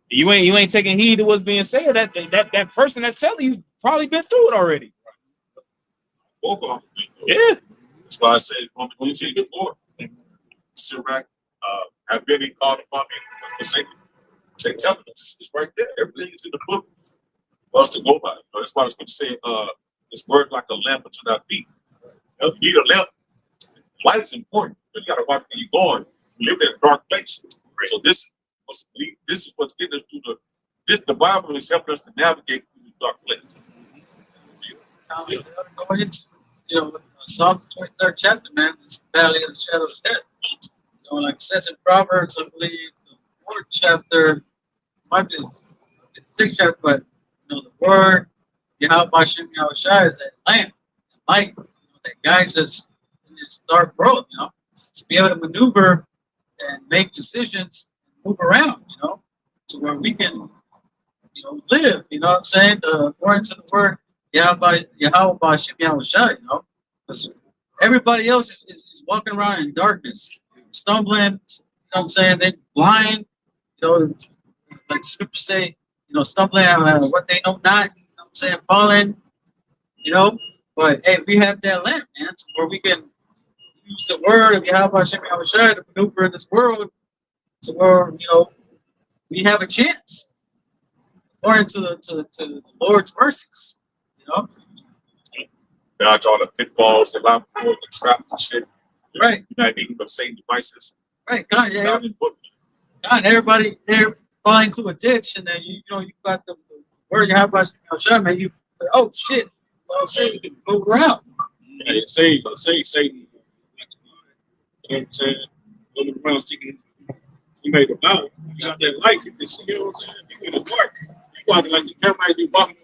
you ain't taking heed to what's being said. That person that's telling you probably been through it already. Both of them. Yeah. That's why I said on the 14 before. Sirach, have been called upon me for sake. Take tell them it's right there. Everything is in the book for us to go by. That's why I was going to say this word like a lamp unto thy feet. You need a lamp. Light is important, but you got to watch where you're going. You live in a dark place. So this is what's getting us through the Bible is helping us to navigate through the dark place. Going into, you know, Psalm 23rd chapter, man, it's the valley of the shadow of death. So like it says in Proverbs, I believe the 4th chapter, might be the 6th chapter, but you know, the word Yahweh Bashem Yahushua is that lamp, that light, you know, that guides us in this dark world, you know, to be able to maneuver and make decisions, move around, you know, to where we can, you know, live, you know what I'm saying? According to the word Yahweh Bashem Yahushua, you know, because everybody else is walking around in darkness, stumbling, you know what I'm saying? They're blind, you know, like the scriptures say, you know, stumbling what they know not, you know what I'm saying, falling, you know. But hey, we have that lamp, man, to where we can use the word of Yahweh Hashem Yahushua to maneuver in this world to where, you know, we have a chance according to the Lord's mercies, you know. Dodge all the pitfalls, the lie before the traps and shit. Right. You're not even the same devices. Right, God, yeah, God, everybody they're falling into a ditch, and then you know you got the word of Yahweh Hashem Yahushua, man, you oh shit, well, say you can move around. Yeah, you say Satan. You know what I'm saying? Going around seeking, you made a vow. You got that light, you can see, you know what I'm saying? You in the dark. You walking like you can't be walking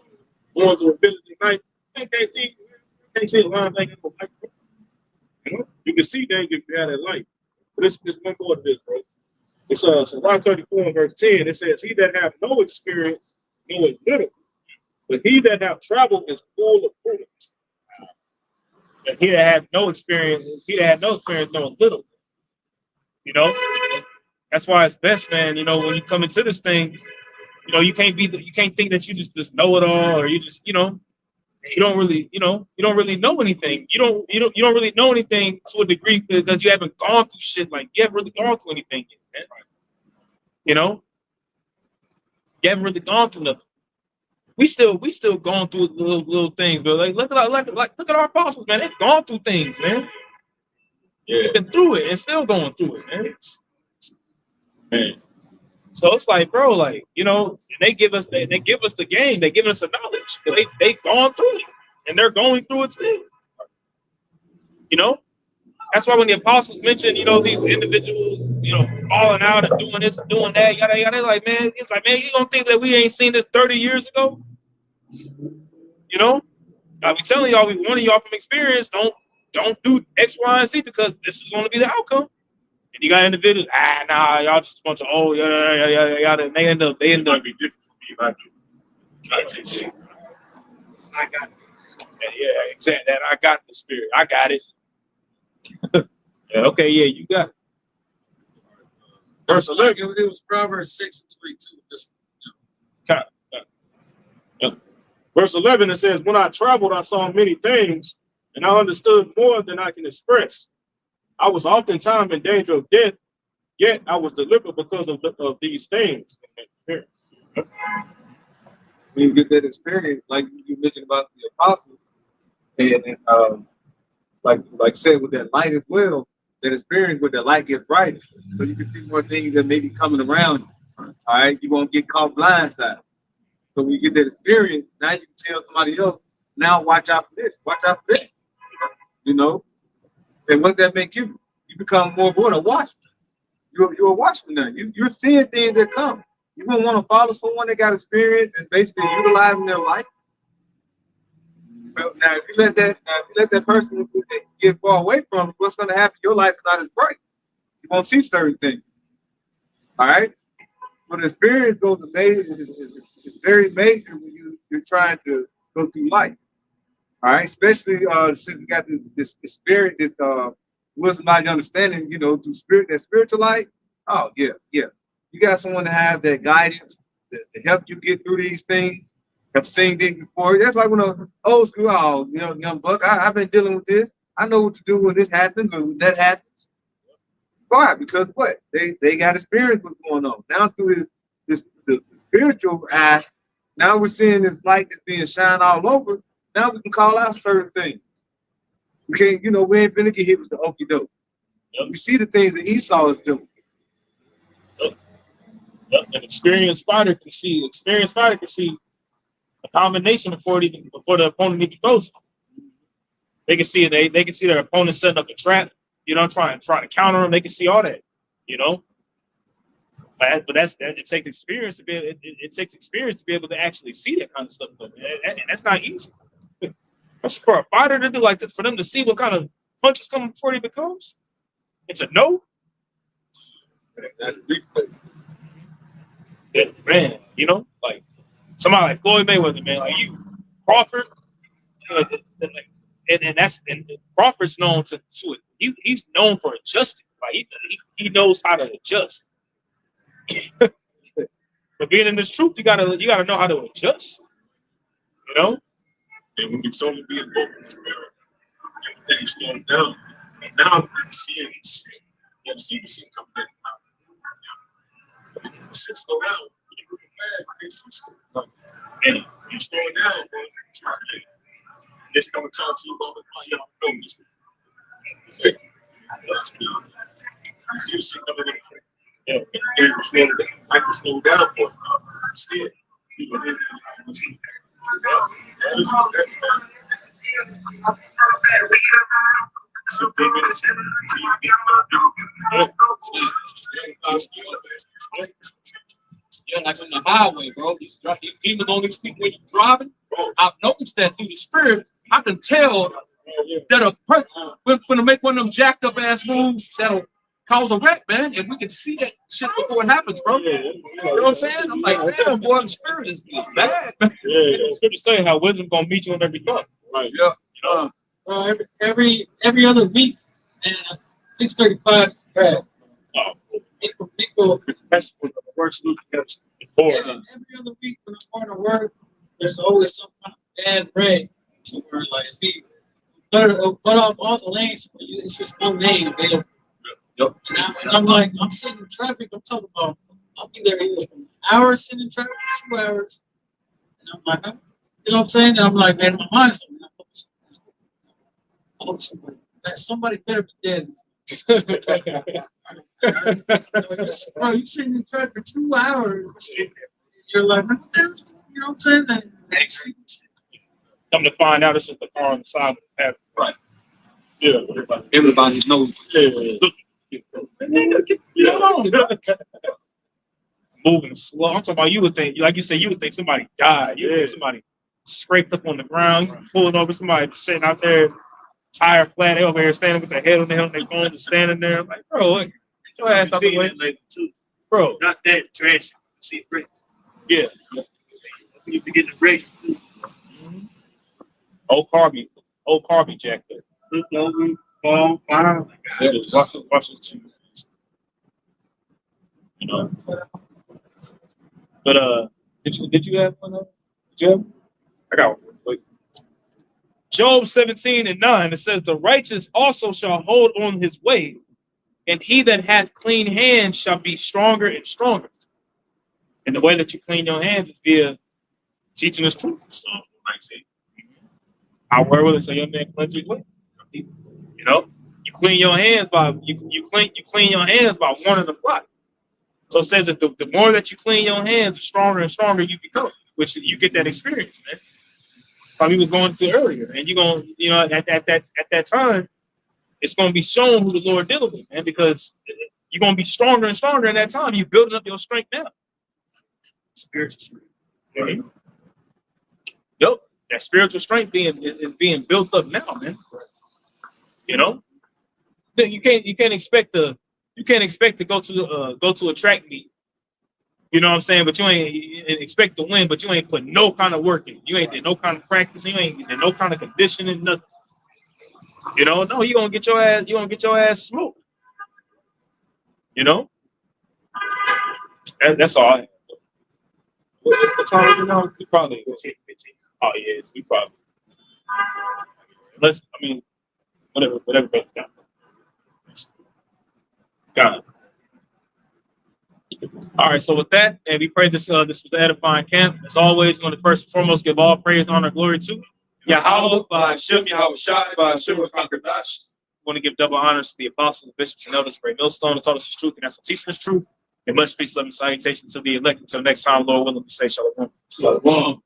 going to a village at night. You can't see the line like it's a light. You know? You can see that if you have that light. But it's one more to this, bro. It's so Sirach 34 verse 10. It says, he that have no experience knoweth little, but he that have traveled is full of prudence. And he that had no experience knoweth little. You know, that's why it's best, man. You know, when you come into this thing, you know, you can't think that you just know it all, or you just, you know, you don't really know anything. You don't really know anything to a degree because you haven't gone through shit. Like you haven't really gone through anything yet, man. You know, you haven't really gone through nothing. We still going through little things, but like look at our apostles, man. They've gone through things, man. Yeah. They've been through it and still going through it, man. So it's like, bro, like, you know, they give us the game, they give us the knowledge. They've gone through it and they're going through it still. You know? That's why when the apostles mentioned, you know, these individuals, you know, falling out and doing this and doing that, yada yada, like, man, it's like, man, you don't think that we ain't seen this 30 years ago? You know? I be telling y'all, we warning y'all from experience, don't do X, Y, and Z because this is going to be the outcome. And you got individuals, nah, y'all just a bunch of yada. And they end up. It might be different for me if I do. I just I got this. Yeah, exactly. That I got the spirit. I got it. Yeah, okay, yeah, you got it. Verse 11, it was Proverbs 6:22. Just Verse 11, it says, when I traveled, I saw many things, and I understood more than I can express. I was oftentimes in danger of death, Yet I was delivered because of these things. When you get that experience, like you mentioned about the apostles, and like said with that light as well, that experience with the light gets brighter, so you can see more things that may be coming around you. All right, you won't get caught blindsided. So when you get that experience, now you can tell somebody else, now watch out for this, watch out for that. You know, and what that make you? You become more of a watchman. You're a watchman now. You're seeing things that come. You gonna want to follow someone that got experience and basically utilizing their life. But now, if you let that person get far away from you, what's gonna happen? Your life is not as bright. You won't see certain things. All right. So the experience goes amazing. It's very major when you're trying to go through life. All right, especially since we got this spirit, this wisdom, knowledge, understanding, you know, through spirit, that spiritual light. Oh yeah. You got someone to have that guidance to help you get through these things. Have seen things before. That's like when old school, young buck. I've been dealing with this. I know what to do when this happens or when that happens. Why? Because what? They got experience what's going on. Now through the spiritual eye, now we're seeing this light that's being shined all over. Now we can call out certain things. We can't, we ain't gonna get hit with the okie doke. Yep. We see the things that Esau is doing. Yep. An experienced fighter can see a combination before the opponent even throws it. They can see it. They can see their opponent setting up a trap. Trying to counter them. They can see all that. But it takes experience to be able to actually see that kind of stuff. And that's not easy. That's for a fighter to do, like for them to see what kind of punches coming before he becomes. It's a no. That's replay. Yeah, man, like somebody like Floyd Mayweather, man, like you, Crawford, and Crawford's known to it. He's known for adjusting. Like he knows how to adjust. But being in this truth, you gotta know how to adjust. And when it's only being open spirit, everything slows down. And now I'm seeing this. You see the shit coming in. The shit slow down. You look bad, and you slowing down, bro. It's gonna talk to you about how y'all know this. That's good. You see the shit coming in. Yeah. And you slow down. I can slow down for it. See it. You know, so 3 minutes. Yeah, like on the highway, bro. These people don't even speak when you're driving. I've noticed that through the spirit, I can tell that a person going to make one of them jacked up ass moves that'll cause a wreck, man. And we can see that shit before it happens, bro. You know what I'm saying? I'm like, damn, boy, the spirit is bad, man. Yeah, it's good to say how wisdom gonna meet you on every thought. Right. Yeah. every other week, and 6:35 is bad. People. That's the worst loop you ever seen. Every other week when I'm going to work, there's always some kind of bad rain. So we're like, cut off all the lanes. It's just one lane available. Yep. And I'm like, I'm sitting in traffic. I'm talking about, I'll be there either for an hour sitting in traffic, 2 hours. And I'm like, you know what I'm saying? And I'm like, man, my mind's something. I hope somebody better be dead. Bro, you sitting in traffic for 2 hours. You're like, you know what I'm saying? And next thing, Come to find out, it's just the car on the side of the path. Right. Yeah, Everybody knows. Moving slow. I'm talking about, you would think, like you said, you would think somebody died. You would think somebody scraped up on the ground, pulling over, somebody sitting out there, tire flat, they over here standing with their head on their phone and standing there. I'm like, bro, get your ass out the way. Later too. Bro. Not that trash. See bricks. Yeah. You forget the brakes too. Old Carby jack there. Look over, fall, fire. Watch this. But did you have one? Did you have? I got one real quick. Job 17:9, it says, the righteous also shall hold on his way, And he that hath clean hands shall be stronger and stronger. And the way that you clean your hands is via teaching us truth. Psalm 19. Our word will say your man cleanse his way. You know, you clean your hands by you clean your hands by warning the flock. So it says that the more that you clean your hands, the stronger and stronger you become, which you get that experience, man. Like we was going through earlier, and you're gonna, you know, at that time, it's gonna be shown who the Lord deals with, man, because you're gonna be stronger and stronger in that time. You're building up your strength now. Spiritual strength. Right? Yep. That spiritual strength is being built up now, man. You know, you can't expect to go to a track meet. You know what I'm saying? But you ain't expect to win, but you ain't put no kind of work in. You ain't did no kind of practice. You ain't did no kind of conditioning, nothing. You know, no, you gonna get your ass smoked. You know? That's all. What time is it now? We probably 15. Oh yes, we probably. Whatever goes down. Got it. All right, so with that, and we pray this was the edifying camp. As always, we want to first and foremost give all praise, honor, glory to Yahweh, by Hashem, Yahweh Shai, by Hashem, Conquerdash. We want to give double honors to the apostles, bishops, and elders, great millstone, that taught us the truth, and that's what teaching us truth. And much peace, love, and salutation to the elect. Until next time, Lord willing, to say shalom. Shalom.